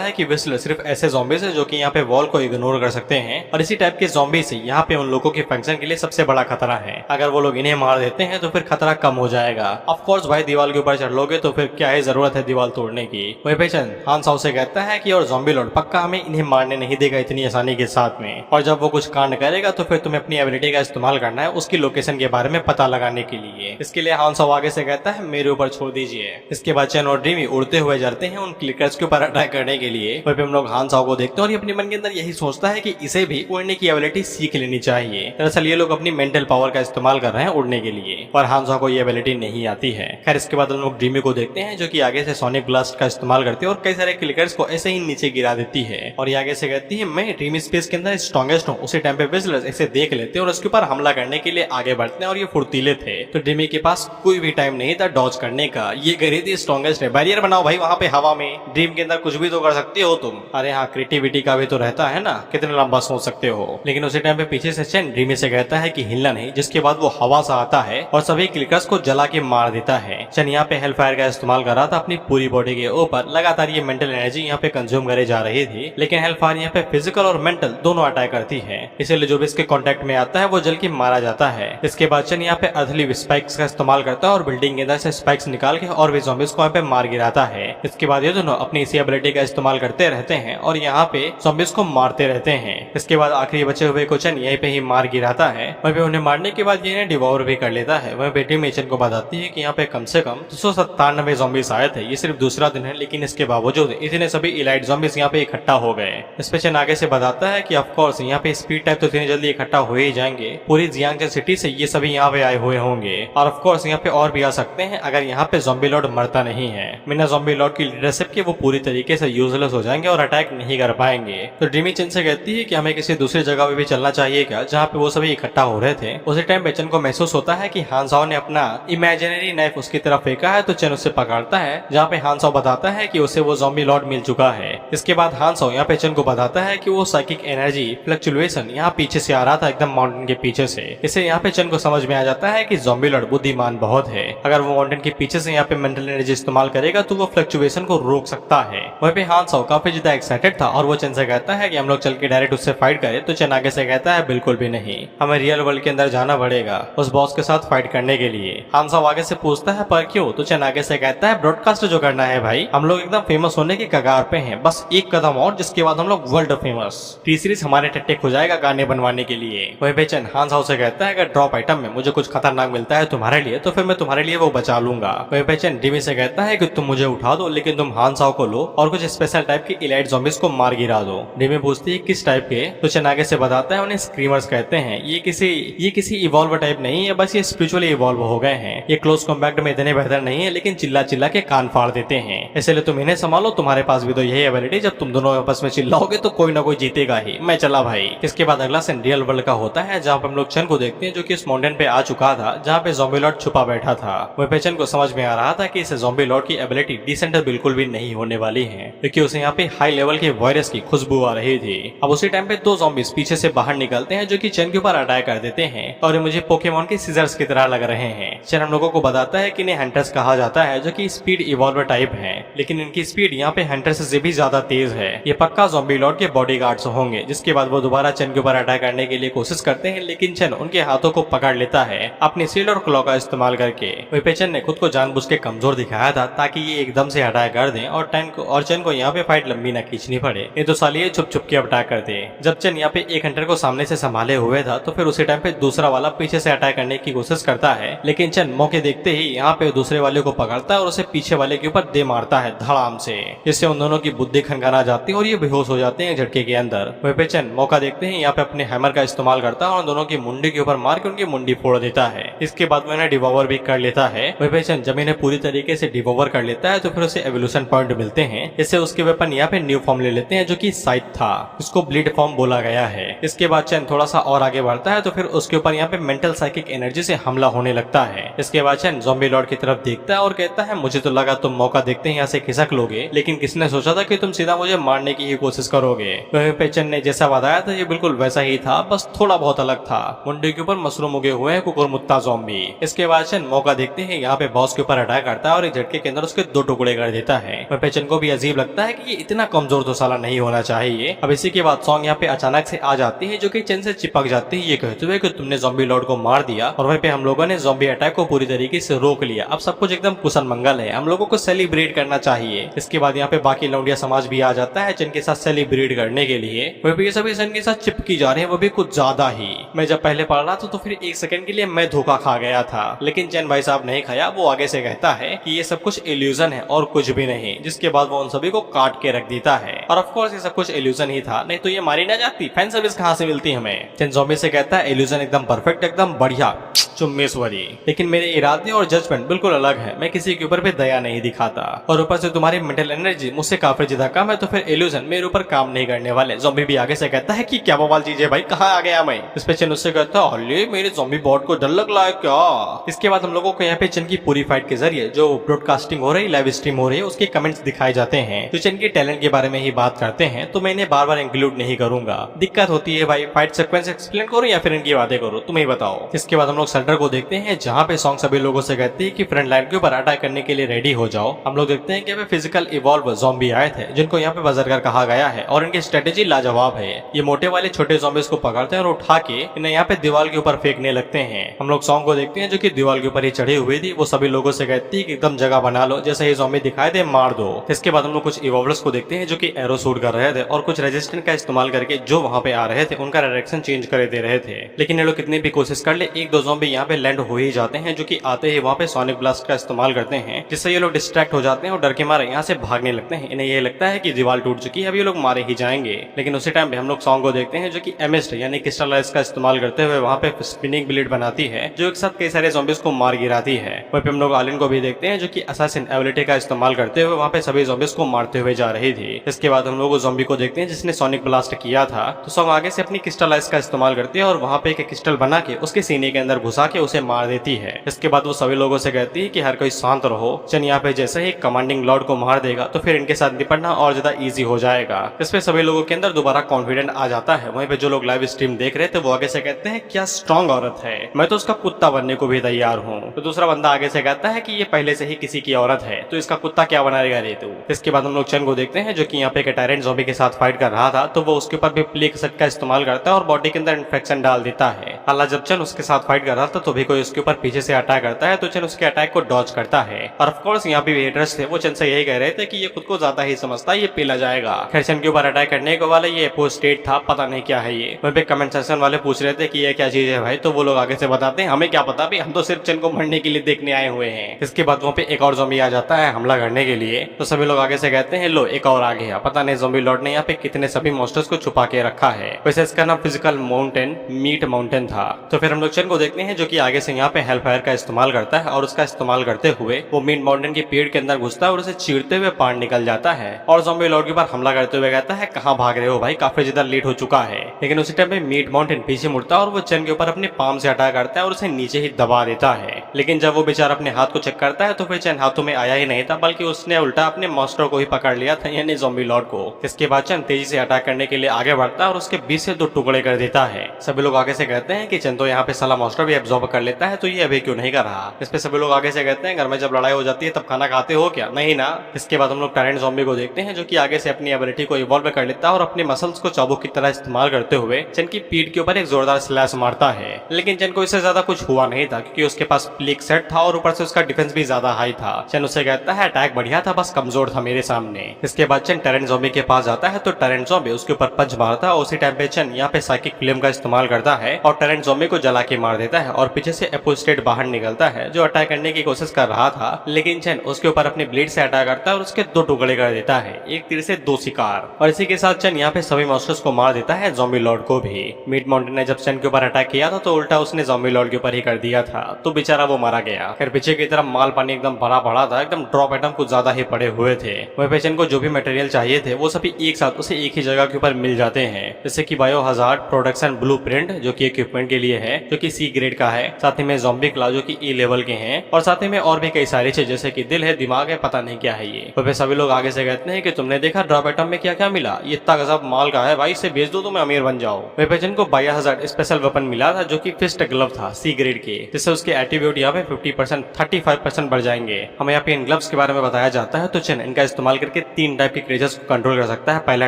है कि विस्लर सिर्फ ऐसे ज़ॉम्बीज हैं जो कि यहाँ पे वॉल को इग्नोर कर सकते हैं, और इसी टाइप के ज़ॉम्बी से यहाँ पे उन लोगों के फंक्शन के लिए सबसे बड़ा खतरा है। अगर वो लोग इन्हें मार देते हैं तो फिर खतरा कम हो जाएगा। ऑफ कोर्स भाई दीवार के ऊपर चढ़ लोगे तो फिर क्या ही जरूरत है दीवार तोड़ने की। वही पेशन हान साओ से कहता है कि और ज़ॉम्बी लॉर्ड पक्का हमें इन्हें मारने नहीं देगा इतनी आसानी के साथ में, और जब वो कुछ कांड करेगा तो फिर तुम्हें अपनी एबिलिटी का इस्तेमाल करना है उसकी लोकेशन के बारे में पता लगाने के लिए। इसके लिए हान साओ आगे से कहता है मेरे ऊपर छोड़ दीजिए। इसके बाद चन और ड्रीमी उड़ते हुए जाते हैं उन क्लिकर्स के ऊपर अटैक करने के लिए। वहीं पे हम लोग हान साओ को देखते हैं और ये अपने मन के अंदर यही सोचता है कि इसे भी उड़ने की एबिलिटी सीख लेनी चाहिए। दरअसल ये लोग अपनी मेंटल पावर का इस्तेमाल कर रहे हैं उड़ने के लिए, और हान साओ को ये एबिलिटी नहीं आती है। खैर इसके बाद हम लोग ड्रीमी को देखते हैं जो कि आगे से सोनिक ब्लास्ट का इस्तेमाल करती है और कई सारे क्लिकर्स को ऐसे ही नीचे गिरा देती है, और ये आगे से कहती है मैं ड्रीमी स्पेस के अंदर स्ट्रॉन्गेस्ट हूँ। उसी टाइम पे विजिलर्स इसे देख लेते हैं और उसके ऊपर हमला करने के लिए आगे बढ़ते हैं, और ये फुर्तीले थे, तो ड्रीमी के पास कोई भी टाइम नहीं था डॉज करने का। ये करी थी स्ट्रॉन्गेस्ट है, बैरियर बनाओ भाई वहाँ पे हवा में, ड्रीम के अंदर कुछ भी तो कर सकते हो तुम। अरे हाँ क्रिएटिविटी का भी तो रहता है ना, कितने लंबा सोच सकते हो। लेकिन उसी टाइम पे पीछे से चैन ड्रीमी से कहता है कि हिलना नहीं, जिसके बाद वो हवा से आता है और सभी क्लिकर्स को जला के मार देता है। चैन यहाँ पे हेलफायर का इस्तेमाल कर रहा था अपनी पूरी बॉडी के ऊपर, लगातार ये मेंटल एनर्जी यहाँ पे कंज्यूम करे जा रही थी, लेकिन हेलफायर यहाँ पे फिजिकल और मेंटल दोनों अटैक करती है, इसलिए जो भी इसके कॉन्टेक्ट में आता है वो जल के मारा जाता है। इसके बाद चैन यहाँ पे अर्थली स्पाइक्स का इस्तेमाल करता है और बिल्डिंग के अंदर से स्पाइक्स निकाल के और भी ज़ॉम्बीज को यहाँ पे मार गिराता है। इसके बाद ये दोनों अपनी इसी एबिलिटी का इस्तेमाल करते रहते हैं और यहाँ पे ज़ॉम्बीज को मारते रहते हैं। इसके बाद आखिरी बचे हुए को चन यहीं पे ही मार गिराता है, वहीं पे उन्हें मारने के बाद ये इन्हें डिवोर भी कर लेता है। वहीं बेटी मेचन को बताती है कि यहाँ पे कम से कम 297 ज़ॉम्बीज आए थे, ये सिर्फ दूसरा दिन है, लेकिन इसके बावजूद इतने सभी इलाइट ज़ॉम्बीज यहाँ पे इकट्ठा हो गए। इस पे चन आगे से बताता है कि ऑफ कोर्स यहाँ पे स्पीड टाइप तो इतनी जल्दी इकट्ठा हो ही जाएंगे, पूरी जियांगचन सिटी से ये सभी यहाँ पे आए हुए होंगे, और ऑफ कोर्स यहाँ पे और भी आ सकते हैं अगर यहाँ पे ज़ॉम्बी लॉर्ड मरता नहीं है। बिना ज़ॉम्बी लॉर्ड की लीडरशिप के वो पूरी तरीके से यूजलेस हो जाएंगे और अटैक नहीं कर पाएंगे। तो ड्रीमी चन से कहती है कि हमें किसी दूसरी जगह पे भी चलना चाहिए क्या जहाँ पे वो सभी इकट्ठा हो रहे थे। उसी टाइम पे चन को महसूस होता है कि हान साओ ने अपना इमेजिनरी नाइफ उसकी तरफ फेंका है, तो चन उसे पकड़ता है, जहाँ पे हान साओ बताता है कि उसे वो ज़ॉम्बी लॉर्ड मिल चुका है। इसके बाद हान साओ यहाँ पे चन को बताता है कि वो साइकिक एनर्जी फ्लक्चुएशन यहाँ पीछे से आ रहा था एकदम माउंटेन के पीछे से। इससे यहाँ पे चन को समझ में आ जाता है कि ज़ॉम्बी लॉर्ड बुद्धिमान बहुत है, अगर वो माउंटेन के पीछे से यहाँ पे मेंटल एनर्जी इस्तेमाल करेगा तो वो फ्लक्चुएशन को रोक सकता है। वहीं पे हान साओ काफी ज्यादा एक्साइटेड था और वो चन से कहता है कि हम लोग चल के डायरेक्ट उससे फाइट करें, तो चन आगे से कहता है बिल्कुल भी नहीं, हमें रियल वर्ल्ड के अंदर जाना पड़ेगा उस बॉस के साथ फाइट करने के लिए। हान साओ आगे से पूछता है पर क्यों, तो चन आगे से कहता है ब्रॉडकास्ट जो करना है भाई, हम लोग एकदम फेमस होने की कगार पे हैं, बस एक कदम और जिसके बाद हम लोग वर्ल्ड फेमस। टी सीरीज हमारे टट्टे हो जाएगा गाने बनवाने के लिए। वही बेचन हान साओ से कहता है अगर ड्रॉप आइटम में मुझे कुछ खतरनाक मिलता है तुम्हारे लिए तो फिर मैं तुम्हारे लिए वो बचा लूंगा। वही बेचन डिमी से कहता है कि तुम मुझे उठा दो लेकिन तुम हान साओ को लो और कुछ स्पेशल टाइप की इलाइट ज़ॉम्बीज को मार गिरा दो। डिमी पूछती है किस टाइप के, तो चन आगे से बताता है उन्हें स्क्रीमर्स कहते हैं। ये किसी इवॉल्व टाइप नहीं है, बस ये स्पिरिचुअली इवॉल्व हो गए हैं। ये क्लोज कॉम्बैक्ट में इतने बेहतर नहीं है लेकिन चिल्ला चिल्ला के कान फाड़ देते हैं, इसलिए तुम इन्हें संभालो, तुम्हारे पास भी तो यही एबिलिटी, जब तुम दोनों आपस में चिल्लाओगे तो कोई ना कोई जीतेगा ही। मैं चला भाई। इसके बाद अगला सीन रियल वर्ल्ड का होता है जहाँ पे हम लोग चन को देखते हैं जो कि इस माउंटेन पे आ चुका था जहाँ पे ज़ॉम्बी लॉर्ड छुपा बैठा था। वहीं पे चन को समझ में आ रहा था कि इस ज़ॉम्बी लॉर्ड की एबिलिटी डिसेंट बिल्कुल भी नहीं होने वाली है क्योंकि उसे यहाँ पे हाई लेवल के वायरस की खुशबू आ रही थी। अब उसी टाइम पे दो ज़ॉम्बीज पीछे से बाहर निकलते हैं जो कि चन के ऊपर अटैक कर देते हैं और ये मुझे पोकेमॉन के सीजर्स की तरह लग रहे हैं। चन हम लोगों को बताता है कि इन्हें हंटर्स कहा जाता है जो कि स्पीड इवॉल्वर टाइप है, लेकिन इनकी स्पीड यहाँ पे हंटर्स से भी ज्यादा तेज है। ये पक्का ज़ॉम्बी लॉर्ड के बॉडीगार्ड्स होंगे। जिसके बाद वो दोबारा चन के ऊपर अटैक करने के लिए कोशिश करते हैं लेकिन चन उनके हाथों को पकड़ लेता है अपनी शील्ड और क्लॉ का इस्तेमाल करके। वहीं पे चन ने खुद को जानबूझ के कमजोर दिखाया था ताकि ये एकदम से अटैक कर दें और चन को यहाँ पे फाइट लंबी न खींचनी पड़े, ये तो साली ये छुप छुप के अटैक करते। जब चन यहाँ पे एक हंटर को सामने से संभाले हुए था तो फिर उसी टाइम पे दूसरा वाला पीछे से अटैक करने की कोशिश करता है लेकिन चन मौके देखते ही यहाँ पे दूसरे वाले को पकड़ता है और उसे पीछे वाले के ऊपर दे मारता है धड़ाम से, जिससे उन दोनों की बुद्धि खनखना जाती है और ये बेहोश हो जाते हैं झटके के अंदर। वहीं पे चन मौका देखते हैं यहाँ पे अपने हैमर का इस्तेमाल करता है और दोनों की मुंडी के ऊपर मार के उनकी मुंडी फोड़ देता है। इसके बाद वो इन्हें डिवोवर भी कर लेता है। वहीं पे चन जब इन्हें पूरी तरीके से डिवोवर कर लेता है तो फिर उसे एवोल्यूशन पॉइंट मिलते हैं। इससे उसके वेपन यहाँ पे न्यू फॉर्म ले लेते हैं जो कि साइट था, इसको ब्लीड फॉर्म बोला गया है। इसके बाद चन थोड़ा सा और आगे बढ़ता है तो फिर उसके ऊपर यहाँ पे मेंटल साइकिक एनर्जी से हमला होने लगता है। इसके बाद चन ज़ॉम्बी लॉर्ड की तरफ देखता है और कहता है मुझे तो लगा तुम मौका देखते ही यहाँ से खिसक लोगे, लेकिन किसने सोचा था कि तुम सीधा मुझे मारने की ही कोशिश करोगे। वहीं पे चन ने जैसा बताया था ये बिल्कुल वैसा ही था, बस थोड़ा बहुत अलग था। मुंडी के ऊपर मशरूम उगे हुए हैं कुकुरमुत्ता ज़ॉम्बी। इसके बाद चन मौका देखते हैं यहाँ पे बॉस के ऊपर अटैक करता है और एक झटके के अंदर उसके दो टुकड़े कर देता है। वहीं पे चन को भी अजीब लगता है कि ये इतना कमजोर तो साला नहीं होना चाहिए। अब इसी के बाद सॉन्ग यहाँ पे अचानक से आ जाती है जो कि चन से चिपक जाती है ये कहते हुए कि तुमने ज़ॉम्बी लॉर्ड को मार दिया और वहीं पे हम लोगों ने ज़ॉम्बी अटैक को पूरी तरीके से रोक लिया। अब सब कुछ एकदम कुशल मंगल है, हम लोगों को सेलिब्रेट करना चाहिए। इसके बाद यहाँ पे बाकी लौंडिया समाज भी आ जाता है चन के साथ सेलिब्रेट करने के लिए। वहीं पे ये सभी चन के साथ चिपकी जा रहे हैं, वो भी कुछ ज्यादा ही। मैं जब पहले पढ़ रहा था तो फिर एक सेकंड के लिए मैं धोखा खा गया था, लेकिन चन भाई साहब नहीं खाया। वो आगे से कहता है कि ये सब कुछ इल्यूजन है और कुछ भी नहीं, जिसके बाद वो उन सभी को काट के रख देता है। और ऑफ कोर्स ये सब कुछ इल्यूजन ही था, नहीं तो ये मारी ना जाती। फैन सर्विस कहाँ से मिलती हमें। चन ज़ॉम्बी से कहता है इल्यूजन एकदम परफेक्ट, एकदम बढ़िया चुम्मेश्वरी, लेकिन मेरे इरादे और जजमेंट बिल्कुल अलग है। मैं किसी के ऊपर भी दया नहीं दिखाता और ऊपर से तुम्हारी मेंटल एनर्जी मुझसे काफी ज्यादा कम है, तो फिर इल्यूजन मेरे ऊपर काम नहीं करने वाले। ज़ॉम्बी भी आगे से कहता है कि क्या बवाल चीज है भाई, कहाँ आ गया मैं। इस पे चन उससे कहता है अरे मेरे ज़ॉम्बी बॉट को डर लग रहा है क्या। इसके बाद हम लोगों को यहाँ पे चन की पूरी फाइट के जरिए जो ब्रॉडकास्टिंग हो रही, लाइव स्ट्रीम हो रही है, उसके कमेंट्स दिखाए जाते हैं जो चन के टैलेंट के बारे में ही बात करते हैं, तो मैं इन्हें बार बार इंक्लूड नहीं करूंगा। दिक्कत होती है भाई, फाइट सीक्वेंस एक्सप्लेन करो या फिर इनकी बातें करो, तुम ही बताओ। इसके बाद हम लोग सेंटर को देखते हैं जहाँ पे सॉन्ग सभी लोगों से कहती है कि फ्रंट लाइन के ऊपर अटैक करने के लिए रेडी हो जाओ। हम लोग देखते हैं कि यहाँ पे फिजिकल इवॉल्व ज़ॉम्बी आए थे जिनको यहाँ पे बजरगर कहा गया है और इनकी स्ट्रेटेजी लाजवाब है। ये मोटे वाले छोटे ज़ॉम्बीज को पकड़ते हैं और उठा के इन्हें यहाँ पे दीवार के ऊपर फेंकने लगते हैं। हम लोग सॉन्ग को देखते हैं जो कि दीवार के ऊपर ही चढ़ी हुई थी। वो सभी लोगों से कहती है कि एकदम जगह बना लो, जैसे ही ज़ॉम्बी दिखाई दे मार दो। इसके बाद हम लोग कुछ इवॉल्वर्स को देखते हैं जो कि एरो शूट कर रहे थे और कुछ रेजिस्टेंट का इस्तेमाल करके जो वहाँ पे आ रहे थे उनका डायरेक्शन चेंज कर दे रहे थे। लेकिन ये लोग कितनी भी कोशिश कर ले, एक दो ज़ॉम्बी यहाँ पे लैंड हो ही जाते हैं जो कि आते ही वहाँ पे सोनिक ब्लास्ट का इस्तेमाल करते हैं, जिससे ये लोग डिस्ट्रैक्ट हो जाते हैं और डर के मारे यहाँ से भागने लगते हैं। इन्हें ये लगता है कि दीवार टूट चुकी है, अब ये लोग मारे ही जाएंगे। लेकिन उसी टाइम पे हम लोग सॉन्ग को देखते हैं जो कि एमिस्ट यानी क्रिस्टलाइज का इस्तेमाल करते हुए वहाँ पे स्पिनिंग ब्लेड बनाती है जो एक साथ कई सारे ज़ॉम्बीज को मार गिराती है। वहीं पे हम लोग आलिन को भी देखते हैं जो कि असैसिन एबिलिटी का इस्तेमाल करते हुए वहाँ पे सभी ज़ॉम्बीज को मारते हुए जा रही थी। इसके बाद हम लोग उस ज़ॉम्बी को देखते हैं जिसने सोनिक ब्लास्ट किया था, तो सॉन्ग आगे से अपनी क्रिस्टलाइज का इस्तेमाल करती है और वहाँ पे एक क्रिस्टल बना के उसके सीने के अंदर घुसा के उसे मार देती है। इसके बाद वो सभी लोगों से कहती है कि हर कोई शांत रहो, चन यहाँ पे जैसे ही कमांडिंग लॉर्ड को मार देगा तो फिर इनके साथ निपटना और ज्यादा इजी हो जाएगा। इस पे सभी लोगों के अंदर दोबारा कॉन्फिडेंट आ जाता है। वहीं पे जो लोग लाइव स्ट्रीम देख रहे थे वो आगे से कहते हैं क्या स्ट्रांग औरत है, मैं तो उसका कुत्ता बनने को भी तैयार हूँ। तो दूसरा बंदा आगे से कहता है कि ये पहले से ही किसी की औरत है तो इसका कुत्ता क्या बनाएगा रे तू। इसके बाद हम लोग चन को देखते हैं जो कि यहाँ पे एक टायरेंट ज़ॉम्बी के साथ फाइट कर रहा था, तो वो उसके ऊपर भी प्लेग सेट का इस्तेमाल करता है और बॉडी के अंदर इन्फेक्शन डाल देता है। हालांकि जब चन उसके साथ फाइट कर रहा था तो भी कोई उसके ऊपर पीछे से अटैक करता है तो चन उसके अटैक को डॉज करता है। और ऑफ कोर्स यहाँ पे हेटर्स थे वो चन से यही कह रहे थे कि ये खुद को ज्यादा ही समझता है, ये पीला जाएगा। खैर चन के ऊपर अटैक करने को वाला ये एपो स्टेट था, पता नहीं क्या है ये। वहीं पे कमेंट सेक्शन वाले पूछ रहे थे कि ये क्या चीज है भाई, तो वो लोग आगे से बताते हैं हमें क्या पता भाई, हम तो सिर्फ चन को मरने के लिए देखने आए हुए हैं। इसके बाद वहाँ पे एक और ज़ॉम्बी आ जाता है हमला करने के लिए, तो सभी लोग आगे से कहते हैं लो एक और आ गया। पता नहीं ज़ॉम्बी लॉर्ड ने यहाँ पे कितने सभी मॉन्स्टर्स को छुपा के रखा है। वैसे इसका नाम फिजिकल माउंटेन मीट माउंटेन था। तो फिर हम लोग चन को देखते हैं जो कि आगे से यहाँ पे हेल्प फायर का इस्तेमाल करता है और उसका इस्तेमाल करते हुए वो मीट माउंटेन के पेड़ के अंदर घुसता है और उसे चीरते हुए पार निकल जाता है और ज़ॉम्बी लॉर्ड के ऊपर हमला करते हुए कहता है कहाँ भाग रहे हो भाई, काफी ज्यादा लेट हो चुका है। लेकिन उसी टाइम पे मीट माउंटेन पीछे मुड़ता है और वो चन के ऊपर अपने पाम से अटैक करता है और उसे नीचे ही दबा देता है। लेकिन जब वो बेचारा अपने हाथ को चेक करता है तो फिर चन हाथों में आया ही नहीं था, बल्कि उसने उल्टा अपने मॉन्स्टर को ही पकड़ लिया था, यानी ज़ॉम्बी लॉर्ड को। इसके बाद चन तेजी से अटैक करने के लिए आगे बढ़ता है और उसके बीच से 2 टुकड़े कर देता है। सभी लोग आगे से कहते हैं कि चन तो यहाँ पे साला मॉन्स्टर भी एब्जॉर्ब कर लेता है तो ये अभी क्यों नहीं कर रहा। इस पे सभी लोग आगे से कहते हैं घर में जब लड़ाई हो जाती है तब खाना खाते हो क्या, नहीं ना। इसके बाद हम लोग टायरेंट ज़ॉम्बी को देखते हैं जो कि आगे से अपनी एबिलिटी को इवॉल्व कर लेता है और अपने मसल्स को चाबुक की तरह इस्तेमाल करते हुए चन की पीठ के ऊपर एक जोरदार स्लैश मारता है। लेकिन चन को इससे ज्यादा कुछ हुआ नहीं था क्योंकि उसके पास प्लेग सेट था और ऊपर से उसका डिफेंस भी ज्यादा हाई था। चन उसे कहता है अटैक बढ़िया था, बस कमजोर था मेरे सामने। इसके बाद चन टायरेंट ज़ॉम्बी के पास जाता है तो टायरेंट ज़ॉम्बी उसके ऊपर पंच मारता है और उसी टाइम पे चन यहाँ पे साइकिक फ्लेम का इस्तेमाल करता है और टायरेंट ज़ॉम्बी को जला के मार देता है और पीछे से एपो स्टेट बाहर निकलता है जो अटैक करने की कोशिश कर रहा था। लेकिन चन उसके ऊपर अपने ब्लेड से अटैक करता है और उसके 2 टुकड़े कर देता है, एक तीर से 2 शिकार। और इसी के साथ चन यहाँ पे सभी मॉन्स्टर्स को मार देता है, ज़ॉम्बी लॉर्ड को भी। मीट माउंटेन ने जब चन के ऊपर अटैक किया था तो उल्टा उसने ज़ॉम्बी लॉर्ड के ऊपर ही कर दिया था, तो बेचारा वो मारा गया। फिर पीछे की तरफ माल पानी एकदम भरा पड़ा था, एकदम ड्रॉप आइटम कुछ ज्यादा ही पड़े हुए थे। वहीं पे चन को जो भी मटेरियल चाहिए थे वो सभी एक साथ उसे एक ही जगह के ऊपर मिल जाते हैं, जैसे कि बायो हजार्ड प्रोडक्शन ब्लूप्रिंट जो कि इक्विपमेंट के लिए है, जो कि सी ग्रेड का है, साथ ही में ज़ॉम्बी क्ला जो कि ई लेवल के हैं, और साथ ही में और भी कई सारी चीज जैसे कि दिल है, दिमाग है, पता नहीं क्या है ये। तो फिर सभी लोग आगे से कहते हैं कि तुमने देखा ड्रॉप आइटम में क्या क्या मिला, ये इतना गजब माल का है भाई, इसे बेच दो तो मैं अमीर बन जाओ। वहीं पे चन को बायो हजार्ड स्पेशल वेपन मिला था जो कि फिस्ट ग्लव था सी ग्रेड के, जिससे उसके एट्रीब्यूट यहाँ पे 50% 35% बढ़ जाएंगे। हमें यहाँ पे इन ग्लव्स के बारे में बताया जाता है तो चन इनका इस्तेमाल करके 3 टाइप के क्रेजर्स को कंट्रोल कर सकता है। पहला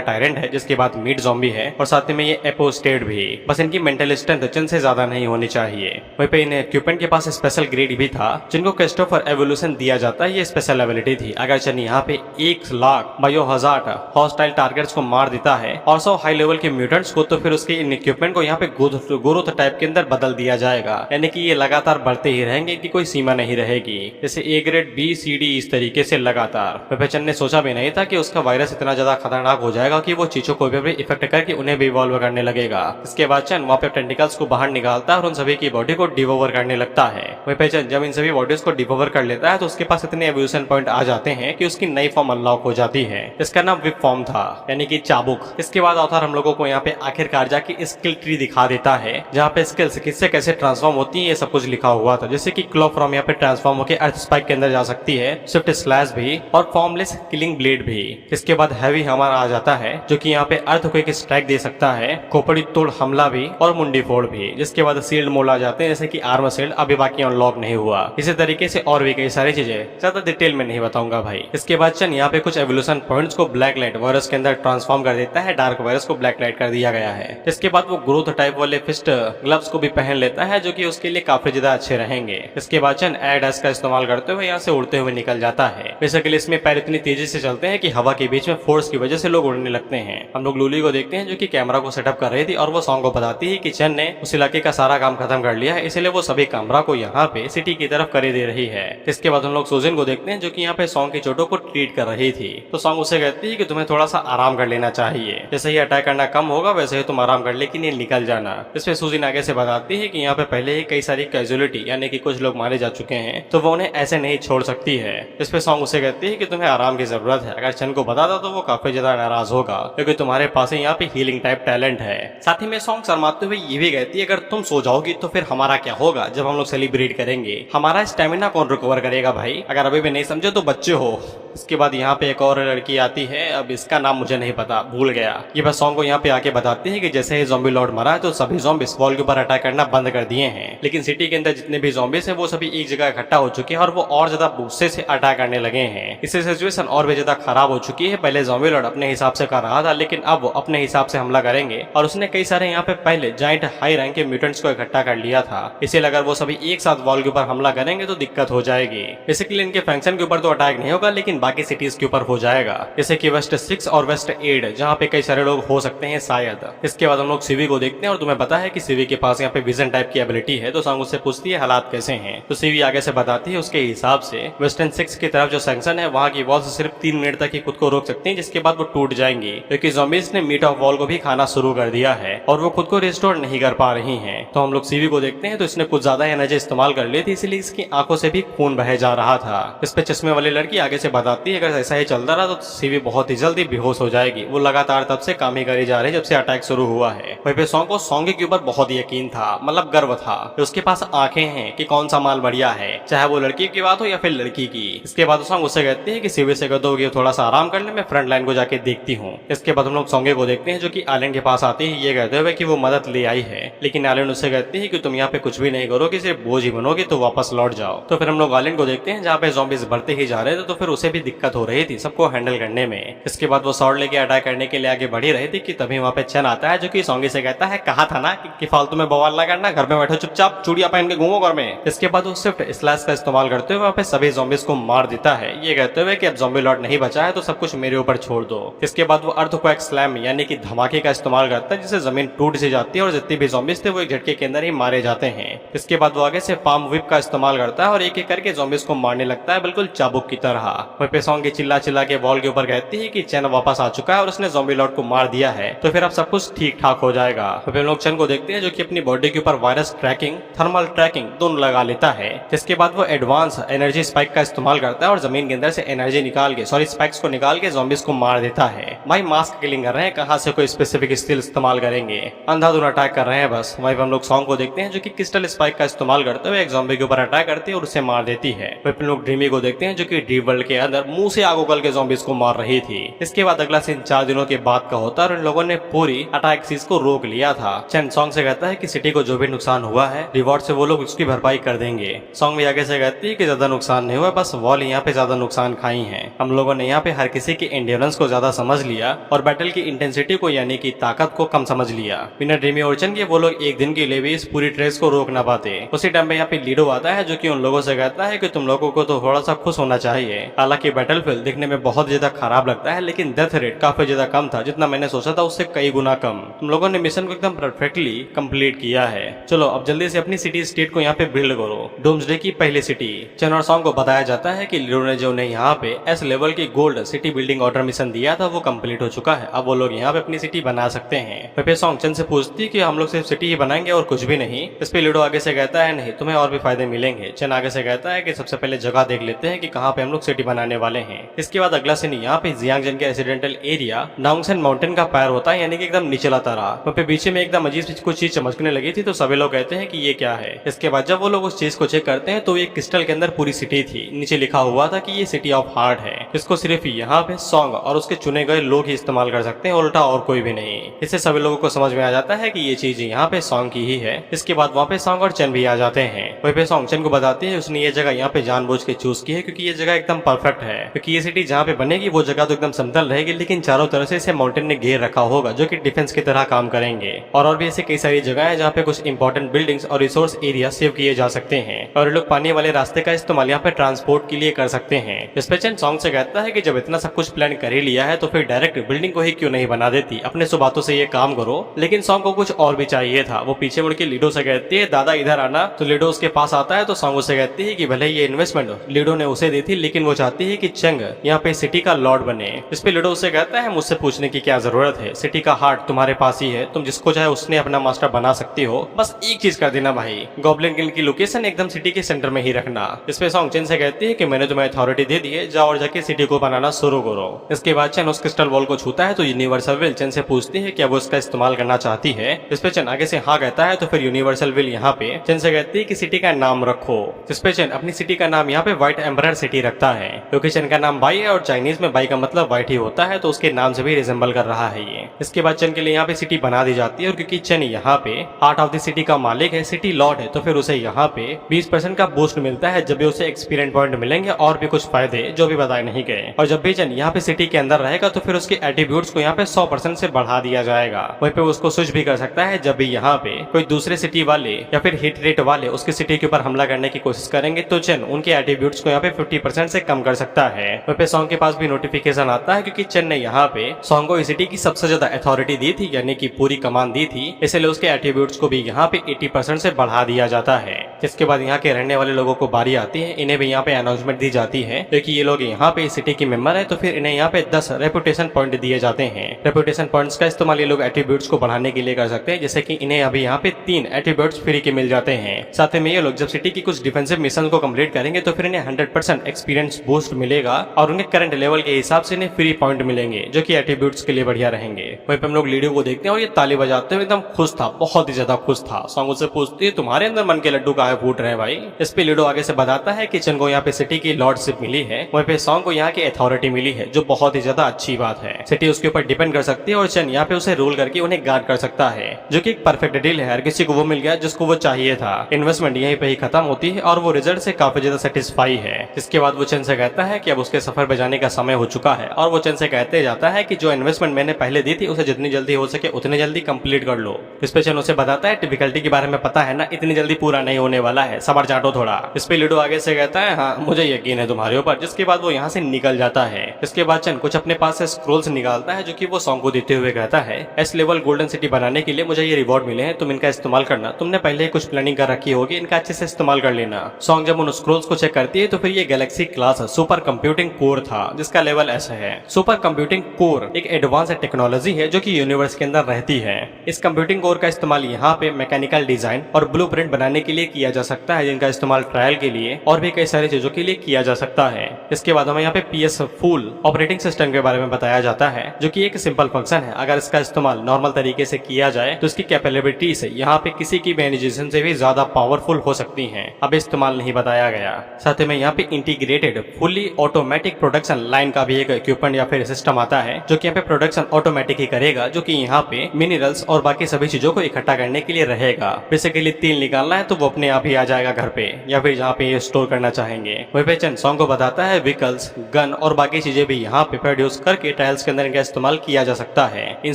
टायरेंट है, जिसके बाद मीट ज़ॉम्बी है और साथ ही में ये एपो स्टेट भी। बस इनकी मेंटल स्ट्रेंथ चन से ज्यादा नहीं होनी चाहिए। वहीं पे इन इक्विपमेंट के पास स्पेशल ग्रेड भी था जिनको क्रिस्टोफर एवोल्यूशन दिया जाता है, ये स्पेशल एबिलिटी थी। अगर चन यहाँ पे 1 lakh bio hazard hostile targets को मार देता है और 100 हाई लेवल के म्यूटेंट्स को, तो फिर उसके इन इक्विपमेंट को यहाँ पे ग्रोथ टाइप के अंदर बदल दिया जाएगा, यानी कि ये लगातार बढ़ते ही रहेंगे, इनकी कोई सीमा नहीं रहेगी, जैसे A grade B C D इस तरीके से लगातार। चन ने सोचा भी नहीं था कि उसका वायरस इतना ज्यादा खतरनाक हो जाएगा कि वो चीजों को भी इफेक्ट करके उन्हें भी इवॉल्व करने लगेगा। इसके बाद चन वहाँ पे टेंटिकल्स को बाहर निकालता है और उन सभी की बॉडी को डिवोवर करने लगता है। वहीं पे चन जब इन सभी बॉडीज को डिवोवर कर लेता है तो उसके पास इतने एवोल्यूशन पॉइंट आ जाते हैं कि उसकी नई फॉर्म अनलॉक हो जाती है। इसका नाम विप फॉर्म था, यानी कि चाबुक। इसके बाद ऑथर हम लोगों को यहाँ पे आखिरकार जाके स्किल ट्री दिखा देता है जहाँ पे स्किल्स किससे कैसे ट्रांसफॉर्म होती है ये सब कुछ लिखा हुआ था, जैसे कि क्लो फ्रॉम यहाँ पे ट्रांसफॉर्म होकर अर्थ स्पाइक के अंदर जा सकती है, स्विफ्ट स्लैश भी और फॉर्मलेस किलिंग ब्लेड भी। इसके बाद हैवी हमर आ जाता है जो कि यहाँ पे अर्थ को एक स्ट्राइक दे सकता है, खोपड़ी तोड़ हमला भी और मुंडी फोड़ भी। जिसके बाद शील्ड मोड आ जाते हैं, जैसे कि आर्मर शील्ड अभी बाकी अनलॉक नहीं हुआ। इसी तरीके से और भी कई सारी चीजें ज्यादा डिटेल में नहीं बताऊंगा भाई। इसके बाद चन यहाँ पे कुछ एवोल्यूशन पॉइंट्स को ब्लैक लाइट वायरस के अंदर ट्रांसफॉर्म कर देता है, डार्क वायरस को ब्लैक लाइट कर दिया गया है। इसके बाद वो ग्रोथ टाइप वाले फिस्ट ग्लव्स को भी पहन लेता है जो कि उसके लिए काफी ज्यादा अच्छे रहेंगे। इसके बाद चन एयर डस्ट का इस्तेमाल करते हुए यहाँ से उड़ते हुए निकल जाता है। बेसिकली इसमें पैर इतनी तेजी से चलते हैं कि हवा के बीच में फोर्स की वजह से लोग उड़ने लगते हैं। हम लोग लूली को देखते हैं जो कि कैमरा को सेटअप कर रही थी और वो सॉन्ग को बताती है कि चन ने उस इलाके का सारा काम खत्म कर लिया है, इसलिए वो सभी कैमरा को यहाँ पे सिटी की तरफ कर दे रही है। इसके बाद हम लोग सुजन को देखते हैं जो कि यहाँ पे सॉन्ग की चोटों को ट्रीट कर रही थी। तो सॉन्ग उसे कहती है कि तुम्हें थोड़ा सा आराम कर लेना चाहिए, जैसे ही अटैक करना कम होगा वैसे ही तुम आराम कर लेकिन ये निकल जाना। इसमें सुजन आगे से बताती है कि यहाँ पे पहले ही कई सारी कैजुअलिटी यानी कि कुछ लोग मारे जा चुके हैं, तो वो उन्हें ऐसे नहीं छोड़ सकती है। इस पे सॉन्ग उसे कहती है कि तुम्हें आराम की जरूरत है। अगर चन को बता दो तो वो काफी ज्यादा नाराज होगा क्योंकि तुम्हारे पास यहाँ पे हीलिंग टाइप टैलेंट है। साथ ही में सॉन्ग शर्माते हुए ये भी कहती है अगर तुम सो जाओगी तो फिर हमारा क्या होगा जब हम लोग सेलिब्रेट करेंगे, हमारा स्टेमिना कौन रिकवर करेगा भाई। अगर अभी भी नहीं समझे तो बच्चे हो। इसके बाद यहाँ पे एक और लड़की आती है, अब इसका नाम मुझे नहीं पता, भूल गया। ये बस सॉन्ग को यहाँ पे आके बताती है कि जैसे ही ज़ॉम्बी लॉर्ड मरा है तो सभी ज़ॉम्बीज वॉल के ऊपर अटैक करना बंद कर दिए हैं, लेकिन सिटी के अंदर जितने भी ज़ॉम्बीज हैं वो सभी एक जगह इकट्ठा हो चुके हैं और वो और ज्यादा गुस्से से अटैक करने लगे हैं। इससे सिचुएशन और भी ज्यादा खराब हो चुकी है। पहले ज़ॉम्बी लॉर्ड अपने हिसाब से कर रहा था, लेकिन अब वो अपने हिसाब से हमला करेंगे और उसने कई सारे यहाँ पे पहले जाइंट हाई रैंक के म्यूटेंट्स को इकट्ठा कर लिया था। इसलिए अगर वो सभी एक साथ वॉल के ऊपर हमला करेंगे तो दिक्कत हो जाएगी। बेसिकली इनके फंक्शन के ऊपर तो अटैक नहीं होगा, लेकिन बाकी सिटीज के ऊपर हो जाएगा, जैसे कि वेस्ट 6 और वेस्ट 8 जहाँ पे कई सारे लोग हो सकते हैं शायद। इसके बाद हम लोग सीवी को देखते हैं और तुम्हें पता है कि सीवी के पास यहाँ पे विजन टाइप की एबिलिटी है, तो सॉन्ग उससे पूछती है हालात कैसे हैं, तो सीवी आगे से बताती है उसके हिसाब से वेस्टर्न 6 की तरफ जो सेक्शन है वहाँ की वॉल्स सिर्फ 3 मिनट तक ही खुद को रोक सकती हैं, जिसके बाद वो टूट जाएंगी, क्योंकि ज़ॉम्बीज ने मीट ऑफ वॉल को भी खाना शुरू कर दिया है और वो खुद को रिस्टोर नहीं कर पा रही हैं। तो हम लोग सीवी को देखते हैं तो इसने कुछ ज्यादा एनर्जी इस्तेमाल कर ली थी, इसलिए इसकी आंखों से भी खून बह जा रहा था। इस पे चश्मे वाली लड़की आगे से बताती है अगर ऐसा ही चलता रहा तो सीवी बहुत ही जल्दी बेहोश हो जाएगी। वो लगातार तब से काम ही करी जा रही है जब से अटैक शुरू हुआ है। वहीं पे सॉन्ग को सॉन्ग के ऊपर बहुत यकीन था, मतलब गर्व था कि उसके पास आंखें हैं कि कौन सा माल बढ़िया है, चाहे वो लड़की की बात हो या फिर लड़की की। इसके बाद सॉन्ग उससे कहती है कि सीवी से कह दो कि थोड़ा सा आराम कर ले, मैं फ्रंट लाइन को जाके देखती हूँ। इसके बाद हम लोग सॉन्गे को देखते हैं जो कि आइलैंड के पास आती है, ये कहते हुए कि वो मदद ले आई है, लेकिन आइलैंड उससे कहती है कि तुम यहाँ पे कुछ भी नहीं करोगे, सिर्फ बोझ ही बनोगे, तो वापस लौट जाओ। तो फिर हम लोग आइलैंड को देखते हैं जहाँ पे ज़ॉम्बीज बढ़ते ही जा रहे थे, तो फिर उसे भी दिक्कत हो रही थी सबको हैंडल करने में। इसके बाद वो सॉर्ड लेके अटैक करने के लिए आगे बढ़ी रही थी कि तभी वहाँ पे चन आता है जो कि सॉन्गी से कहता है कहा था ना कि फालतू में बवाल ना करना, घर में बैठो चुपचाप, चूड़िया पहन के घूमो घर में। इसके बाद वो स्विफ्ट स्लैश का इस्तेमाल करते हुए वहाँ पे सभी ज़ॉम्बीज को मार देता है, ये कहते हुए कि अब ज़ॉम्बी लॉर्ड नहीं बचा है तो सब कुछ मेरे ऊपर छोड़ दो। इसके बाद वो अर्थक्वेक स्लैम यानी कि धमाके का इस्तेमाल करता है, जिससे जमीन टूट सी जाती है और जितने भी ज़ॉम्बीज थे वो एक झटके के अंदर ही मारे जाते हैं। इसके बाद वो आगे से पाम व्हिप का इस्तेमाल करता है और एक एक करके ज़ॉम्बीज को मारने लगता है, बिल्कुल चाबुक की तरह। वहीं पे सॉन्ग की चिल्ला चिल्ला के वॉल के ऊपर कहती है कि चैन वापस आ चुका है और उसने ज़ॉम्बी लॉर्ड को मार दिया है, तो फिर अब सब कुछ ठीक ठाक हो जाएगा। तो फिर हम लोग चैन को देखते हैं जो कि अपनी बॉडी के ऊपर वायरस ट्रैकिंग, थर्मल ट्रैकिंग दोनों लगा लेता है। जिसके बाद वो एडवांस एनर्जी स्पाइक का इस्तेमाल करता है और जमीन के अंदर से एनर्जी निकाल के स्पाइक्स को निकाल के ज़ॉम्बीज को मार देता है। भाई मास्क किलिंग कर रहे हैं, कहाँ से कोई स्पेसिफिक स्किल इस्तेमाल करेंगे, अंधाधुन अटैक कर रहे हैं बस। वहीं हम लोग सॉन्ग को देखते हैं जो कि क्रिस्टल स्पाइक का इस्तेमाल करते हुए एक ज़ॉम्बी के ऊपर अटैक करती है और उसे मार देती है। वहीं हम लोग ड्रीमी को देखते हैं जो कि ड्रीम वर्ल्ड के अंदर मुंह से आग उगल के ज़ॉम्बीज को मार रही थी। इसके बाद अगला सीन 4 दिनों के बाद का होता है और इन लोगों ने पूरी अटैक सीज को रोक लिया था। चैन सॉन्ग से कहता है कि सिटी को जो भी नुकसान हुआ है रिवॉर्ड से वो लोग उसकी भरपाई कर देंगे। सॉन्ग भी आगे से कहती है कि ज्यादा नुकसान नहीं हुआ, बस वॉल यहाँ पे ज्यादा नुकसान खाई है। हम लोगों ने यहाँ पे हर किसी की एंड्योरेंस को ज्यादा समझ लिया और बैटल की इंटेंसिटी को यानी कि ताकत को कम समझ लिया। बिना ड्रीमी और चैन के वो लोग एक दिन के लिए भी इस पूरी ट्रेस को रोक ना पाते। उसी टाइम पे यहाँ पे लीडो आता है जो कि उन लोगों से कहता है कि तुम लोगों को तो थोड़ा सा खुश होना चाहिए। हालांकि बैटलफील्ड दिखने में बहुत ज्यादा खराब लगता है, लेकिन डेथ रेट काफी ज्यादा कम था, जितना मैंने सोचा था उससे कई गुना कम। तुम लोगों ने मिशन को एकदम परफेक्टली कंप्लीट किया है। चलो अब जल्दी से अपनी सिटी स्टेट को यहाँ पे बिल्ड करो। डूम्सडे की पहली सिटी। चैन और सॉन्ग को बताया जाता है कि लीडो ने जो उन्हें यहाँ पे एस लेवल की gold city building order mission दिया था वो कंप्लीट हो चुका है। अब वो लोग यहाँ पे अपनी सिटी बना सकते हैं। फिर सॉन्ग चैन से पूछती कि हम लोग सिर्फ सिटी ही बनाएंगे और कुछ भी नहीं। इस पे लीडो आगे से कहता है नहीं, तुम्हें और भी फायदे मिलेंगे। चैन आगे से कहता है कि सबसे पहले जगह देख लेते हैं कि कहाँ पे हम लोग सिटी बनाने वाले हैं। इसके बाद अगला सीन यहाँ पे जियांगजन के रेसिडेंटल एरिया नाउंगसन माउंटेन का पैर होता है, यानी कि एकदम नीचे लाता रहा। वहाँ पे बीच में एकदम अजीब कुछ चीज चमकने लगी थी, तो सभी लोग कहते हैं कि ये क्या है। इसके बाद जब वो लोग उस चीज को चेक करते हैं तो एक क्रिस्टल के अंदर पूरी सिटी थी। नीचे लिखा हुआ था कि ये सिटी ऑफ हार्ट है, इसको सिर्फ यहाँ पे सॉन्ग और उसके चुने गए लोग ही इस्तेमाल कर सकते हैं, उल्टा और कोई भी नहीं। इससे सभी लोगों को समझ में आ जाता है कि ये चीज यहाँ पे सॉन्ग की ही है। इसके बाद वहाँ पे सॉन्ग और चैन भी आ जाते हैं। वहीं पे सॉन्ग चैन को बताती है उसने ये जगह यहाँ पे जानबूझ के चूज की है क्योंकि ये जगह एकदम परफेक्ट है, क्योंकि ये सिटी जहाँ पे बनेगी वो जगह तो एकदम समतल रहेगी, लेकिन चारों तरफ से इसे माउंटेन ने घेर रखा होगा जो कि डिफेंस की तरह काम करेंगे। और भी ऐसी कई सारी जगह है जहाँ पे कुछ इंपॉर्टेंट बिल्डिंग्स और रिसोर्स एरिया सेव किए जा सकते हैं और ये लोग पानी वाले रास्ते का इस्तेमाल यहाँ पे ट्रांसपोर्ट के लिए कर सकते हैं। इस पे चैन सॉन्ग से कहता है कि जब इतना सब कुछ प्लान कर ही लिया है तो फिर डायरेक्ट बिल्डिंग को ही क्यों नहीं बना देती, अपने सो बातों से ये काम करो। लेकिन सॉन्ग को कुछ और भी चाहिए था। वो पीछे मुड़ के लीडो से कहती है दादा इधर आना, तो लीडो उसके पास आता है तो सॉन्ग उसे कहती है कि भले ये इन्वेस्टमेंट लीडो ने उसे दी थी, लेकिन वो चाहती है कि चंग यहाँ पे सिटी का लॉर्ड बने। इस पे लीडो उसे कहता है मुझसे पूछने की क्या जरूरत है, सिटी का हार्ट तुम्हारे पास ही है, तुम जिसको चाहे उसने अपना मास्टर बना सकती हो, बस एक चीज कर देना भाई, गॉब्लिन गिल्ड की लोकेशन एकदम सिटी के सेंटर में ही रखना। इस पे सॉन्ग चैन से कहती है कि मैंने तुम्हें अथॉरिटी दे दी है, जाओ और जाके सिटी को बनाना शुरू करो। इसके बाद चैन उस क्रिस्टल बॉल को छूता है तो यूनिवर्सल विल चैन से पूछती है कि अब वो इसका इस्तेमाल करना चाहती है। इस पे चैन आगे से हाँ कहता है तो फिर यूनिवर्सल विल यहाँ पे चैन से कहती है कि सिटी का नाम रखो। इस पे चैन अपनी सिटी का नाम यहाँ पे व्हाइट एम्बरर सिटी रखता है, क्योंकि चेन का नाम बाई है और चाइनीज में बाई का मतलब व्हाइट ही होता है, तो उसके नाम से भी रिजेंबल कर रहा है ये। इसके बाद चेन के लिए यहाँ पे सिटी बना दी जाती है और क्योंकि चेन यहाँ पे हार्ट ऑफ द सिटी का मालिक है, सिटी लॉर्ड है, तो फिर उसे यहाँ पे 20% का बूस्ट मिलता है जब भी उसे एक्सपीरियंस पॉइंट मिलेंगे और भी कुछ फायदे जो भी बताए नहीं गए। और जब भी चेन यहाँ पे सिटी के अंदर रहेगा तो फिर उसके एट्रीब्यूट्स को यहाँ पे 100% से बढ़ा दिया जाएगा। वहीं पे उसको स्विच भी कर सकता है जब भी यहाँ पे कोई दूसरे सिटी वाले या फिर हिट रेट वाले उसकी सिटी के ऊपर हमला करने की कोशिश करेंगे तो चेन उनके एट्रीब्यूट्स को यहाँ पे 50% से कम कर सकता है। वहीं पे सॉन्ग के पास भी नोटिफिकेशन आता है क्योंकि चेन ने यहाँ पे सॉन्ग को इस सिटी की सबसे ज्यादा अथॉरिटी दी थी, यानी कि पूरी कमान दी थी, इसलिए उसके एट्रीब्यूट्स को भी यहाँ पे 80% से बढ़ा दिया जाता है। इसके बाद यहाँ के रहने वाले लोगों को बारी आती है, इन्हें भी यहाँ पे अनाउंसमेंट दी जाती है क्योंकि ये लोग यहाँ पे इस सिटी के मेंबर है, तो फिर इन्हें यहाँ पे 10 रेपुटेशन पॉइंट दिए जाते हैं। रेपुटेशन पॉइंट्स का इस्तेमाल ये लोग एट्रीब्यूट्स को बढ़ाने के लिए कर सकते हैं, जैसे कि इन्हें अभी यहाँ पे 3 एट्रीब्यूट्स फ्री के मिल जाते हैं। साथ में ये लोग जब सिटी की कुछ डिफेंसिव मिशन को कंप्लीट करेंगे तो फिर इन्हें 100% एक्सपीरियंस बूस्ट मिलेगा और उनके करंट लेवल के हिसाब से इन्हें फ्री पॉइंट मिलेंगे जो कि एट्रीब्यूट्स के लिए बढ़िया रहेंगे। वहीं पे हम लोग लीडियो को देखते हैं और ये ताली बजाते हुए एकदम खुश था, बहुत ही ज्यादा खुश था। सॉन्ग उससे पूछती है तुम्हारे अंदर मन के लड्डू काहे फूट रहे हैं भाई। इस पे लीडो आगे से बताता है कि चेन को यहाँ पे सिटी की लॉर्डशिप मिली है, वहीं पे सॉन्ग को यहाँ की अथॉरिटी मिली है जो बहुत ही ज्यादा अच्छी बात है। सिटी उसके ऊपर डिपेंड कर सकती है और चेन यहाँ पे उसे रूल करके उन्हें गार्ड कर सकता है, जो कि एक परफेक्ट डील है। हर किसी को वो मिल गया जिसको वो चाहिए था। इन्वेस्टमेंट यहीं पे ही खत्म होती है और वो रिजल्ट से काफी ज्यादा सेटिस्फाई है। इसके बाद वो चेन से कहता है कि अब उसके सफर पे जाने का समय हो चुका है और वो चेन से कहते जाता है कि जो इन्वेस्टमेंट मैंने पहले दी थी उसे जितनी जल्दी हो सके उतनी जल्दी कंप्लीट कर लो। इस पे चेन उसे बताता है डिफिकल्टी के बारे में पता है ना, इतनी जल्दी पूरा नहीं होने वाला है, सबर चाटो थोड़ा। इस पे लीडो आगे से कहता है हाँ मुझे यकीन है तुम्हारे ऊपर, जिसके बाद वो यहाँ से निकल जाता है। इसके बाद चेन कुछ अपने पास से स्क्रोल्स निकालता है जो कि वो सॉन्ग को देते हुए कहता है एस लेवल गोल्डन सिटी बनाने के लिए मुझे ये रिवॉर्ड मिले हैं, तुम इनका इस्तेमाल करना, तुमने पहले ही कुछ प्लानिंग कर रखी होगी, इनका अच्छे से इस्तेमाल कर लेना। सॉन्ग जब उन स्क्रोल्स को चेक करती है तो फिर ये Galaxy class super computing core था जिसका लेवल ऐसा है। सुपर कंप्यूटिंग कोर एक एडवांस टेक्नोलॉजी है जो कि यूनिवर्स के अंदर रहती है। इस कंप्यूटिंग कोर का इस्तेमाल यहाँ पे मैकेनिकल डिजाइन और ब्लूप्रिंट बनाने के लिए किया जा सकता है, जिनका इस्तेमाल ट्रायल के लिए और भी कई सारी चीजों के लिए किया जा सकता है। इसके बाद हमें यहाँ पे PS फुल ऑपरेटिंग सिस्टम के बारे में बताया जाता है जो कि एक सिंपल फंक्शन है। अगर इसका इस्तेमाल नॉर्मल तरीके से किया जाए तो इसकी कैपेबिलिटी से यहाँ पे किसी की भी एनिमेशन से भी ज्यादा पावरफुल हो सकती है। अब इस्तेमाल नहीं बताया गया। साथ में यहाँ पे integrated fully automatic production line का भी एक इक्विपमेंट या फिर सिस्टम आता है जो कि यहाँ पे प्रोडक्शन ऑटोमेटिक ही करेगा, जो कि यहाँ पे मिनरल्स और बाकी सभी चीजों को इकट्ठा करने के लिए रहेगा। बेसिकली तेल निकालना है तो वो अपने आप ही आ जाएगा घर पे या फिर जहाँ पे ये स्टोर करना चाहेंगे। वही पे चेन सॉन्ग को बताता है व्हीकल्स, गन और बाकी चीजें भी यहाँ पे प्रोड्यूस करके ट्रायल्स के अंदर इनका इस्तेमाल किया जा सकता है। इन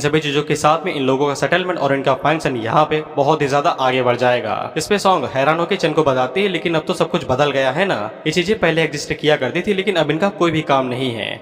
सभी चीजों के साथ में इन लोगों का सेटलमेंट और इनका फंक्शन यहाँ पे बहुत ही ज्यादा आगे बढ़ जाएगा। इस पे सॉन्ग हैरान होकर चेन को बताती है लेकिन अब तो सब कुछ बदल गया है ना, ये चीजें पहले एग्जिस्ट किया करती थी लेकिन अब इनका कोई भी काम नहीं है।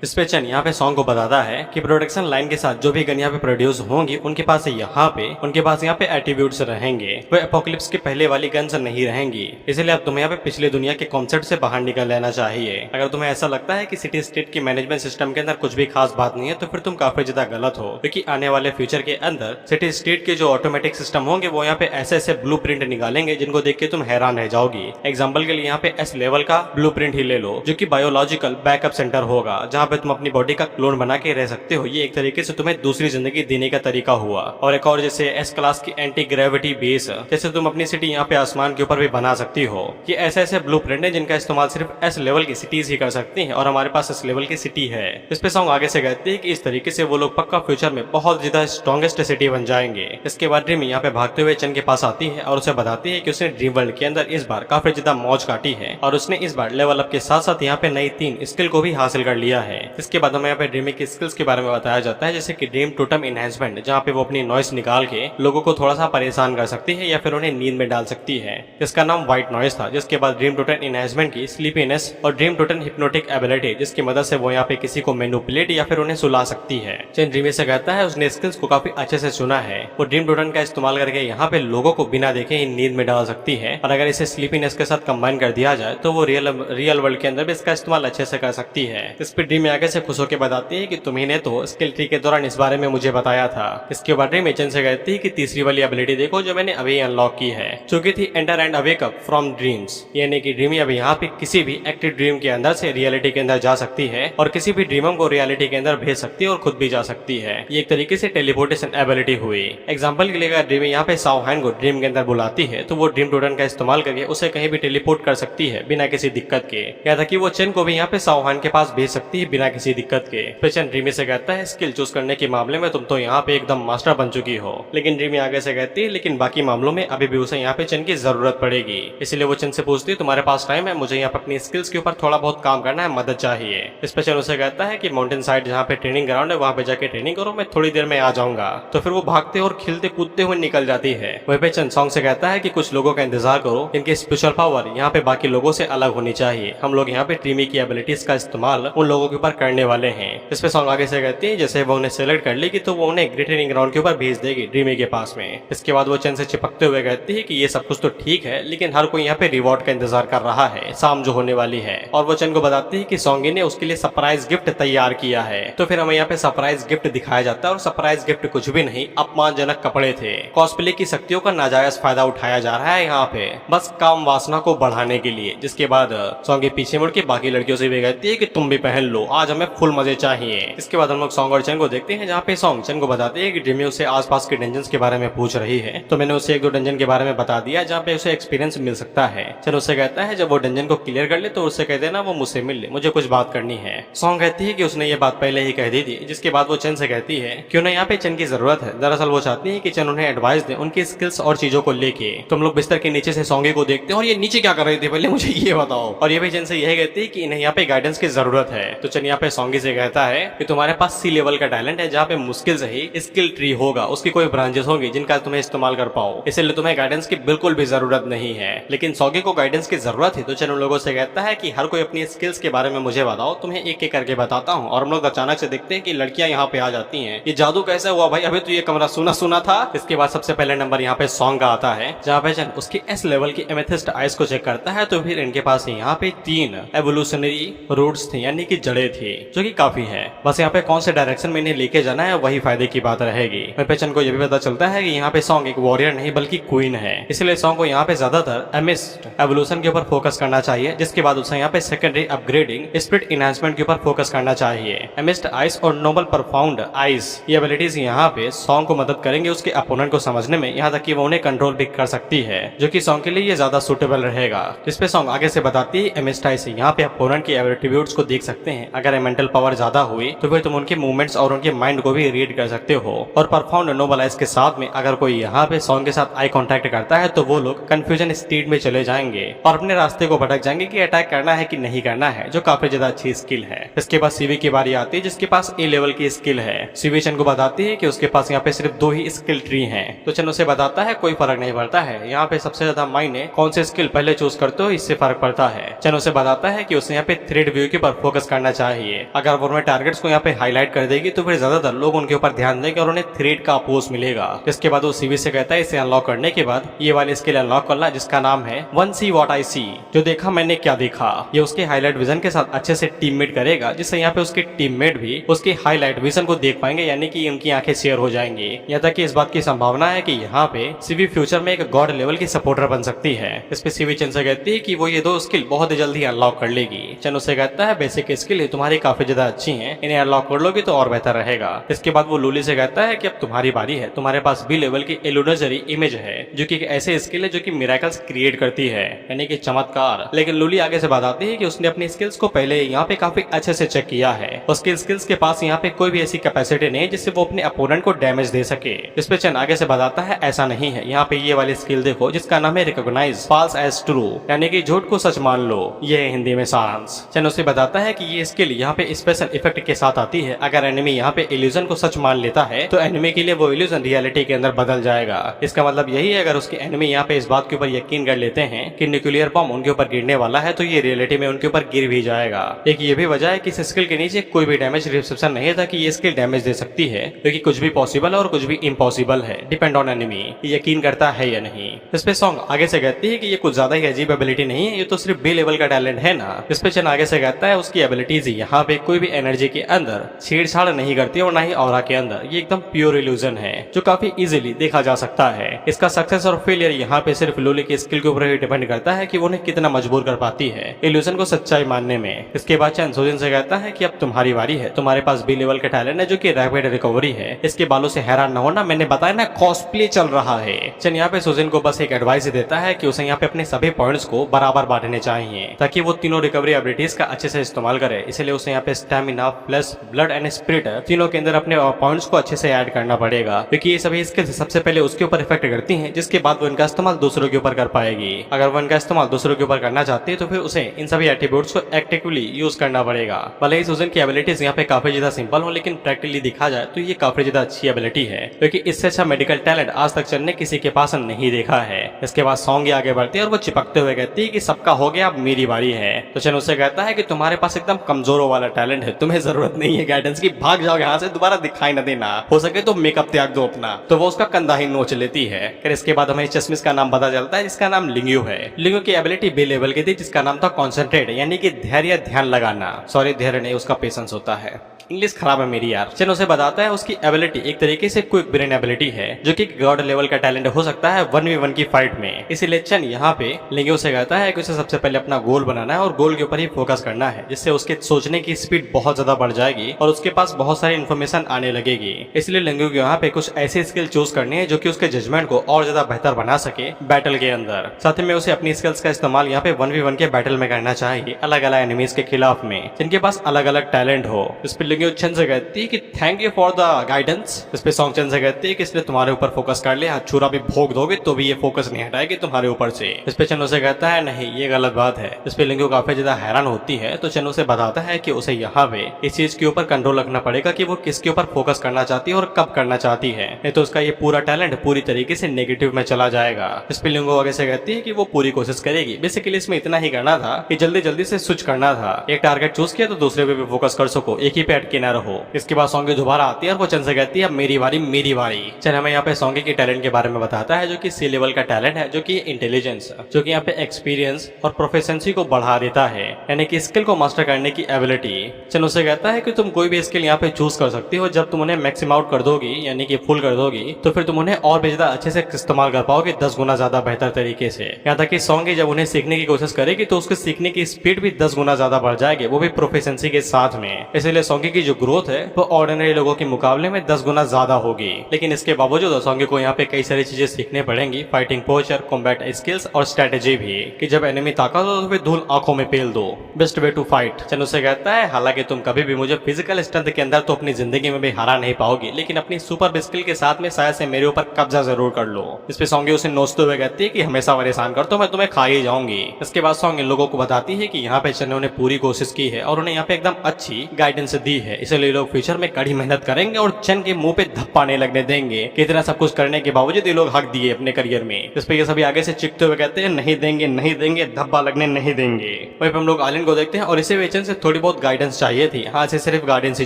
इस पे चेन यहाँ पे सॉन्ग को बताता है कि प्रोडक्शन लाइन के साथ जो भी गन यहाँ पे प्रोड्यूस होंगी उनके पास यहाँ पे एट्रीब्यूट्स रहेंगे, वो एपोकलिप्स के पहले वाली गन्स नहीं रहेंगी। इसलिए अब तुम्हें यहाँ पे पिछले दुनिया के कॉन्सेप्ट से बाहर निकल लेना चाहिए। अगर तुम्हें ऐसा लगता है कि सिटी स्टेट की मैनेजमेंट सिस्टम के अंदर कुछ भी खास बात नहीं है तो फिर तुम काफी ज्यादा गलत हो, क्योंकि आने वाले फ्यूचर के अंदर सिटी स्टेट के जो ऑटोमेटिक सिस्टम होंगे वो यहाँ पे ऐसे ऐसे ब्लू निकालेंगे जिनको देख के तुम हैरान रह जाओगी। एग्जाम्पल के लिए यहाँ पे S लेवल का ब्लू ही ले लो जो की बायोलॉजिकल बैकअप सेंटर होगा, जहाँ पे तुम अपनी बॉडी का क्लोन बना के रह सकते हो। ये एक तरीके से तुम्हें दूसरी जिंदगी देने का तरीका हुआ। और एक और जैसे S क्लास की एंटी ग्रेविटी बेस, जैसे तुम अपनी सिटी यहाँ पे आसमान के ऊपर भी बना सकती हो। ये ऐसे ऐसे ब्लूप्रिंट है जिनका इस्तेमाल सिर्फ S लेवल की सिटीज ही कर सकती हैं और हमारे पास S लेवल की सिटी है। इस पे सॉन्ग आगे से कहते हैं कि इस तरीके से वो लोग पक्का फ्यूचर में बहुत ज्यादा स्ट्रॉन्गेस्ट सिटी बन जाएंगे। इसके बाद ड्रीम यहाँ पे भागते हुए चेन के पास आती है और उसे बताती है कि उसने ड्रीम वर्ल्ड के अंदर इस बार काफी ज्यादा मौज काटी है और उसने इस बार लेवल अप के साथ साथ यहाँ पे नई 3 स्किल को भी हासिल कर लिया है। इसके बाद हमें यहाँ पे ड्रीम की स्किल्स के बारे में बताया जाता है, जैसे कि ड्रीम टोटम इनहेंसमेंट, जहाँ पे वो अपनी नॉइस निकाल के लोगों को थोड़ा सा परेशान कर सकती है या फिर उन्हें नींद में डाल सकती है। इसका नाम व्हाइट नॉइस था। जिसके बाद ड्रीम टोटम इनहेंसमेंट की स्लीपीनेस और ड्रीम टोटम हिप्नोटिक एबिलिटी, जिसकी मदद से वो यहाँ पे किसी को मैनिपुलेट या फिर उन्हें सुला सकती है। चेन ड्रीम से कहता है उसने स्किल्स को काफी अच्छे से सुना है। वो ड्रीम टोटम का इस्तेमाल करके यहाँ पे लोगों को बिना देखे ही नींद में डाल सकती है और अगर इसे स्लीपीनेस के साथ कंबाइन कर दिया जाए तो वो रियल वर्ल्ड के अंदर भी इसका इस्तेमाल अच्छे से कर सकती है। इस पे ड्रीम ड्रीमी आगे से खुश होकर बताती है कि तुम्ही ने तो स्किल ट्री के दौरान इस बारे में मुझे बताया था। इसके बाद ड्रीमी चन से कहती है कि तीसरी वाली एबिलिटी देखो जो मैंने अभी अनलॉक की है, जो कि थी एंटर एंड अवेकअप फ्रॉम ड्रीम्स। यानी कि ड्रीमी अब यहाँ पे किसी भी एक्टिव ड्रीम के अंदर से रियलिटी के अंदर जा सकती है और किसी भी ड्रीमर को रियलिटी के अंदर भेज सकती है और खुद भी जा सकती है। ये एक तरीके से टेलीपोर्टेशन एबिलिटी हुई। एग्जाम्पल के लिए अगर ड्रीमी यहाँ पे साओ हैन को ड्रीम के अंदर बुलाती है तो वो ड्रीम टोटन का इस्तेमाल करके उसे कहीं भी टेलीपोर्ट कर सकती है बिना किसी दिक्कत के। या था कि वो चेन को भी यहाँ पे साओ हैन के पास भेज सकती है बिना किसी दिक्कत के। फिर चेन ड्रीमी से कहता है स्किल चूज करने के मामले में तुम तो यहाँ पे एकदम मास्टर बन चुकी हो। लेकिन ड्रीमी आगे से कहती है लेकिन बाकी मामलों में अभी भी उसे यहाँ पे चेन की जरूरत पड़ेगी। इसलिए वो चेन से पूछती है तुम्हारे पास टाइम है, मुझे यहाँ पे अपनी स्किल्स के ऊपर थोड़ा बहुत काम करना है, मदद चाहिए। इस पे चेन उसे कहता है कि माउंटेन साइड जहाँ पे ट्रेनिंग ग्राउंड है वहाँ पे जाके ट्रेनिंग करो, मैं थोड़ी देर में आ जाऊंगा। तो फिर वो भागते और खिलते कूदते हुए निकल जाती है। वहीं पे चेन सॉन्ग से कहता है कि कुछ लोगों का इंतजार करो, इनकी स्पेशल पावर यहाँ पे बाकी लोगों से अलग होनी चाहिए। हम लोग यहाँ पे ड्रीमी की एबिलिटीज का इस्तेमाल उन लोगों के ऊपर करने वाले हैं। इस पे सॉन्ग आगे से कहती है जैसे वो उन्हें सेलेक्ट कर लेगी तो वो उन्हें ग्रेट ट्रेनिंग ग्राउंड के ऊपर भेज देगी ड्रीमी के पास में। इसके बाद वो चेन से चिपकते हुए कहती है कि ये सब कुछ तो ठीक है लेकिन हर कोई यहाँ पे रिवॉर्ड का इंतजार कर रहा है, शाम जो होने वाली है। और वो चेन को बताती है कि सॉन्गी ने उसके लिए सरप्राइज गिफ्ट तैयार किया है। तो फिर हमें यहाँ पे सरप्राइज गिफ्ट दिखाया जाता है और सरप्राइज गिफ्ट कुछ भी नहीं, अपमानजनक कपड़े थे। कॉस्प्ले की शक्तियों का नाजायज फायदा उठाया जा रहा है यहाँ पे बस काम वासना को बढ़ाने के लिए। जिसके बाद सॉन्गी पीछे मुड़ के बाकी लड़कियों से भी कहती है कि तुम भी पहन लो, आज हमें फुल मजे चाहिए। इसके बाद हम लोग सॉन्ग और चेन को देखते हैं जहाँ पे सॉन्ग चेन को बताती है कि ड्रीमी उसे आसपास के डंजन के बारे में पूछ रही है। तो मैंने उसे एक दो डंजन के बारे में बता दिया जहाँ पे उसे एक्सपीरियंस मिल सकता है। चेन उससे कहता है जब वो डंजन को क्लियर कर ले तो उससे कह देना वो मुझसे मिल ले, मुझे कुछ बात करनी है। सॉन्ग कहती है कि उसने ये बात पहले ही कह दी थी। जिसके बाद वो चेन से कहती है कि उन्हें यहाँ पे चेन की जरूरत है। दरअसल वो चाहती है कि चेन उन्हें एडवाइस दे उनकी स्किल्स और चीजों को लेके। तुम लोग बिस्तर के नीचे से सॉन्गी को देखते हैं और ये नीचे क्या कर रहे थे पहले मुझे ये बताओ। और ये भी चेन से यही कहती है कि इन्हें यहाँ पे गाइडेंस की जरूरत है। तो चेन यहाँ पे सॉन्गी से कहता है कि तुम्हारे पास सी लेवल का टैलेंट है जहाँ पे मुश्किल से ही स्किल ट्री होगा, उसकी कोई ब्रांचेस होंगी जिनका तुम्हें इस्तेमाल कर पाओ, इसलिए तुम्हें गाइडेंस की बिल्कुल भी जरूरत नहीं है। लेकिन सॉन्गी को गाइडेंस की जरूरत है तो चेन उन लोगों से कहता है कि हर कोई अपनी स्किल्स के बारे में मुझे बताओ, तुम्हें एक एक करके बताता हूँ। और हम लोग अचानक से देखते हैं कि लड़कियां यहाँ पे आ जाती हैं। ये जादू कैसे हुआ भाई, अभी तो ये कमरा सुना सुना था। इसके बाद सबसे पहले नंबर यहाँ पे सॉन्ग का आता है जहाँ पे चेन उसकी एस लेवल की एमेथिस्ट आइस को चेक करता है। तो फिर इनके पास यहाँ पे 3 एवोल्यूशनरी रूट्स थे यानी कि जड़ें थी, जो कि काफी है। बस यहाँ पे कौन से डायरेक्शन में इन्हें लेके जाना है वही फायदे की बात रहेगी। वहीं पे चेन को ये भी पता चलता है कि यहाँ पे सॉन्ग एक वॉरियर नहीं बल्कि क्वीन है, इसलिए सॉन्ग को यहाँ पे ज्यादातर एमिस्ट एवोल्यूशन के ऊपर फोकस करना चाहिए। जिसके बाद उसे यहाँ पे सेकेंडरी अपग्रेडिंग स्पिरिट इनहांसमेंट के ऊपर फोकस करना चाहिए। एमिस्ट आइस और नोबल परफाउंड आइस ये एबिलिटीज यहाँ पे सॉन्ग को मदद करेंगे उसके अपोनेंट को समझने में, यहाँ तक कि वो उन्हें कंट्रोल भी कर सकती है, जो कि सॉन्ग के लिए ये ज्यादा सुटेबल रहेगा। जिसपे सॉन्ग आगे से बताती है एमिस्ट आइस यहाँ पे अपोनेंट के एट्रीब्यूट्स को देख सकते हैं। अगर मेंटल पावर ज्यादा हुई तो फिर तुम उनके मूवमेंट्स और उनके माइंड को भी रीड कर सकते हो। और परफाउंड नोबल आइस के साथ में अगर कोई यहाँ पे सॉन्ग के साथ आई कॉन्टेक्ट करता है तो वो लोग कंफ्यूजन स्टेट में चले जाएंगे और अपने रास्ते को भटक जाएंगे कि अटैक करना है कि नहीं करना है, जो काफी ज्यादा अच्छी स्किल है। इसके बाद सीवी की बारी आती है जिसके पास ए लेवल की स्किल है। सीवी चेन को बताती है कि उसके पास यहाँ पे सिर्फ 2 ही स्किल ट्री हैं। तो चेन उसे बताता है कोई फर्क नहीं पड़ता है, यहाँ पे सबसे ज्यादा मायने कौन से स्किल पहले चूज करते हो इससे फर्क पड़ता है। चेन उसे बताता है कि उसे यहाँ पे थ्रेड व्यू के ऊपर फोकस करना चाहिए। अगर वो टारगेट्स को यहाँ पे हाईलाइट कर देगी तो फिर ज्यादातर लोग उनके ऊपर ध्यान देंगे और उन्हें थ्रेड का अपोज मिलेगा। इसके बाद वो सीवी से कहता है इसे अनलॉक करने के बाद ये वाली स्किल अनलॉक करना जिसका नाम है 1 See What I See, जो देखा मैंने क्या देखा। ये उसके हाईलाइट विजन के साथ अच्छे से टीममेट करेगा, जिससे यहाँ पे उसके टीममेट भी उसके हाईलाइट विजन को देख पाएंगे, यानी कि उनकी आंखें शेयर हो जाएंगी। यहाँ तक कि इस बात की संभावना है कि यहाँ पे सीवी फ्यूचर में एक गॉड लेवल की सपोर्टर बन सकती है। इस पे सीवी चेन से कहती है कि वो ये 2 स्किल बहुत जल्दी अनलॉक कर लेगी। चेन उससे कहता है बेसिक स्किल है तुम्हारी काफी ज्यादा अच्छी है, इन्हें अनलॉक कर लोगे तो और बेहतर रहेगा। इसके बाद वो लूली से कहता है कि अब तुम्हारी बारी है, तुम्हारे पास बी लेवल की इल्यूजरी इमेज है, जो कि एक ऐसे स्किल है जो कि मिरेकल्स क्रिएट करती है, यानी कि चमत्कार। लेकिन लूली आगे से बताती है कि उसने अपनी स्किल्स को पहले यहाँ पे काफी अच्छे से चेक किया है। उसकी स्किल्स के पास यहाँ पे कोई भी ऐसी कैपेसिटी नहीं जिससे वो अपने अपोनेंट को डैमेज दे सके। इस पे चेन आगे से बताता है ऐसा नहीं है, यहाँ पे ये वाली स्किल देखो जिसका नाम है रिकॉग्नाइज फॉल्स एज ट्रू, यानी कि झूठ को सच मान लो। ये है हिंदी में सारांश। चेन उसे बताता है कि ये स्किल यहाँ पे स्पेशल इफेक्ट के साथ आती है। अगर एनिमी यहाँ पे इल्यूजन को सच मान लेता है तो एनिमी के लिए वो इल्यूजन रियलिटी के अंदर बदल जाएगा। इसका मतलब यही है अगर उसके एनिमी यहाँ पे इस बात के ऊपर यकीन कर लेते हैं कि न्यूक्लियर बम उनके ऊपर गिरने वाला है तो ये रियलिटी में उनके ऊपर गिर भी जाएगा। एक ये भी वजह है कि इस स्किल के नीचे कोई भी डैमेज रिसेप्शन नहीं था कि ये स्किल डैमेज दे सकती है, क्योंकि कुछ भी पॉसिबल है और कुछ भी इम्पॉसिबल है, डिपेंड ऑन एनिमी यकीन करता है या नहीं। इस पे सॉन्ग आगे से कहती है कि ये कुछ ज्यादा ही अजीब एबिलिटी नहीं है, ये तो सिर्फ बी लेवल का टैलेंट है ना। इस पे चेन आगे से कहता है उसकी एबिलिटीज यहाँ पे कोई भी एनर्जी के अंदर छेड़छाड़ नहीं करती और ना ही ऑरा के अंदर। ये एकदम प्योर इल्यूजन है जो काफी इजीली देखा जा सकता है। इसका सक्सेस और फेलियर यहाँ पे सिर्फ लूली की स्किल के ऊपर ही डिपेंड करता है कि वो उन्हें कितना मजबूर कर पाती है इल्यूजन को सच्चाई मानने में। इसके बाद चैन सुजिन से कहता है कि अब तुम्हारी बारी है, तुम्हारे पास बी लेवल का टैलेंट है जो कि रैपिड रिकवरी है। इसके बालों से हैरान न होना, मैंने बताया ना कॉस्प्ले चल रहा है। चैन यहाँ पे सुजिन को बस एक एडवाइस देता है कि उसे यहाँ पे अपने सभी पॉइंट्स को बराबर बांटने चाहिए ताकि वो तीनों रिकवरी एबिलिटीज का अच्छे से इस्तेमाल करे। इसलिए उसे यहाँ पे stamina plus blood and spirit तीनों के अंदर अपने पॉइंट्स को अच्छे से ऐड करना पड़ेगा, क्योंकि ये सभी स्किल्स सबसे पहले उसके ऊपर इफेक्ट करती हैं, जिसके बाद वो इनका इस्तेमाल दूसरों के ऊपर कर पाएगी। अगर वो इनका इस्तेमाल दूसरों के ऊपर करना चाहती है तो फिर उसे इन सभी एट्रीब्यूट्स को एक्टिवली यूज करना पड़ेगा। भले ही सुजन की एबिलिटीज यहाँ पे काफी ज्यादा सिंपल हो, लेकिन प्रैक्टिकली देखा जाए तो ये काफी ज्यादा अच्छी एबिलिटी है, क्योंकि इससे अच्छा मेडिकल टैलेंट आज तक चैन ने किसी के पास नहीं देखा है। इसके बाद सॉन्ग आगे बढ़ती है और वो चिपकते हुए कहती है कि सबका हो गया, अब मेरी बारी है। तो चैन उससे कहता है कि तुम्हारे पास एकदम कमजोरों वाला टैलेंट है, तुम्हें जरूरत नहीं है गाइडेंस की, भाग जाओ यहाँ से, दोबारा दिखाई न देना, हो सके तो मेकअप त्याग दो अपना। तो वो उसका कंधा ही नोच लेती है। फिर इसके बाद हमें चश्मिश का नाम पता चलता है जिसका नाम लिंग्यू है। लिंग्यू की एबिलिटी बी लेवल की थी जिसका नाम था कॉन्सेंट्रेट, यानी कि धैर्य ध्यान लगाना। सॉरी धैर्य नहीं, उसका पेशेंस होता है। इंग्लिश खराब है मेरी यार। चैन उसे बताता है उसकी एबिलिटी एक तरीके से क्विक ब्रेन एबिलिटी है जो कि गॉड लेवल का टैलेंट हो सकता है 1v1 की फाइट में। इसीलिए चैन यहाँ पे लिंग्यू से कहता है कि उसे सबसे पहले अपना गोल बनाना है और गोल के ऊपर ही फोकस करना है, जिससे उसके सोचने की स्पीड बहुत ज्यादा बढ़ जाएगी और उसके पास बहुत सारी इन्फॉर्मेशन आने लगेगी। इसलिए लिंग्यू को यहाँ पे कुछ ऐसी स्किल चूज करनी है जो कि उसके जजमेंट को और ज्यादा बेहतर बना सके बैटल के अंदर। साथ ही में उसे अपनी स्किल्स का इस्तेमाल यहाँ पे 1v1 के बैटल में करना चाहिए, अलग अलग एनिमीज के खिलाफ में जिनके पास अलग अलग टैलेंट हो। इस पर लिंग्यू चैन से कहती है कि thank you for the guidance. इस पे सॉन्ग चैन से कहती है कि इसने तुम्हारे ऊपर फोकस कर लिया, छुरा भी भोग दोगे तो भी ये फोकस नहीं हटाएगी तुम्हारे ऊपर से। इस पे चैन उसे कहता है नहीं ये गलत बात है। इस पे लिंग्यू काफी ज्यादा हैरान होती है, तो चैन उसे बताता है कि उसे यहाँ पे इस चीज के ऊपर कंट्रोल रखना पड़ेगा कि वो किसके ऊपर फोकस करना चाहती है और कब करना चाहती है, नहीं तो उसका ये पूरा टैलेंट पूरी तरीके से नेगेटिव में चला जाएगा। इस पे लिंग्यू आगे से कहती है कि वो पूरी कोशिश करेगी। बेसिकली इसमें इतना ही करना था कि जल्दी जल्दी से स्विच करना था, एक टारगेट चूज किया तो दूसरे पे भी फोकस कर सको, एक ही पे अटके ना रहो। इसके बाद सॉन्ग दोबारा आती है और वो चैन से कहती है अब मेरी बारी मेरी बारी। चैन हमें यहाँ पे सॉन्ग के टैलेंट के बारे में बताता है जो कि सी लेवल का टैलेंट है, जो कि इंटेलिजेंस, जो कि यहाँ पे एक्सपीरियंस और प्रोफिशिएंसी को बढ़ा देता है, यानी कि स्किल को मास्टर करने की एबिलिटी। चैन उसे कहता है कि तुम कोई भी स्किल यहाँ पे चूज कर सकती हो, जब तुम उन्हें मैक्सिम आउट कर दोगी यानी कि फुल कर दोगी तो फिर तुम उन्हें और भी ज्यादा अच्छे से इस्तेमाल कर पाओगे, 10 गुना ज्यादा बेहतर तरीके से। यहाँ तक कि सॉन्ग जब उन्हें सीखने की कोशिश करेगी तो उसके सीखने की स्पीड भी 10 गुना ज्यादा बढ़ जाएगी, वो भी प्रोफिशिएंसी के साथ में। इसलिए सॉन्ग की जो ग्रोथ है वो ऑर्डिनरी लोगों के मुकाबले में 10 गुना ज्यादा होगी। लेकिन इसके बावजूद सॉन्ग को यहाँ पे कई सारी चीजें सीखने पड़ेंगी, फाइटिंग पोस्चर, कॉम्बैट स्किल्स और स्ट्रेटेजी भी, कि जब एनिमी ताकत हो तो फिर धूल आंखों में पेल दो, बेस्ट वे टू फाइट। चैन उसे कहता है हालांकि तुम कभी भी मुझे फिजिकल स्ट्रेंथ के अंदर तो अपनी जिंदगी में भी हरा नहीं पाओगी, लेकिन अपनी सुपर स्किल के साथ में शायद से मेरे ऊपर कब्जा जरूर कर लो। इस पे सॉन्ग उसे नोचते हुए कहती है कि हमेशा परेशान कर तो मैं तुम्हें खा ही जाऊंगी। इसके बाद सॉन्ग इन लोगों को बताती है कि यहाँ पे चैन ने पूरी कोशिश की है और उन्हें यहाँ पे एकदम अच्छी गाइडेंस दी है, इसलिए लोग फ्यूचर में कड़ी मेहनत करेंगे और चैन के मुंह पे धप्पा नहीं लगने देंगे कि इतना सब कुछ करने के बावजूद ये लोग हक दिए अपने करियर में। इस पे ये सभी आगे से चिकते हुए कहते हैं नहीं देंगे नहीं देंगे, धब्बा लगने नहीं देंगे। वहीं पे हम लोग आलिन को देखते हैं और इसे वेचन से थोड़ी बहुत गाइडेंस चाहिए थी, हाँ इसे सिर्फ गाइडेंस ही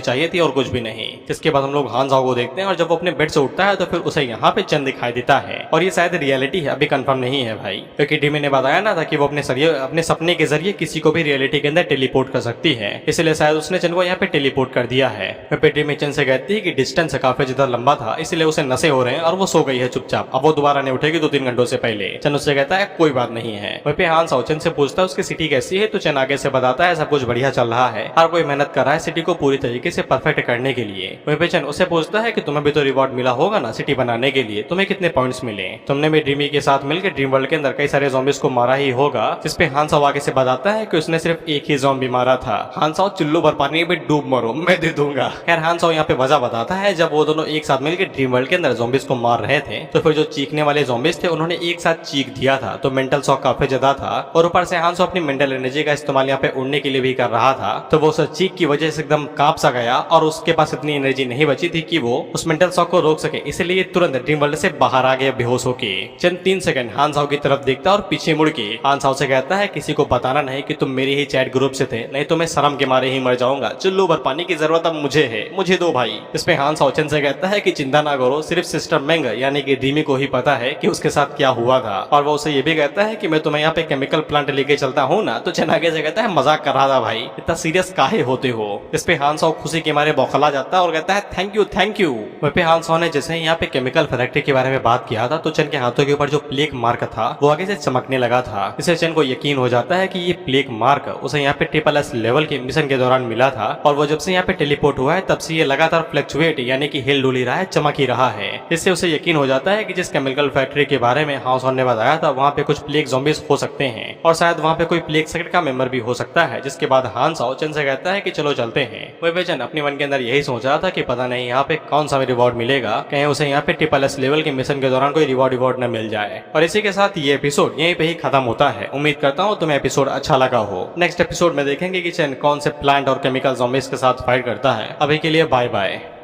चाहिए थी और कुछ भी नहीं। इसके बाद हम लोग हान झाओ को देखते हैं और जब वो अपने बेड से उठता है तो फिर उसे यहाँ पे चैन दिखाई देता है और ये शायद रियलिटी है, अभी कंफर्म नहीं है भाई, क्योंकि डीमी ने बताया ना था कि वो अपने सपने के जरिए किसी को भी रियलिटी के अंदर टेलीपोर्ट कर सकती है, इसलिए शायद उसने चैन को यहाँ पे टेलीपोर्ट कर दिया है। डीमी चैन से कहती है कि डिस्टेंस काफी ज्यादा लंबा था इसलिए उसे नशे हो रहे हैं और वो सो गई है चुपचाप, अब वो दोबारा नहीं उठेगी 2-3 घंटों से पहले। चैन उससे कहता है कोई बात नहीं है। वहीं पे हान झाओ चैन से पूछता है उसकी सिटी कैसी है, तो चैन आगे से बताता है सब कुछ बढ़िया चल रहा है, हर कोई मेहनत कर रहा है सिटी को पूरी तरीके से परफेक्ट करने के लिए। वहीं पे चैन उसे पूछता है कि तुम्हें भी तो रिवॉर्ड मिला होगा ना सिटी बनाने के लिए, तुम्हें कितने पॉइंट्स मिले, तुमने भी ड्रीमी के साथ मिलकर ड्रीम वर्ल्ड के अंदर कई सारे ज़ॉम्बीज को मारा ही होगा। जिस पे हान झाओ आगे से बताता है कि उसने सिर्फ एक ही ज़ॉम्बी मारा था। हान झाओ चुल्लू भर पानी में डूब मरो मैं दे दूंगा। खैर हान झाओ यहाँ पे वजह बताता है जब वो दोनों एक साथ मिलकर ड्रीम वर्ल्ड के अंदर ज़ॉम्बीज को मार रहे थे तो फिर जो चीखने वाले ज़ॉम्बीज थे उन्होंने एक साथ चीख दिया था, तो मेंटल शॉक काफी ज्यादा था और ऊपर से हान झाओ अपनी मेंटल एनर्जी का इस्तेमाल यहाँ पे उड़ने के लिए भी कर रहा था, तो वो उस चीख की वजह से एकदम कांप सा गया और उसके पास इतनी एनर्जी नहीं बची थी कि वो उस मेंटल शॉक को रोक सके, इसलिए तुरंत ड्रीम वर्ल्ड से बाहर आ गया बेहोश होके। चंद 3 सेकंड हान झाओ की तरफ देखता और पीछे मुड़ के हान झाओ से कहता है किसी को बताना नहीं कि तुम मेरे ही चैट ग्रुप से थे, नहीं तो मैं शर्म के मारे ही मर जाऊंगा, चुल्लू भर पानी पानी की जरूरत अब मुझे है, मुझे दो भाई। इसमें हांस ओचन से कहता है कि चिंता ना करो, सिर्फ सिस्टर मेंग यानी कि रीमी को ही पता है कि उसके साथ क्या हुआ था। और वो उसे ये भी कहता है कि मैं तुम्हें यहाँ पे केमिकल प्लांट लेके चलता हूँ ना। तो चन आगे से कहता है मजाक कर रहा था भाई, इतना सीरियस काहे होते हो। इस पे हांस खुशी के मारे बौखला जाता है और कहता है थैंक यू थैंक यू। वहीं पे हांस ने जैसे ही यहाँ पे केमिकल फैक्ट्री के बारे में बात किया था तो चन के हाथों के ऊपर जो प्लेग मार्क था वो आगे से चमकने लगा था। इससे चन को यकीन हो जाता है कि ये प्लेग मार्क उसे यहाँ पे SSS लेवल के मिशन के दौरान मिला था और वो जब से यहाँ पे टेलीपोर्ट हुआ है तब से ये लगातार फ्लक्चुएट यानी कि हिल डुल ही रहा है, चमक ही रहा है। इससे उसे यकीन हो जाता है कि जिस केमिकल फैक्ट्री के बारे में हांस ने बताया था वहाँ पे कुछ प्लेग ज़ॉम्बीज हो सकते हैं और शायद वहाँ पे कोई प्लेग सेक्ट का मेंबर भी हो सकता है। जिसके बाद हांस चन से कहता है कि चलो चलते हैं। वही चन अपने मन के अंदर यही सोच रहा था कि पता नहीं यहाँ पे कौन सा रिवॉर्ड मिलेगा, कहीं उसे यहाँ पे SSS लेवल के मिशन के दौरान कोई रिवॉर्ड न मिल जाए। और इसी के साथ ये एपिसोड यहीं पे ही खत्म होता है। उम्मीद करता हूँ तुम्हें एपिसोड अच्छा लगा हो। नेक्स्ट एपिसोड में देखेंगे कि चैन कौन से प्लांट और केमिकल ज़ॉम्बीज के साथ फाइट करता है। अभी के लिए बाय बाय।